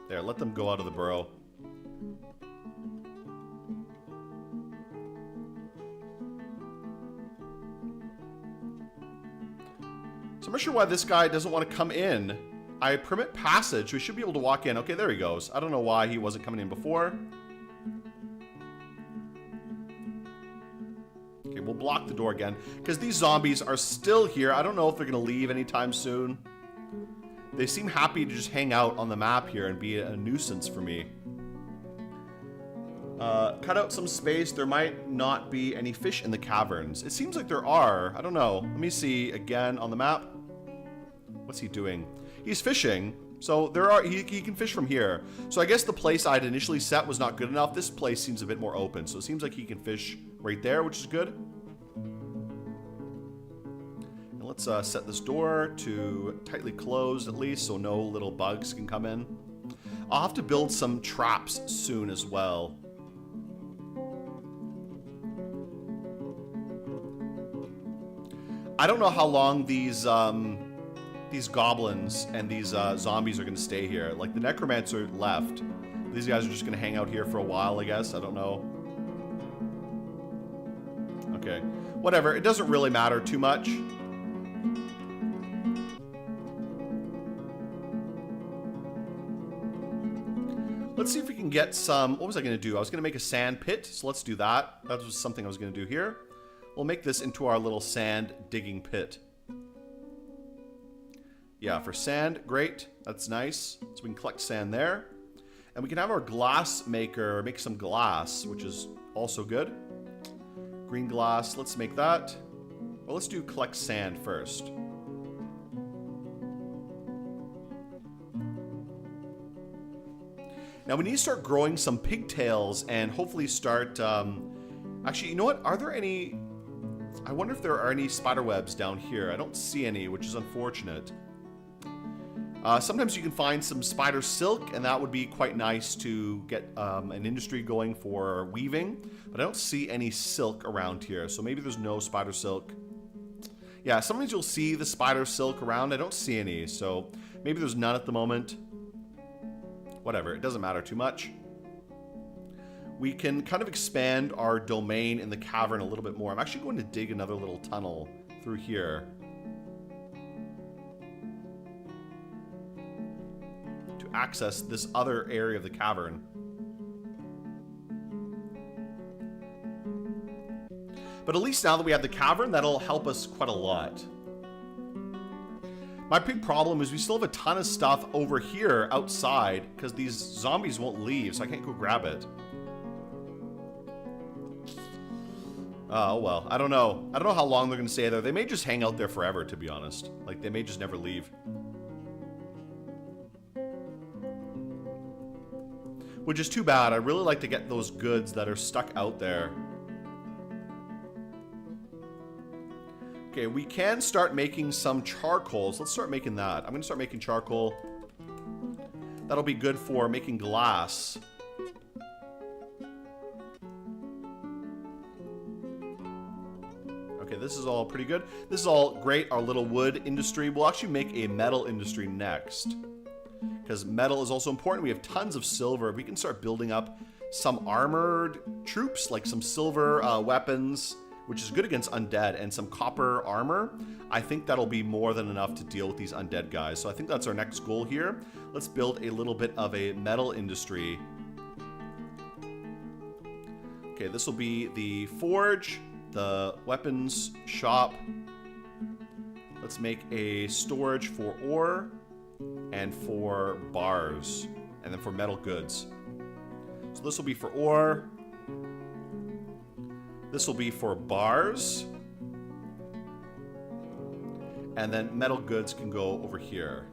There. Let them go out of the burrow. So I'm not sure why this guy doesn't want to come in. I permit passage. We should be able to walk in. Okay, there he goes. I don't know why he wasn't coming in before. Okay, we'll block the door again. Because these zombies are still here. I don't know if they're going to leave anytime soon. They seem happy to just hang out on the map here and be a nuisance for me. Cut out some space. There might not be any fish in the caverns. It seems like there are. I don't know. Let me see again on the map. What's he doing? He's fishing, so he can fish from here. So I guess the place I'd initially set was not good enough. This place seems a bit more open, so it seems like he can fish right there, which is good. And let's set this door to tightly closed at least, so no little bugs can come in. I'll have to build some traps soon as well. I don't know how long these goblins and these zombies are going to stay here. Like, the necromancer left. These guys are just going to hang out here for a while, I guess. I don't know. Okay. Whatever. It doesn't really matter too much. Let's see if we can get some... What was I going to do? I was going to make a sand pit, so let's do that. That was something I was going to do here. We'll make this into our little sand digging pit. Yeah, for sand, great. That's nice. So we can collect sand there. And we can have our glass maker make some glass, which is also good. Green glass, let's make that. Well, let's do collect sand first. Now we need to start growing some pigtails and hopefully start... Actually, you know what? Are there any... I wonder if there are any spider webs down here. I don't see any, which is unfortunate. Sometimes you can find some spider silk, and that would be quite nice to get an industry going for weaving. But I don't see any silk around here, so maybe there's no spider silk. Yeah, sometimes you'll see the spider silk around. I don't see any, so Maybe there's none at the moment. Whatever, it doesn't matter too much. We can kind of expand our domain in the cavern a little bit more. I'm actually going to dig another little tunnel through here to access this other area of the cavern. But at least now that we have the cavern, that'll help us quite a lot. My big problem is we still have a ton of stuff over here outside because these zombies won't leave, so I can't go grab it. Oh, well, I don't know. I don't know how long they're going to stay there. They may just hang out there forever, to be honest. Like, they may just never leave. Which is too bad. I really like to get those goods that are stuck out there. Okay, we can start making some charcoal. So let's start making that. I'm going to start making charcoal. That'll be good for making glass. Okay, this is all pretty good. This is all great, our little wood industry. We'll actually make a metal industry next, because metal is also important. We have tons of silver. We can start building up some armored troops, like some silver weapons, which is good against undead, and some copper armor. I think that'll be more than enough to deal with these undead guys. So I think that's our next goal here. Let's build a little bit of a metal industry. Okay, this will be the forge, the weapons shop. Let's make a storage for ore and for bars, and then for metal goods. So this will be for ore. This will be for bars. And then metal goods can go over here.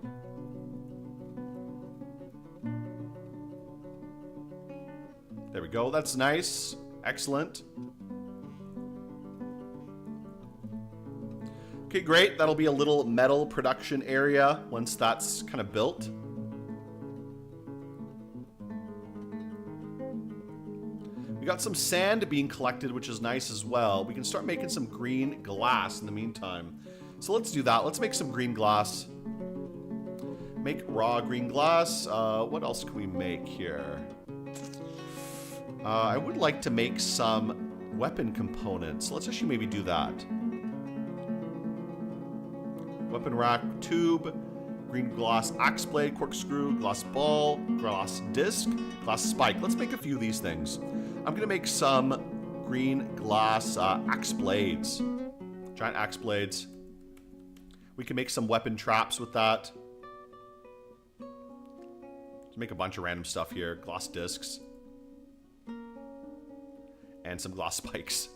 There we go. That's nice. Excellent. Okay, great. That'll be a little metal production area once that's kind of built. We got some sand being collected, which is nice as well. We can start making some green glass in the meantime. So let's do that. Let's make some green glass. Make raw green glass. What else can we make here? I would like to make some weapon components. Let's actually maybe do that. Weapon rack, tube, green glass axe blade, corkscrew, glass ball, glass disc, glass spike. Let's make a few of these things. I'm going to make some green glass axe blades. Giant axe blades. We can make some weapon traps with that. Let's make a bunch of random stuff here. Glass discs. And some glass spikes.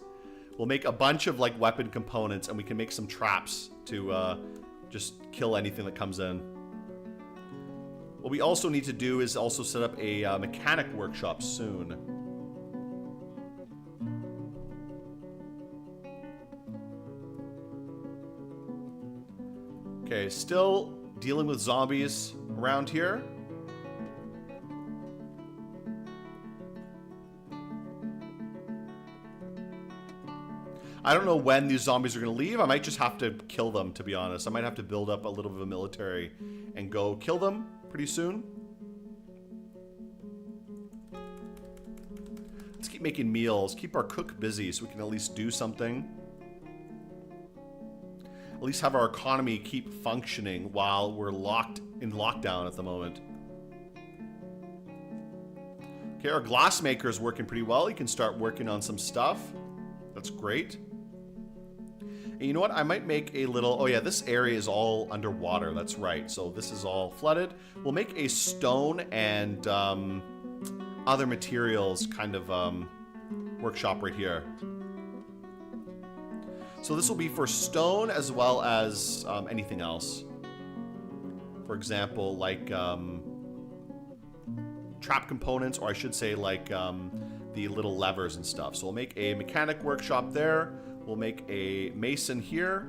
We'll make a bunch of like weapon components, and we can make some traps to just kill anything that comes in. What we also need to do is also set up a mechanic workshop soon. Okay, still dealing with zombies around here. I don't know when these zombies are going to leave. I might just have to kill them, to be honest. I might have to build up a little bit of a military and go kill them pretty soon. Let's keep making meals. Keep our cook busy so we can at least do something. At least have our economy keep functioning while we're locked in lockdown at the moment. Okay, our glassmaker is working pretty well. He can start working on some stuff. That's great. And you know what? I might make a little... Oh yeah, this area is all underwater. That's right. So this is all flooded. We'll make a stone and other materials kind of workshop right here. So this will be for stone as well as anything else. For example, like trap components, or I should say like the little levers and stuff. So we'll make a mechanic workshop there. We'll make a mason here,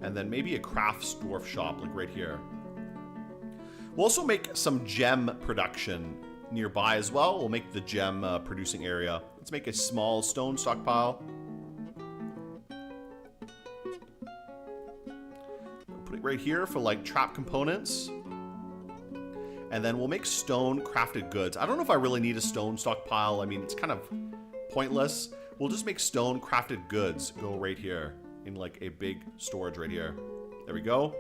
and then maybe a crafts dwarf shop like right here. We'll also make some gem production nearby as well. We'll make the gem producing area. Let's make a small stone stockpile. Put it right here for like trap components. And then we'll make stone crafted goods. I don't know if I really need a stone stockpile. I mean, it's kind of pointless. We'll just make stone crafted goods go right here in like a big storage right here. There we go.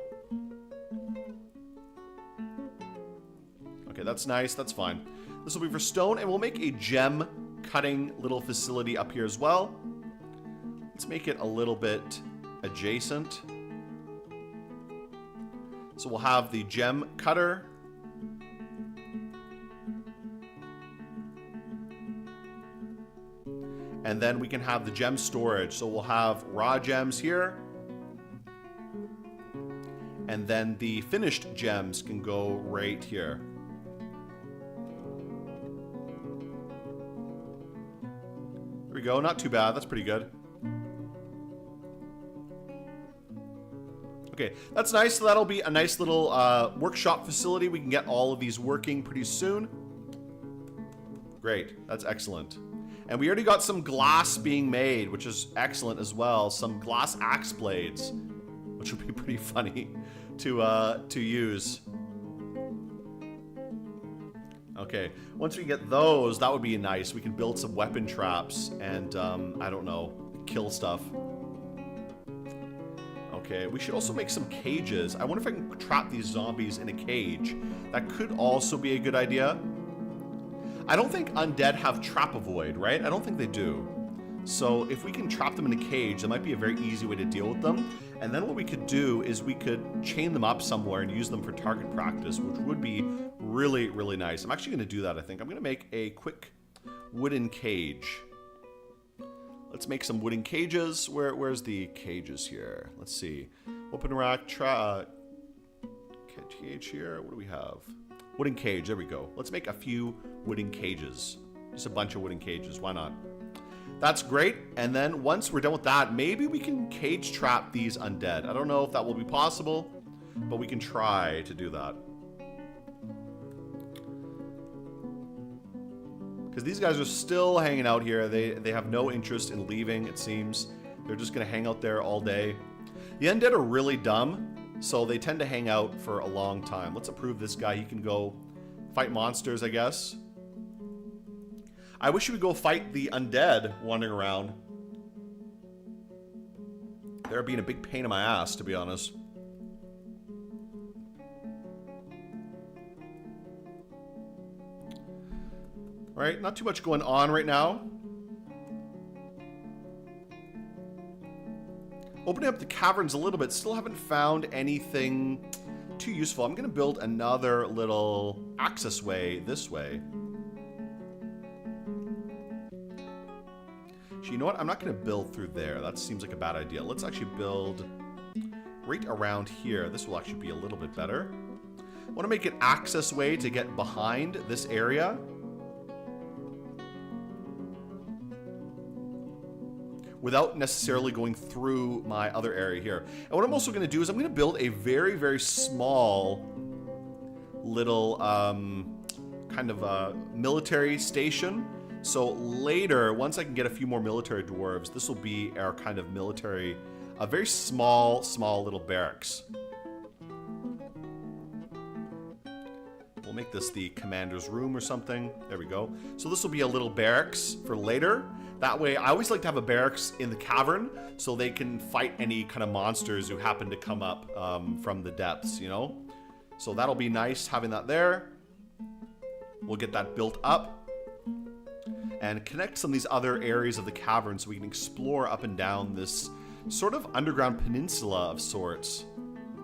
Okay, that's nice. That's fine. This will be for stone, and we'll make a gem cutting little facility up here as well. Let's make it a little bit adjacent. So we'll have the gem cutter. And then we can have the gem storage. So we'll have raw gems here. And then the finished gems can go right here. There we go. Not too bad. That's pretty good. Okay, that's nice. So that'll be a nice little workshop facility. We can get all of these working pretty soon. Great. That's excellent. And we already got some glass being made, which is excellent as well. Some glass axe blades, which would be pretty funny to use. Okay, once we get those, that would be nice. We can build some weapon traps and, I don't know, kill stuff. Okay, we should also make some cages. I wonder if I can trap these zombies in a cage. That could also be a good idea. I don't think undead have trap avoid, right? I don't think they do. So if we can trap them in a cage, that might be a very easy way to deal with them. And then what we could do is we could chain them up somewhere and use them for target practice, which would be really, really nice. I'm actually going to do that, I think. I'm going to make a quick wooden cage. Let's make some wooden cages. Where's the cages here? Let's see. Open rack, cage here. What do we have? Wooden cage, there we go. Let's make a few wooden cages. Just a bunch of wooden cages, why not? That's great, and then once we're done with that, maybe we can cage trap these undead. I don't know if that will be possible, but we can try to do that. Because these guys are still hanging out here. They have no interest in leaving, it seems. They're just gonna hang out there all day. The undead are really dumb. So they tend to hang out for a long time. Let's approve this guy. He can go fight monsters, I guess. I wish he would go fight the undead wandering around. They're being a big pain in my ass, to be honest. All right, not too much going on right now. Opening up the caverns a little bit, still haven't found anything too useful. I'm going to build another little access way this way. Actually, you know what? I'm not going to build through there. That seems like a bad idea. Let's actually build right around here. This will actually be a little bit better. I want to make an access way to get behind this area. Without necessarily going through my other area here. And what I'm also going to do is I'm going to build a very, very small little kind of a military station. So later, once I can get a few more military dwarves, this will be our kind of military, a very small little barracks. We'll make this the commander's room or something. There we go. So this will be a little barracks for later. That way, I always like to have a barracks in the cavern so they can fight any kind of monsters who happen to come up from the depths, you know? So that'll be nice having that there. We'll get that built up and connect some of these other areas of the cavern so we can explore up and down this sort of underground peninsula of sorts.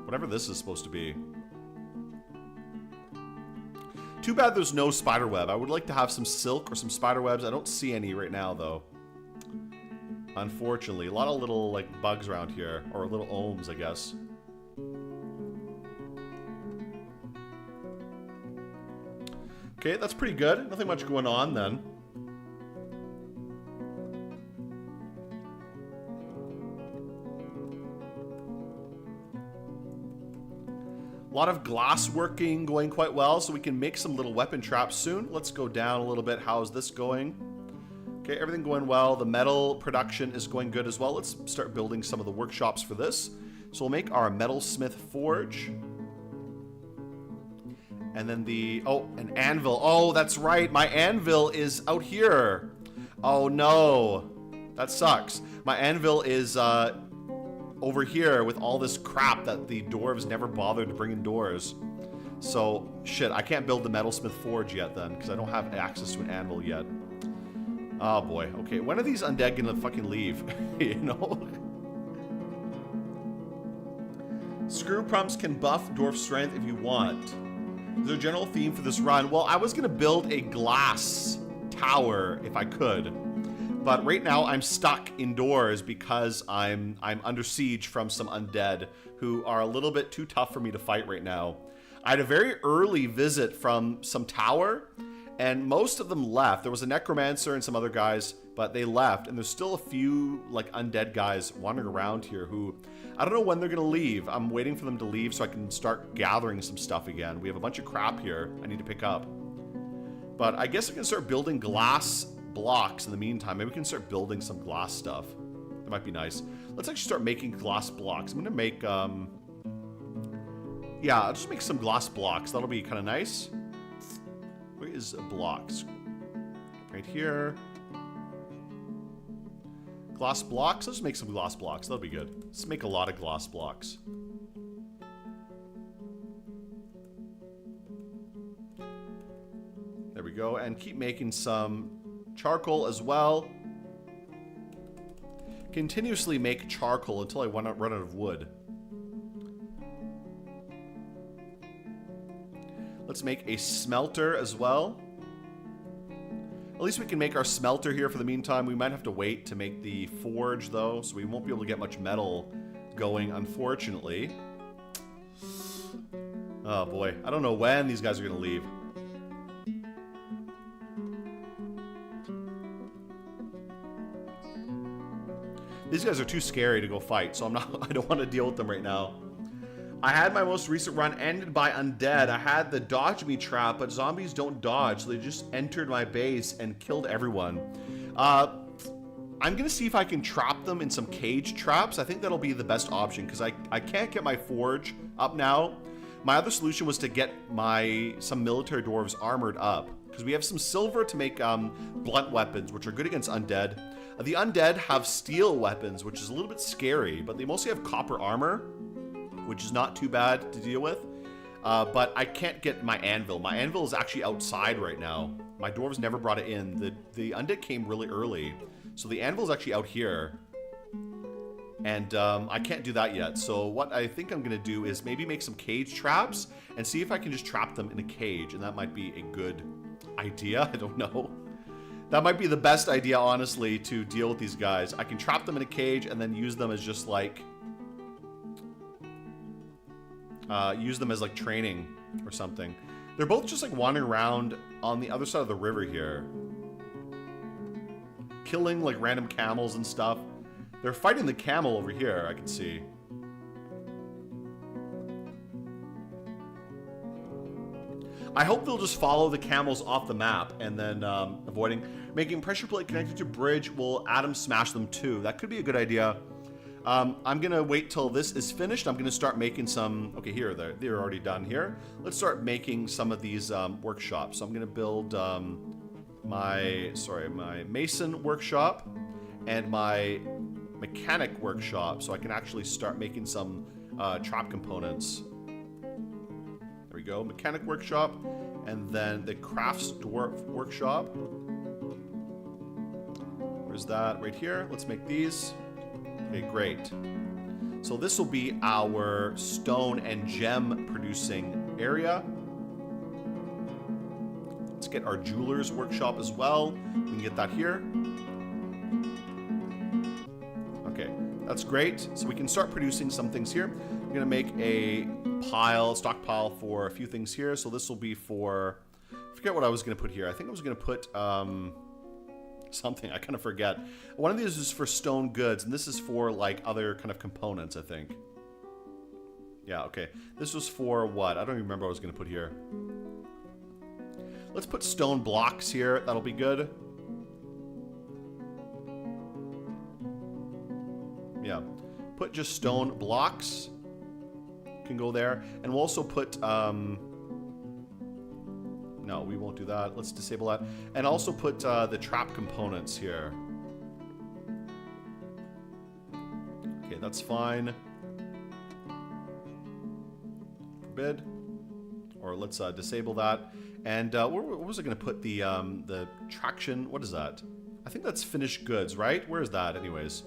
Whatever this is supposed to be. Too bad there's no spider web. I would like to have some silk or some spider webs. I don't see any right now, though. Unfortunately. A lot of little, like, bugs around here. Or little ohms, I guess. Okay, that's pretty good. Nothing much going on, then. A lot of glass working going quite well, so we can make some little weapon traps soon. Let's go down a little bit. How's this going? Okay, everything going well. The metal production is going good as well. Let's start building some of the workshops for this. So we'll make our metalsmith forge. And then the... Oh, an anvil. Oh, that's right. My anvil is out here. Oh, no. That sucks. My anvil is over here with all this crap that the dwarves never bothered to bring indoors. So, shit, I can't build the metalsmith forge yet then, because I don't have access to an anvil yet. Oh, boy. Okay, when are these undead gonna fucking leave? You know? Screw Prumps can buff dwarf strength if you want. Is there a general theme for this run? Well, I was gonna build a glass tower if I could. But right now I'm stuck indoors because I'm under siege from some undead who are a little bit too tough for me to fight right now. I had a very early visit from some tower, and most of them left. There was a necromancer and some other guys, but they left, and there's still a few like undead guys wandering around here who I don't know when they're gonna leave. I'm waiting for them to leave so I can start gathering some stuff again. We have a bunch of crap here I need to pick up. But I guess I can start building glass blocks in the meantime. Maybe we can start building some glass stuff. That might be nice. Let's actually start making glass blocks. I'm gonna make yeah, I'll just make some glass blocks. That'll be kind of nice. Where is blocks? Right here. Glass blocks? Let's make some glass blocks. That'll be good. Let's make a lot of glass blocks. There we go. And keep making some charcoal as well. Continuously make charcoal until I run out of wood. Let's make a smelter as well. At least we can make our smelter here for the meantime. We might have to wait to make the forge, though, so we won't be able to get much metal going, unfortunately. Oh, boy. I don't know when these guys are going to leave. These guys are too scary to go fight, so I don't want to deal with them right now. I had my most recent run ended by undead. I had the dodge me trap, but zombies don't dodge, so they just entered my base and killed everyone. I'm gonna see if I can trap them in some cage traps. I think that'll be the best option, because I can't get my forge up now. My other solution was to get some military dwarves armored up, because we have some silver to make blunt weapons, which are good against undead. The undead have steel weapons, which is a little bit scary, but they mostly have copper armor, which is not too bad to deal with. But I can't get my anvil. My anvil is actually outside right now. My dwarves never brought it in. The undead came really early. So the anvil is actually out here. And I can't do that yet. So what I think I'm going to do is maybe make some cage traps and see if I can just trap them in a cage. And that might be a good idea. I don't know. That might be the best idea, honestly, to deal with these guys. I can trap them in a cage and then use them as just like... training or something. They're both just like wandering around on the other side of the river here. Killing like random camels and stuff. They're fighting the camel over here, I can see. I hope they'll just follow the camels off the map and then avoiding... Making pressure plate connected to bridge will Atom smash them too. That could be a good idea. I'm gonna wait till this is finished. I'm gonna start making some... Okay, here, they're already done here. Let's start making some of these workshops. So I'm gonna build my mason workshop and my mechanic workshop, so I can actually start making some trap components. There we go, mechanic workshop, and then the crafts dwarf workshop. Where's that? Right here. Let's make these. Okay, great. So this will be our stone and gem producing area. Let's get our jeweler's workshop as well. We can get that here. Okay, that's great. So we can start producing some things here. I'm gonna make a stockpile for a few things here. So this will be for, I forget what I was gonna put here. I think I was gonna put something, I kind of forget. One of these is for stone goods, and this is for like other kind of components, I think. Yeah, okay. This was for what? I don't even remember what I was gonna put here. Let's put stone blocks here. That'll be good. Yeah. Put just stone blocks. Can go there. And we'll also put No, we won't do that. Let's disable that. And also put the trap components here. Okay, that's fine. Forbid. Or let's disable that. And where was I going to put the traction? What is that? I think that's finished goods, right? Where is that, anyways?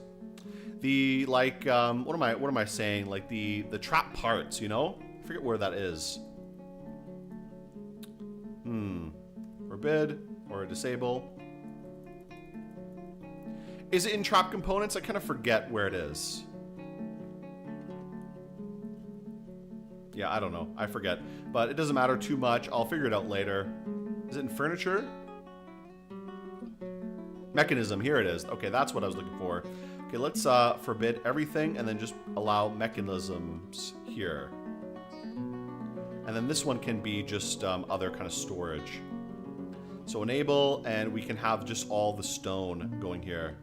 The like, what am I saying? Like the trap parts, you know? I forget where that is. Forbid or disable. Is it in trap components? I kind of forget where it is. Yeah, I don't know. I forget. But it doesn't matter too much. I'll figure it out later. Is it in furniture? Mechanism. Here it is. Okay, that's what I was looking for. Okay, let's forbid everything and then just allow mechanisms here. And then this one can be just other kind of storage. So enable, and we can have just all the stone going here.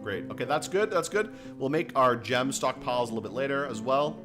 Great. Okay, that's good. That's good. We'll make our gem stockpiles a little bit later as well.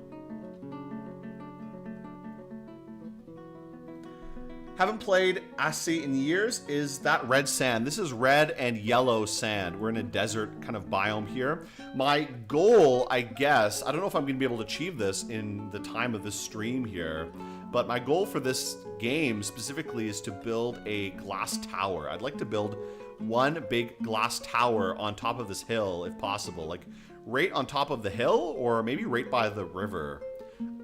Haven't played Ascii in years. Is that red sand? This is red and yellow sand. We're in a desert kind of biome here. My goal, I guess, I don't know if I'm going to be able to achieve this in the time of this stream here, but my goal for this game specifically is to build a glass tower. I'd like to build one big glass tower on top of this hill, if possible. Like, right on top of the hill, or maybe right by the river.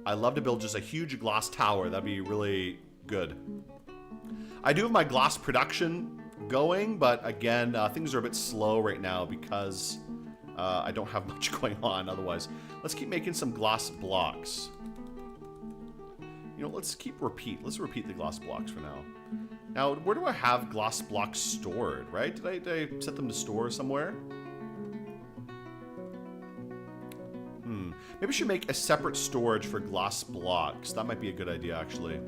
I'd love to build just a huge glass tower. That'd be really good. I do have my glass production going, but again, things are a bit slow right now because I don't have much going on otherwise. Let's keep making some glass blocks. You know, let's repeat the glass blocks for now. Now, where do I have glass blocks stored, right? Did I set them to store somewhere? Maybe I should make a separate storage for glass blocks. That might be a good idea, actually.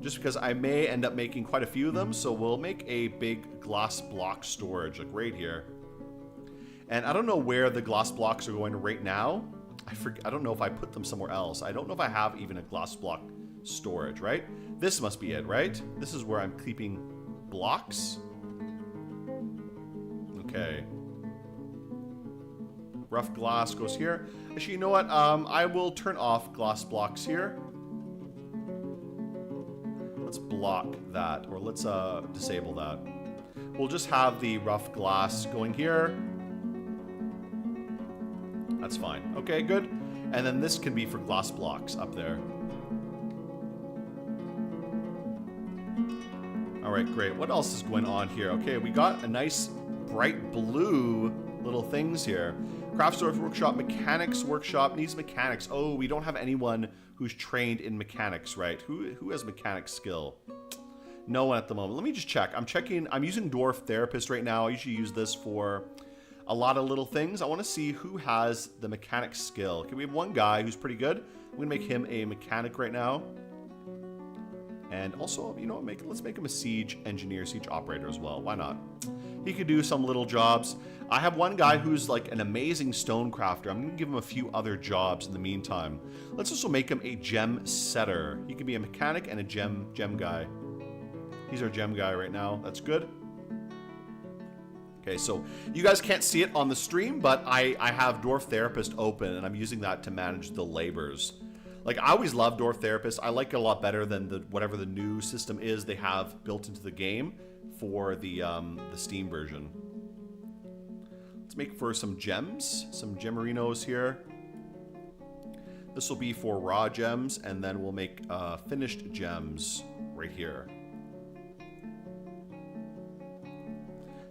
Just because I may end up making quite a few of them, so we'll make a big glass block storage, like right here. And I don't know where the glass blocks are going right now. I don't know if I put them somewhere else. I don't know if I have even a glass block storage, right? This must be it, right? This is where I'm keeping blocks. Okay. Rough glass goes here. Actually, you know what? I will turn off glass blocks here. Let's block that, or let's disable that. We'll just have the rough glass going here. That's fine. Okay, good. And then this can be for glass blocks up there. All right, great. What else is going on here? Okay, we got a nice bright blue little things here. Craft Storage Workshop, Mechanics Workshop needs mechanics. Oh, we don't have anyone who's trained in mechanics, right? Who has mechanics skill? No one at the moment. Let me just check. I'm using Dwarf Therapist right now. I usually use this for a lot of little things. I want to see who has the mechanics skill. Okay, we have one guy who's pretty good. I'm going to make him a mechanic right now. And also, you know, let's make him a siege engineer, siege operator as well. Why not? He could do some little jobs. I have one guy who's like an amazing stone crafter. I'm going to give him a few other jobs in the meantime. Let's also make him a gem setter. He could be a mechanic and a gem guy. He's our gem guy right now. That's good. Okay, so you guys can't see it on the stream, but I have Dwarf Therapist open, and I'm using that to manage the labors. Like, I always love Dwarf Therapist. I like it a lot better than whatever the new system is they have built into the game for the Steam version. Let's make for some gems, some gemarinos here. This will be for raw gems, and then we'll make finished gems right here.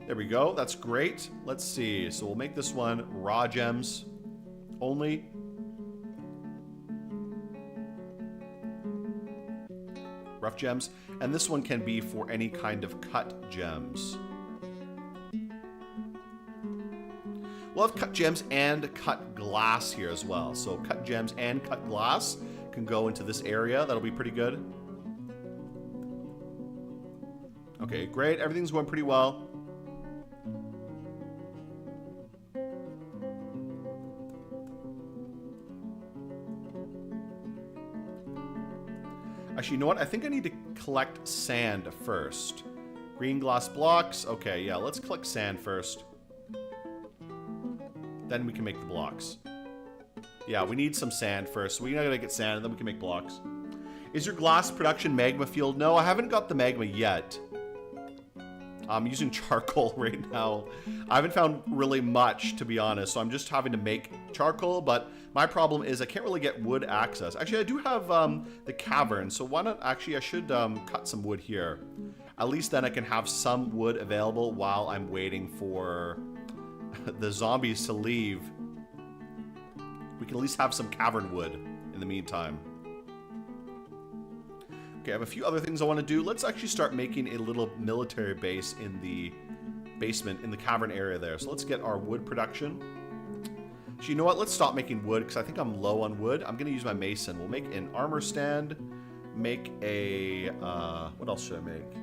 There we go. That's great. Let's see. So we'll make this one raw gems only. Rough gems. And this one can be for any kind of cut gems. We'll have cut gems and cut glass here as well. So cut gems and cut glass can go into this area. That'll be pretty good. Okay, great. Everything's going pretty well. Actually, you know what? I think I need to collect sand first. Green glass blocks. Okay, yeah, let's collect sand first. Then we can make the blocks. Yeah, we need some sand first. So we gotta get sand, and then we can make blocks. Is your glass production magma fueled? No, I haven't got the magma yet. I'm using charcoal right now. I haven't found really much, to be honest, so I'm just having to make charcoal, but my problem is I can't really get wood access. Actually, I do have the cavern, so why not, actually, I should cut some wood here. At least then I can have some wood available while I'm waiting for the zombies to leave. We can at least have some cavern wood in the meantime. Okay, I have a few other things I want to do. Let's actually start making a little military base in the basement, in the cavern area there. So let's get our wood production. So you know what? Let's stop making wood because I think I'm low on wood. I'm going to use my mason. We'll make an armor stand. Make a... what else should I make?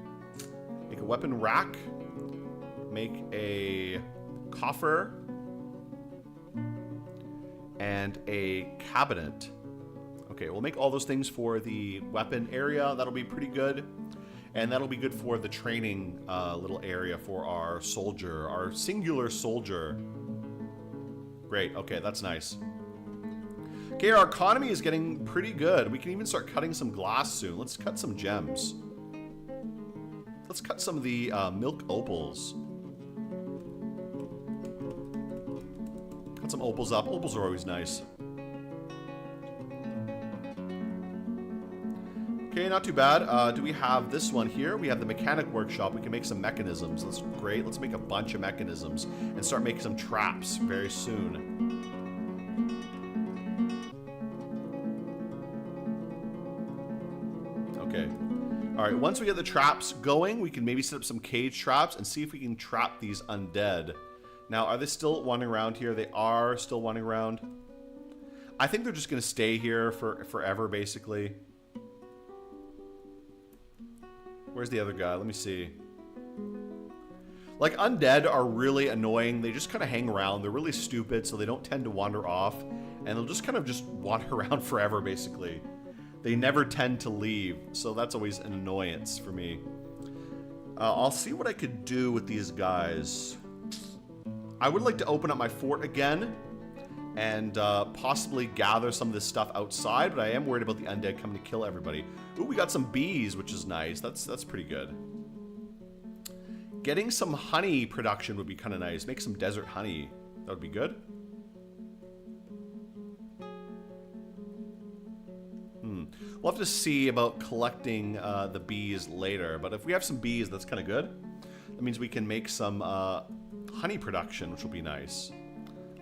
Make a weapon rack. Make a coffer. And a cabinet. Okay, we'll make all those things for the weapon area. That'll be pretty good. And that'll be good for the training little area for our soldier, our singular soldier. Great, okay, that's nice. Okay, our economy is getting pretty good. We can even start cutting some glass soon. Let's cut some gems. Let's cut some of the milk opals. Cut some opals up. Opals are always nice. Okay, not too bad. Do we have this one here? We have the mechanic workshop. We can make some mechanisms. That's great. Let's make a bunch of mechanisms and start making some traps very soon. Okay. All right, once we get the traps going, we can maybe set up some cage traps and see if we can trap these undead. Now, are they still wandering around here? They are still wandering around. I think they're just going to stay here for forever, basically. Where's the other guy? Let me see. Like, undead are really annoying. They just kind of hang around. They're really stupid, so they don't tend to wander off. And they'll just kind of just wander around forever, basically. They never tend to leave, so that's always an annoyance for me. I'll see what I could do with these guys. I would like to open up my fort again and possibly gather some of this stuff outside, but I am worried about the undead coming to kill everybody. Ooh, we got some bees, which is nice. That's pretty good. Getting some honey production would be kind of nice. Make some desert honey. That would be good. We'll have to see about collecting the bees later, but if we have some bees, that's kind of good. That means we can make some honey production, which will be nice.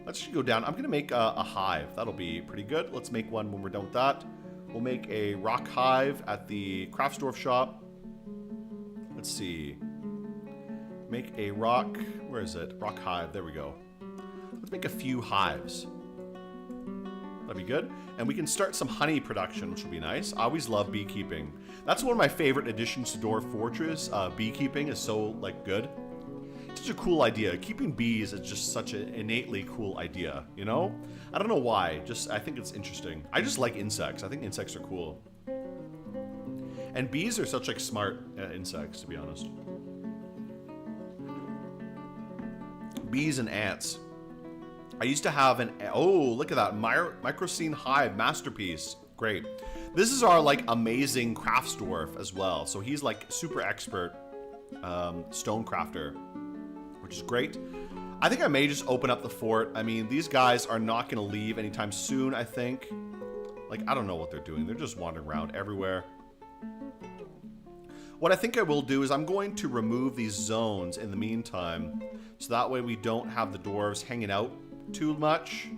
Let's just go down. I'm going to make a hive. That'll be pretty good. Let's make one when we're done with that. We'll make a rock hive at the craftsdwarf shop. Let's see. Make a rock... Where is it? Rock hive. There we go. Let's make a few hives. That'd be good. And we can start some honey production, which will be nice. I always love beekeeping. That's one of my favorite additions to Dwarf Fortress. Beekeeping is so, like, good. It's such a cool idea. Keeping bees is just such an innately cool idea, you know? I don't know why. I think it's interesting. I just like insects. I think insects are cool. And bees are such, like, smart insects, to be honest. Bees and ants. I used to have an... Oh, look at that. Microcene hive masterpiece. Great. This is our, like, amazing crafts dwarf as well. So he's, like, super expert stone crafter, which is great. I think I may just open up the fort. I mean, these guys are not going to leave anytime soon, I think. Like, I don't know what they're doing. They're just wandering around everywhere. What I think I will do is I'm going to remove these zones in the meantime. So that way we don't have the dwarves hanging out too much.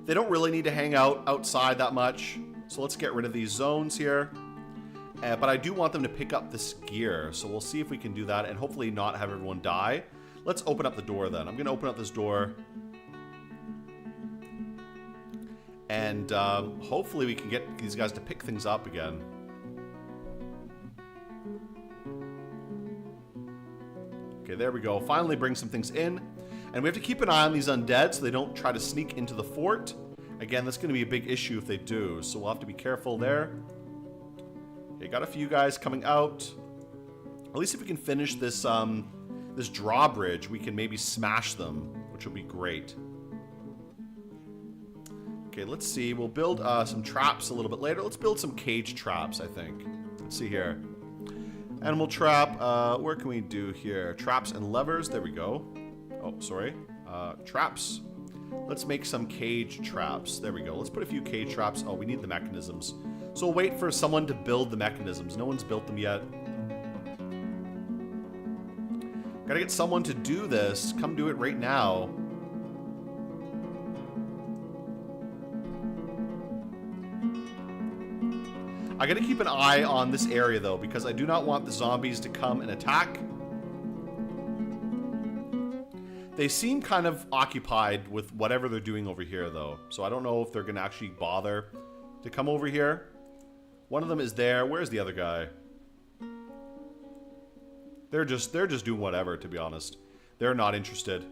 They don't really need to hang out outside that much. So let's get rid of these zones here. But I do want them to pick up this gear. So we'll see if we can do that and hopefully not have everyone die. Let's open up the door then. I'm going to open up this door. And hopefully we can get these guys to pick things up again. Okay, there we go. Finally bring some things in. And we have to keep an eye on these undead so they don't try to sneak into the fort. Again, that's going to be a big issue if they do, so we'll have to be careful there. Okay, got a few guys coming out. At least if we can finish this this drawbridge, we can maybe smash them, which will be great. Okay, let's see. We'll build some traps a little bit later. Let's build some cage traps, I think. Let's see here. Animal trap. Where can we do here? Traps and levers. There we go. Oh, sorry. Traps. Let's make some cage traps. There we go. Let's put a few cage traps. Oh, we need the mechanisms. So we'll wait for someone to build the mechanisms. No one's built them yet. Gotta get someone to do this. Come do it right now. I gotta keep an eye on this area though, because I do not want the zombies to come and attack. They seem kind of occupied with whatever they're doing over here though. So I don't know if they're gonna actually bother to come over here. One of them is there. Where's the other guy? They're just doing whatever, to be honest. They're not interested.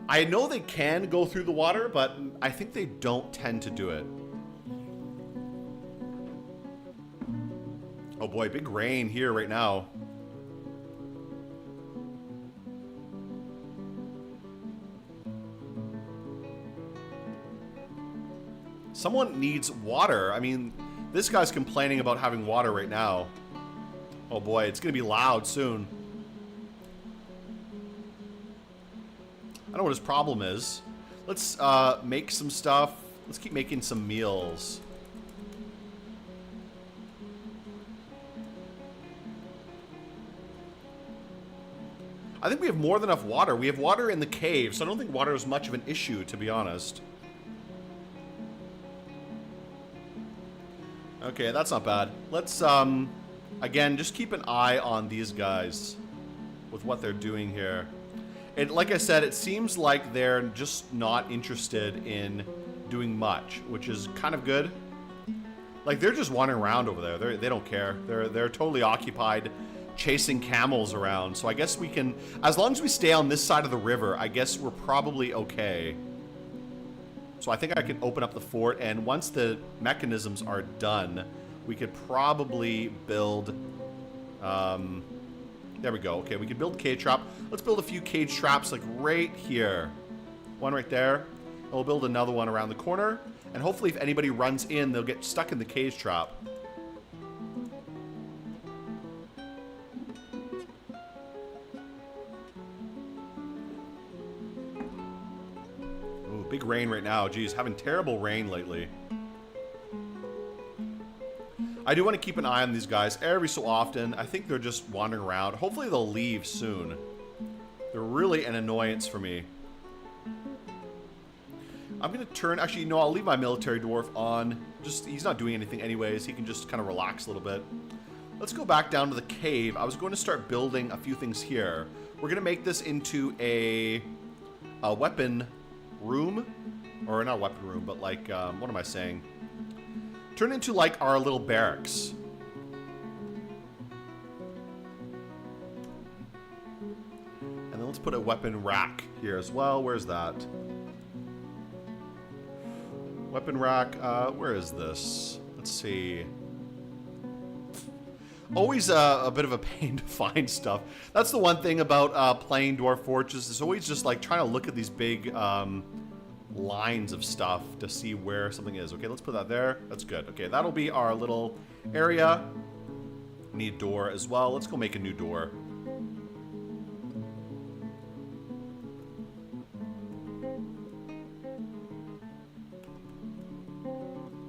I know they can go through the water, but I think they don't tend to do it. Oh boy, big rain here right now. Someone needs water. I mean, this guy's complaining about having water right now. Oh boy, it's gonna be loud soon. I don't know what his problem is. Let's make some stuff. Let's keep making some meals. I think we have more than enough water. We have water in the cave, so I don't think water is much of an issue, to be honest. Okay, that's not bad. Let's, again, just keep an eye on these guys with what they're doing here. Like I said, it seems like they're just not interested in doing much, which is kind of good. Like, they're just wandering around over there. They don't care. They're totally occupied chasing camels around. So I guess we can, as long as we stay on this side of the river, I guess we're probably okay. So I think I can open up the fort, and once the mechanisms are done, we could probably build, there we go. Okay, we can build a cage trap. Let's build a few cage traps, like right here. One right there. And we'll build another one around the corner, and hopefully if anybody runs in, they'll get stuck in the cage trap. Big rain right now. Geez, having terrible rain lately. I do want to keep an eye on these guys every so often. I think they're just wandering around. Hopefully they'll leave soon. They're really an annoyance for me. I'm going to turn... Actually, no, I'll leave my military dwarf on. Just, he's not doing anything anyways. He can just kind of relax a little bit. Let's go back down to the cave. I was going to start building a few things here. We're going to make this into a weapon room, or not a weapon room, but like, what am I saying? Turn into like our little barracks. And then let's put a weapon rack here as well. Where's that? Weapon rack, where is this? Let's see. Always a bit of a pain to find stuff. That's the one thing about playing Dwarf Fortress. It's always just like trying to look at these big lines of stuff to see where something is. Okay, let's put that there. That's good. Okay, that'll be our little area. Need a door as well. Let's go make a new door.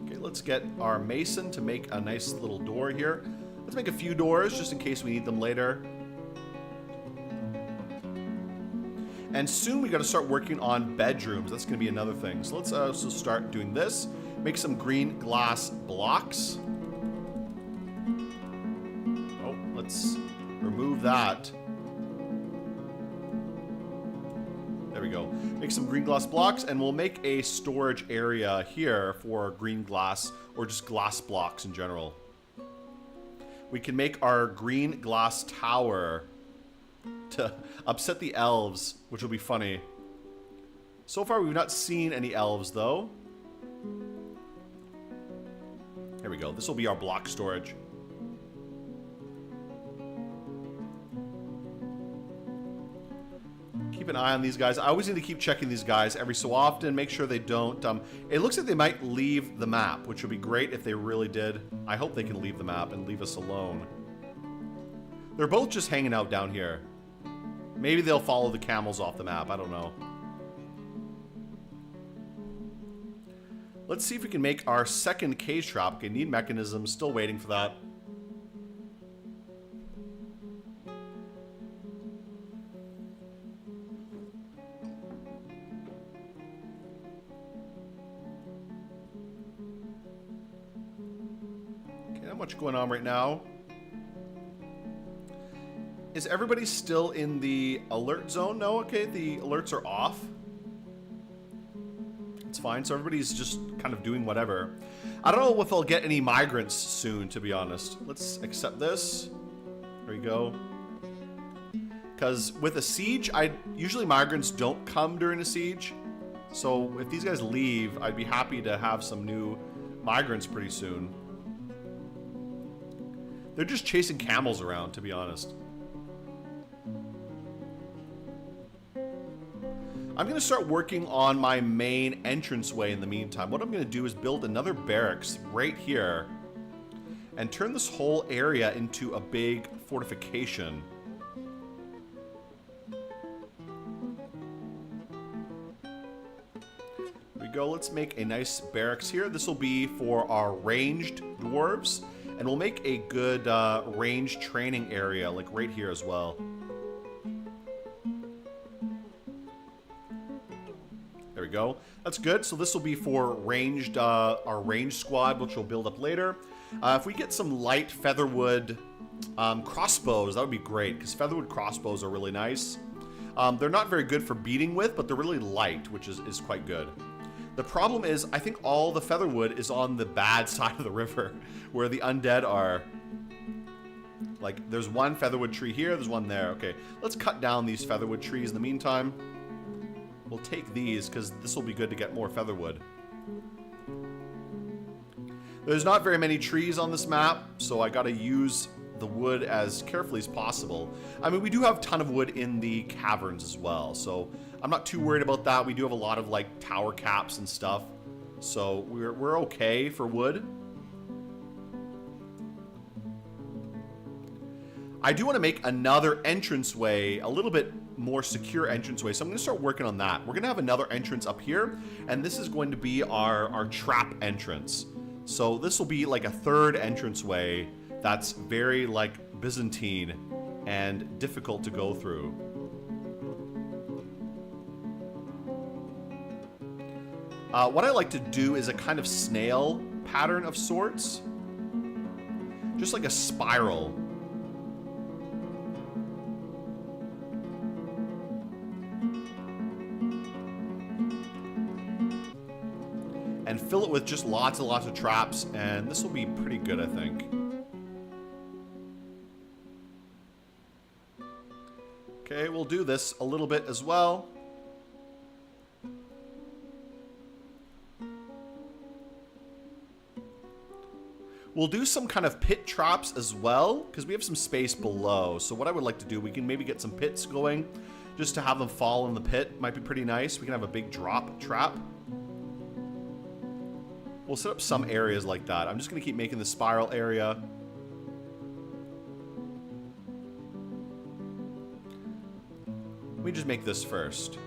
Okay, let's get our mason to make a nice little door here. Let's make a few doors just in case we need them later. And soon we got to start working on bedrooms. That's going to be another thing. So let's also start doing this. Make some green glass blocks. Oh, let's remove that. There we go. Make some green glass blocks, and we'll make a storage area here for green glass, or just glass blocks in general. We can make our green glass tower to upset the elves, which will be funny. So far, we've not seen any elves, though. Here we go. This will be our block storage. Keep an eye on these guys. I always need to keep checking these guys every so often. Make sure they don't... it looks like they might leave the map, which would be great if they really did. I hope they can leave the map and leave us alone. They're both just hanging out down here. Maybe they'll follow the camels off the map. I don't know. Let's see if we can make our second cage trap. Okay, need mechanisms. Still waiting for that. Okay, not much going on right now. Is everybody still in the alert zone? No, okay, the alerts are off. It's fine, so everybody's just kind of doing whatever. I don't know if I'll get any migrants soon, to be honest. Let's accept this. There we go. Because with a siege, usually migrants don't come during a siege. So if these guys leave, I'd be happy to have some new migrants pretty soon. They're just chasing camels around, to be honest. I'm going to start working on my main entranceway in the meantime. What I'm going to do is build another barracks right here and turn this whole area into a big fortification. There we go. Let's make a nice barracks here. This will be for our ranged dwarves, and we'll make a good range training area like right here as well. There we go. That's good. So this will be for ranged, our ranged squad, which we'll build up later. If we get some light featherwood crossbows, that would be great, because featherwood crossbows are really nice. They're not very good for beating with, but they're really light, which is quite good. The problem is, I think all the featherwood is on the bad side of the river, where the undead are. Like, there's one featherwood tree here, there's one there. Okay, let's cut down these featherwood trees in the meantime. We'll take these, because this will be good to get more featherwood. There's not very many trees on this map, so I gotta use the wood as carefully as possible. I mean, we do have a ton of wood in the caverns as well, so I'm not too worried about that. We do have a lot of, like, tower caps and stuff, so we're okay for wood. I do want to make another entranceway, a little bit more secure entranceway, so I'm going to start working on that. We're going to have another entrance up here, and this is going to be our trap entrance. So this will be like a third entranceway that's very, like, Byzantine and difficult to go through. What I like to do is a kind of snail pattern of sorts, just like a spiral. And fill it with just lots and lots of traps, and this will be pretty good, I think. Okay, we'll do this a little bit as well. We'll do some kind of pit traps as well, because we have some space below. So what I would like to do, we can maybe get some pits going, just to have them fall in the pit. Might be pretty nice. We can have a big drop trap. We'll set up some areas like that. I'm just going to keep making the spiral area. Let me just make this first.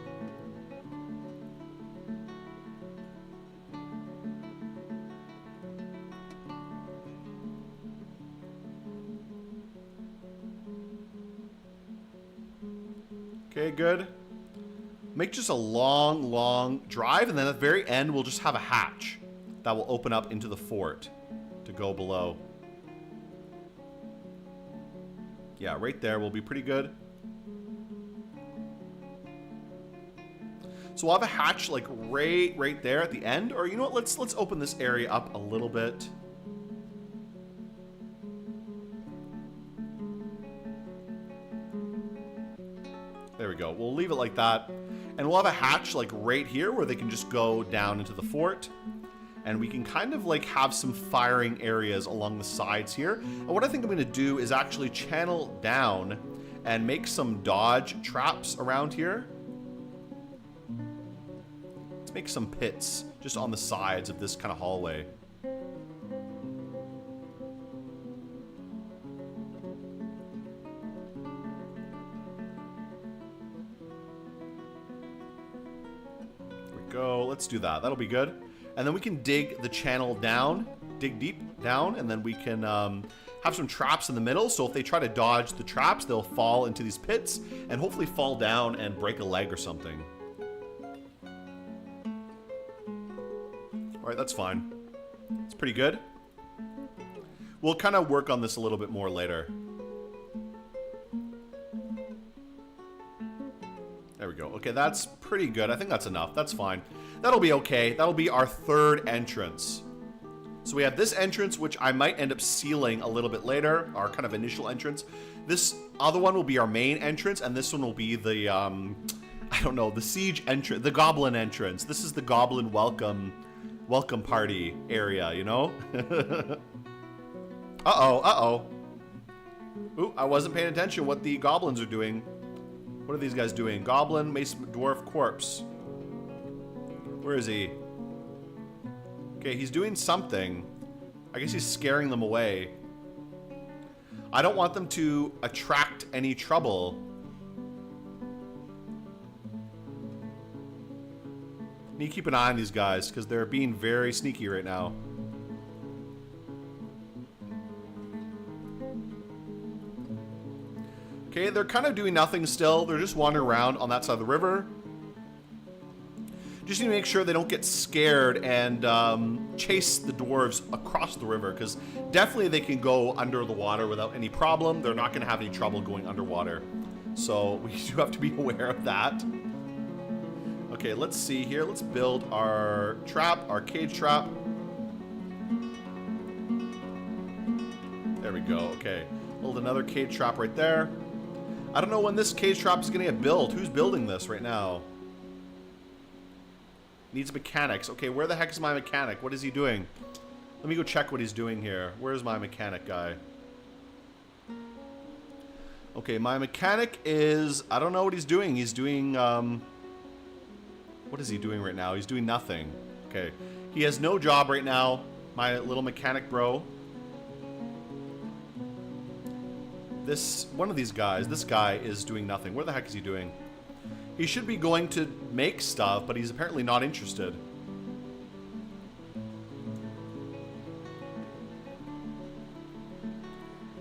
Okay, good. Make just a long, long drive, and then at the very end, we'll just have a hatch that will open up into the fort to go below. Yeah, right there will be pretty good. So we'll have a hatch like right there at the end, or you know what? Let's open this area up a little bit. There we go. We'll leave it like that. And we'll have a hatch like right here where they can just go down into the fort. And we can kind of like have some firing areas along the sides here. And what I think I'm going to do is actually channel down and make some dodge traps around here. Let's make some pits just on the sides of this kind of hallway. Go. Let's do that. That'll be good. And then we can dig the channel down, dig deep down, and then we can have some traps in the middle. So if they try to dodge the traps, they'll fall into these pits and hopefully fall down and break a leg or something. All right, that's fine. It's pretty good. We'll kind of work on this a little bit more later. There we go. Okay, that's pretty good. I think that's enough. That's fine. That'll be okay. That'll be our third entrance. So we have this entrance, which I might end up sealing a little bit later, our kind of initial entrance. This other one will be our main entrance, and this one will be the, I don't know, the siege entrance, the goblin entrance. This is the goblin welcome party area, you know? Uh-oh. Ooh, I wasn't paying attention what the goblins are doing. What are these guys doing? Goblin, Mason, Dwarf, Corpse. Where is he? Okay, he's doing something. I guess he's scaring them away. I don't want them to attract any trouble. Need to keep an eye on these guys, because they're being very sneaky right now. Okay, they're kind of doing nothing still. They're just wandering around on that side of the river. Just need to make sure they don't get scared and chase the dwarves across the river, because definitely they can go under the water without any problem. They're not going to have any trouble going underwater. So we do have to be aware of that. Okay, let's see here. Let's build our trap, our cage trap. There we go. Okay, build another cage trap right there. I don't know when this cage trap is going to get built. Who's building this right now? Needs mechanics. Okay, where the heck is my mechanic? What is he doing? Let me go check what he's doing here. Where's my mechanic guy? Okay, my mechanic is... I don't know what he's doing. He's doing... what is he doing right now? He's doing nothing. Okay. He has no job right now. My little mechanic bro. One of these guys, this guy is doing nothing. What the heck is he doing? He should be going to make stuff, but he's apparently not interested.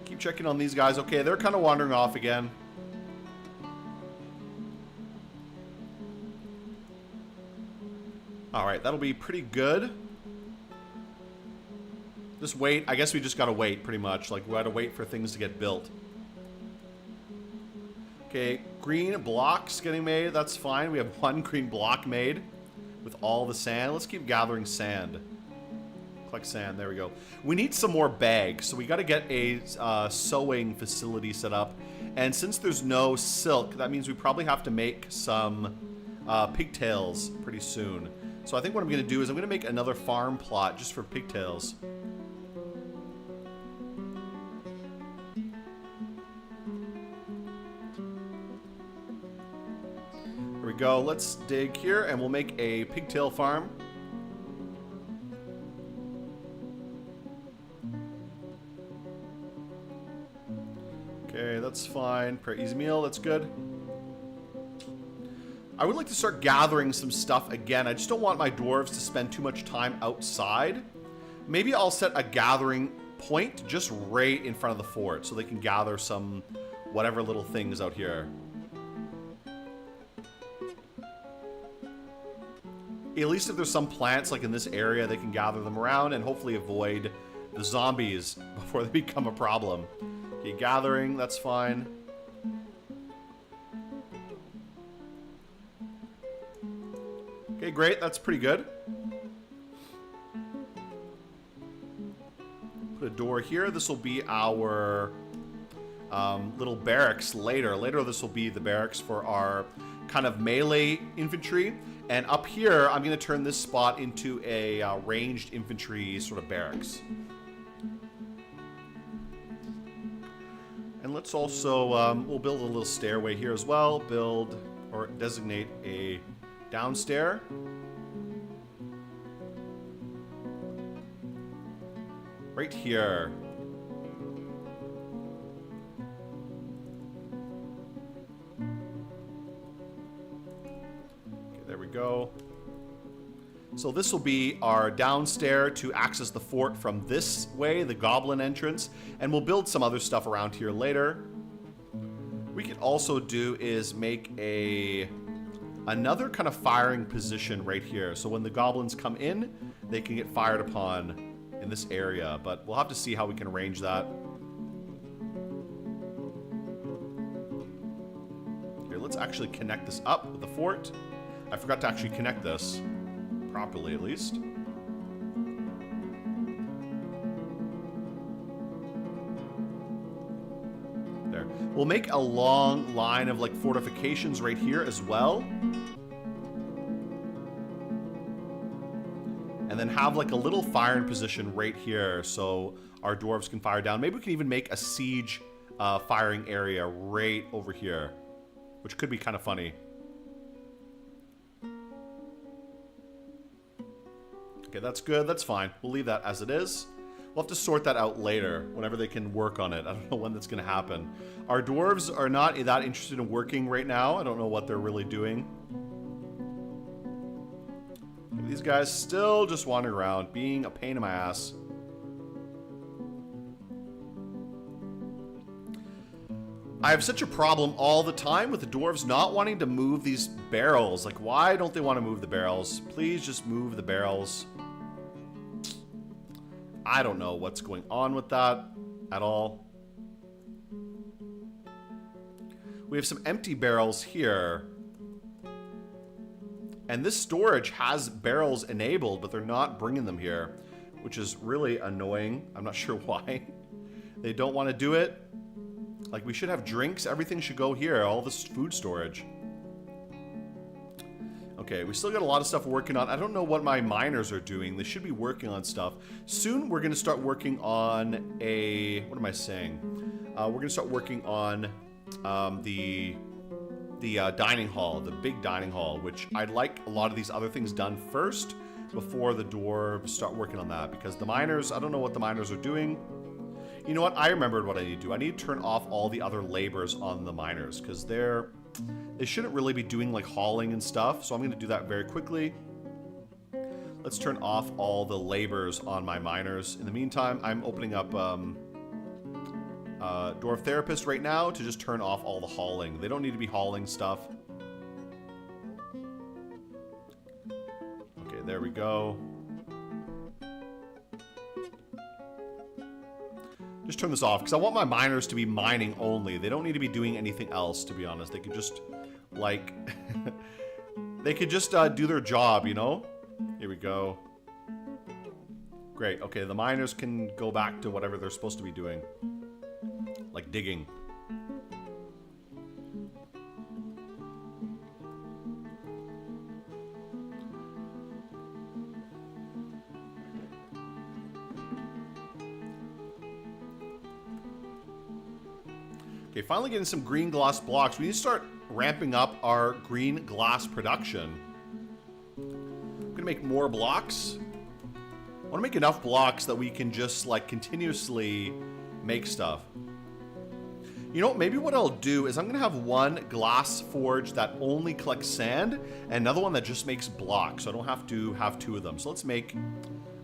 Keep checking on these guys. Okay, they're kind of wandering off again. Alright, that'll be pretty good. Just wait. I guess we just gotta wait, pretty much. Like, we gotta wait for things to get built. Okay, green blocks getting made. That's fine. We have one green block made with all the sand. Let's keep gathering sand. Collect sand. There we go. We need some more bags, so we got to get a sewing facility set up. And since there's no silk, that means we probably have to make some pigtails pretty soon. So I think what I'm going to do is I'm going to make another farm plot just for pigtails. There we go. Let's dig here and we'll make a pigtail farm. Okay, that's fine. Per easy meal, that's good. I would like to start gathering some stuff again. I just don't want my dwarves to spend too much time outside. Maybe I'll set a gathering point just right in front of the fort so they can gather some whatever little things out here. At least if there's some plants like in this area, they can gather them around and hopefully avoid the zombies before they become a problem. Okay, gathering, that's fine. Okay, great, that's pretty good. Put a door here. This will be our little barracks later. Later, this will be the barracks for our kind of melee infantry. And up here, I'm going to turn this spot into a ranged infantry sort of barracks. And let's also, we'll build a little stairway here as well. Build, or designate a downstair. Right here. Okay, there we go. So this will be our downstair to access the fort from this way, the goblin entrance, and we'll build some other stuff around here later. We could also do is make another kind of firing position right here. So when the goblins come in, they can get fired upon in this area, but we'll have to see how we can arrange that. Here, let's actually connect this up with the fort. I forgot to actually connect this properly, at least. There. We'll make a long line of like fortifications right here as well. And then have like a little firing position right here so our dwarves can fire down. Maybe we can even make a siege firing area right over here, which could be kind of funny. Okay, that's good. That's fine. We'll leave that as it is. We'll have to sort that out later, whenever they can work on it. I don't know when that's going to happen. Our dwarves are not that interested in working right now. I don't know what they're really doing. These guys still just wandering around, being a pain in my ass. I have such a problem all the time with the dwarves not wanting to move these barrels. Like, why don't they want to move the barrels? Please just move the barrels. I don't know what's going on with that at all. We have some empty barrels here. And this storage has barrels enabled, but they're not bringing them here, which is really annoying. I'm not sure why they don't want to do it. Like, we should have drinks. Everything should go here. All this food storage. Okay, we still got a lot of stuff working on. I don't know what my miners are doing. They should be working on stuff. Soon, we're going to start working on a... What am I saying? We're going to start working on the dining hall, the big dining hall, which I'd like a lot of these other things done first before the dwarves start working on that, because the miners, I don't know what the miners are doing. You know what? I remembered what I need to do. I need to turn off all the other labors on the miners, because they shouldn't really be doing like hauling and stuff, so I'm going to do that very quickly. Let's turn off all the labors on my miners. In the meantime, I'm opening up Dwarf Therapist right now to just turn off all the hauling. They don't need to be hauling stuff. Okay, there we go. Just turn this off, because I want my miners to be mining only. They don't need to be doing anything else, to be honest. They could just, like... they could just do their job, you know? Here we go. Great. Okay, the miners can go back to whatever they're supposed to be doing. Like digging. Okay, finally getting some green glass blocks. We need to start ramping up our green glass production. I'm gonna make more blocks. I want to make enough blocks that we can just like continuously make stuff. You know, maybe what I'll do is I'm gonna have one glass forge that only collects sand, and another one that just makes blocks, so I don't have to have two of them. So let's make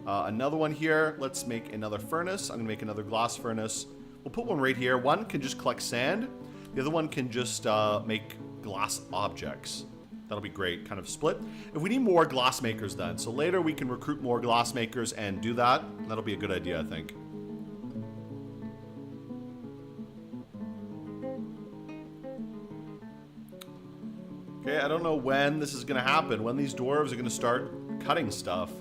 another one here. Let's make another furnace. I'm gonna make another glass furnace. We'll put one right here. One can just collect sand. The other one can just make glass objects. That'll be great, kind of split. If we need more glass makers then, so later we can recruit more glass makers and do that. That'll be a good idea, I think. Okay, I don't know when this is gonna happen, when these dwarves are gonna start cutting stuff.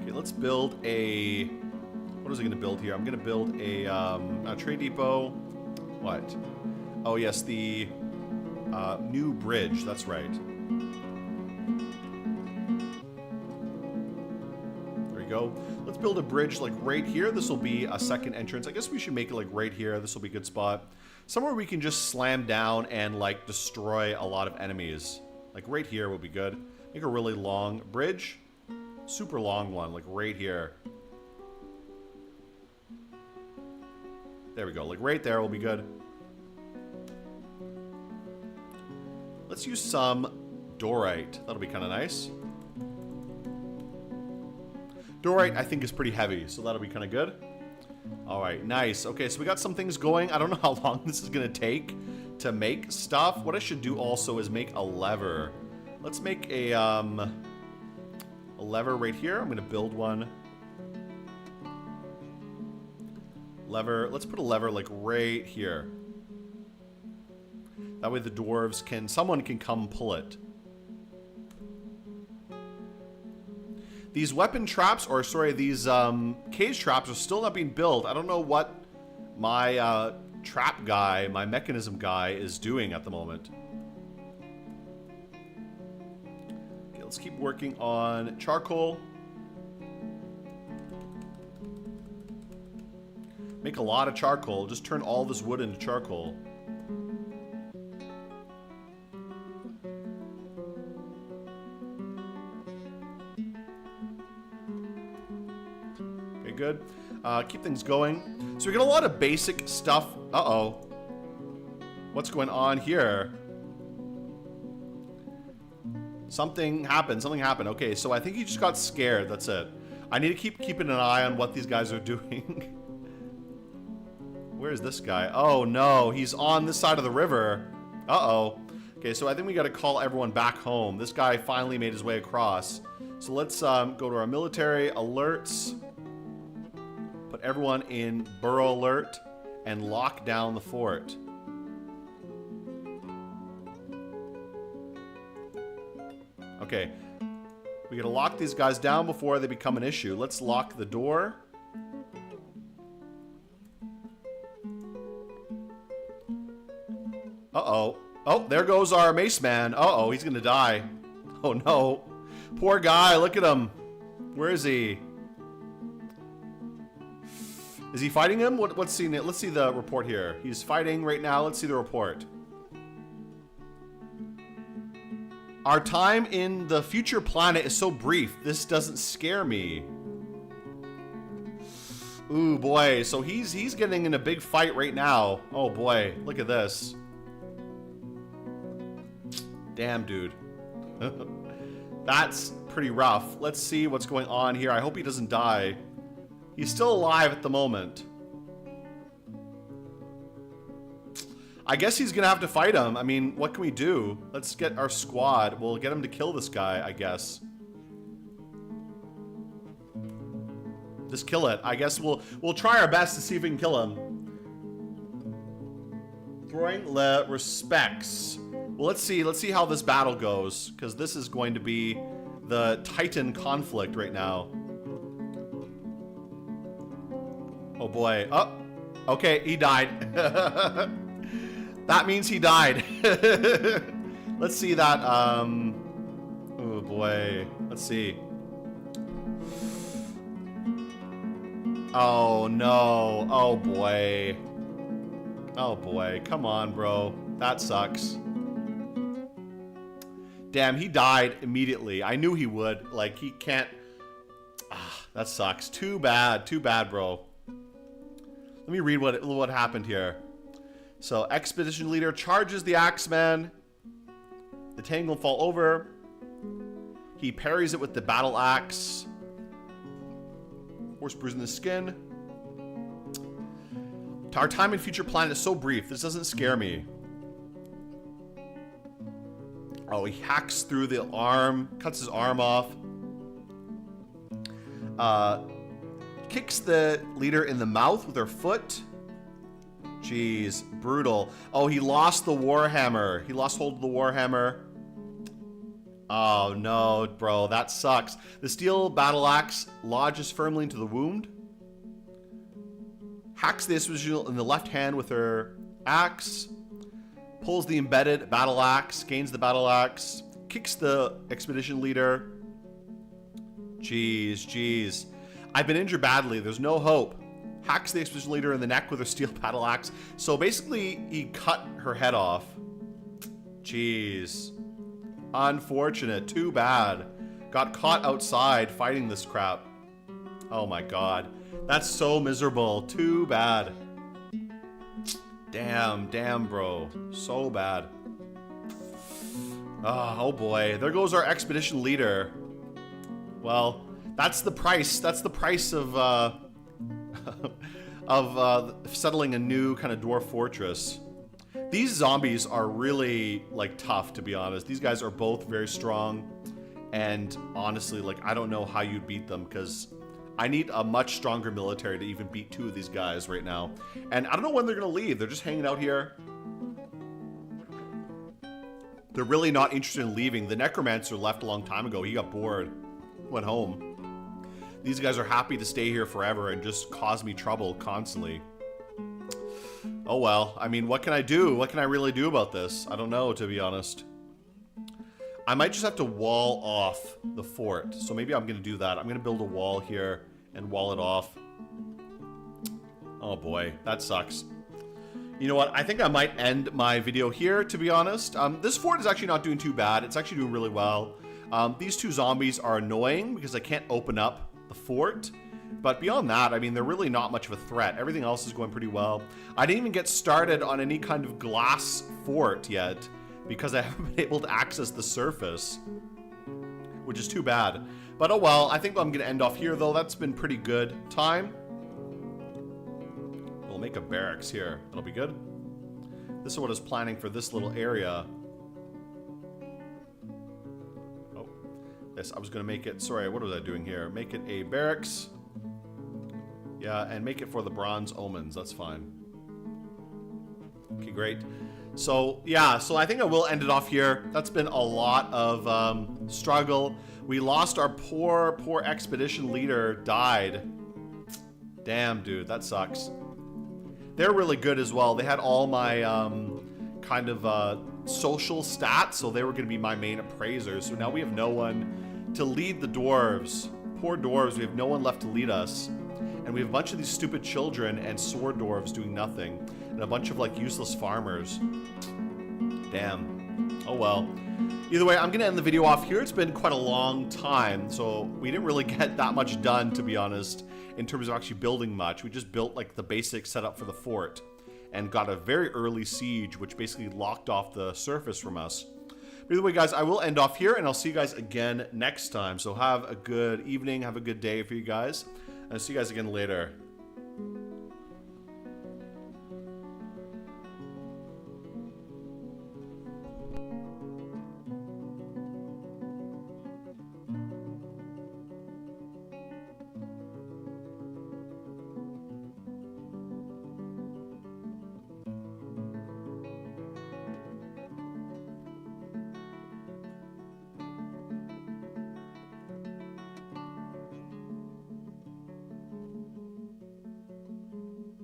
Okay, let's build a... What is it gonna build here? I'm gonna build a trade depot. What? Oh, yes, the new bridge. That's right. There we go. Let's build a bridge like right here. This will be a second entrance. I guess we should make it like right here. This will be a good spot. Somewhere we can just slam down and like destroy a lot of enemies. Like right here would be good. Make a really long bridge. Super long one, like right here. There we go. Like right there will be good. Let's use some dorite. That'll be kind of nice. Dorite, I think, is pretty heavy, so that'll be kind of good. All right, nice. Okay, so we got some things going. I don't know how long this is going to take to make stuff. What I should do also is make a lever. Let's make a lever right here. I'm going to build one. Lever. Let's put a lever like right here. That way the dwarves can... Someone can come pull it. These weapon traps, or sorry, these cage traps are still not being built. I don't know what my trap guy, my mechanism guy is doing at the moment. Okay, let's keep working on charcoal. Make a lot of charcoal. Just turn all this wood into charcoal. Okay, good. Keep things going. So we got a lot of basic stuff. Uh-oh. What's going on here? Something happened. Something happened. Okay, so I think he just got scared. That's it. I need to keep keeping an eye on what these guys are doing. Where is this guy? Oh, no. He's on this side of the river. Uh-oh. Okay, so I think we got to call everyone back home. This guy finally made his way across. So let's go to our military alerts. Put everyone in burrow alert and lock down the fort. Okay. We got to lock these guys down before they become an issue. Let's lock the door. Uh-oh. Oh, there goes our mace man. Uh-oh, he's gonna die. Oh, no. Poor guy, look at him. Where is he? Is he fighting him? Let's see the report here. He's fighting right now. Let's see the report. Our time in the future planet is so brief. This doesn't scare me. Ooh, boy. So he's getting in a big fight right now. Oh, boy. Look at this. Damn, dude. That's pretty rough. Let's see what's going on here. I hope he doesn't die. He's still alive at the moment. I guess he's gonna have to fight him. I mean, what can we do? Let's get our squad. We'll get him to kill this guy, I guess. Just kill it. I guess we'll try our best to see if we can kill him. Throwing le respects. Well, let's see how this battle goes, because this is going to be the Titan conflict right now. Oh boy. Oh, okay, he died. That means he died. Let's see that. Oh boy. Let's see. Oh no. Oh boy. Oh boy. Come on, bro. That sucks. Damn, he died immediately. I knew he would. Like, he can't... Ah, that sucks. Too bad, bro. Let me read what happened here. So, expedition leader charges the Axeman. The tank will fall over. He parries it with the battle axe. Horse bruising the skin. Our time in future planet is so brief. This doesn't scare me. Oh, he hacks through the arm, cuts his arm off. Kicks the leader in the mouth with her foot. Jeez, brutal. Oh, he lost the warhammer. He lost hold of the warhammer. Oh, no, bro, that sucks. The steel battle axe lodges firmly into the wound. Hacks the individual in the left hand with her axe, pulls the embedded battle axe, gains the battle axe, kicks the expedition leader. Jeez. I've been injured badly. There's no hope. Hacks the expedition leader in the neck with her steel battle axe. So basically, he cut her head off. Jeez. Unfortunate. Too bad. Got caught outside fighting this crap. Oh my god. That's so miserable. Too bad. Damn, bro. So bad. Oh boy. There goes our expedition leader. Well, that's the price. That's the price of settling a new kind of dwarf fortress. These zombies are really like tough, to be honest. These guys are both very strong, and honestly, like, I don't know how you'd beat them, because I need a much stronger military to even beat 2 of these guys right now. And I don't know when they're gonna leave. They're just hanging out here. They're really not interested in leaving. The necromancer left a long time ago. He got bored, went home. These guys are happy to stay here forever and just cause me trouble constantly. Oh well, I mean, what can I do? What can I really do about this? I don't know, to be honest. I might just have to wall off the fort. So maybe I'm gonna do that. I'm gonna build a wall here and wall it off. Oh boy, that sucks. You know what? I think I might end my video here, to be honest. This fort is actually not doing too bad. It's actually doing really well. These 2 zombies are annoying because I can't open up the fort. But beyond that, I mean, they're really not much of a threat. Everything else is going pretty well. I didn't even get started on any kind of glass fort yet because I haven't been able to access the surface, which is too bad. But oh well, I think I'm going to end off here, though. That's been pretty good time. We'll make a barracks here. That'll be good. This is what I was planning for this little area. Oh, yes, I was going to make it... Sorry, what was I doing here? Make it a barracks. Yeah, and make it for the bronze omens. That's fine. Okay, great. So, yeah, so I think I will end it off here. That's been a lot of struggle. We lost our poor expedition leader. Died. Damn, dude, that sucks. They're really good as well. They had all my kind of social stats, so they were going to be my main appraisers. So now we have no one to lead the dwarves. Poor dwarves, we have no one left to lead us. And we have a bunch of these stupid children and sword dwarves doing nothing. And a bunch of, like, useless farmers. Damn. Oh well. Either way, I'm going to end the video off here. It's been quite a long time, so we didn't really get that much done, to be honest, in terms of actually building much. We just built, like, the basic setup for the fort and got a very early siege, which basically locked off the surface from us. But either way, guys, I will end off here, and I'll see you guys again next time. So have a good evening, have a good day for you guys. I'll see you guys again later.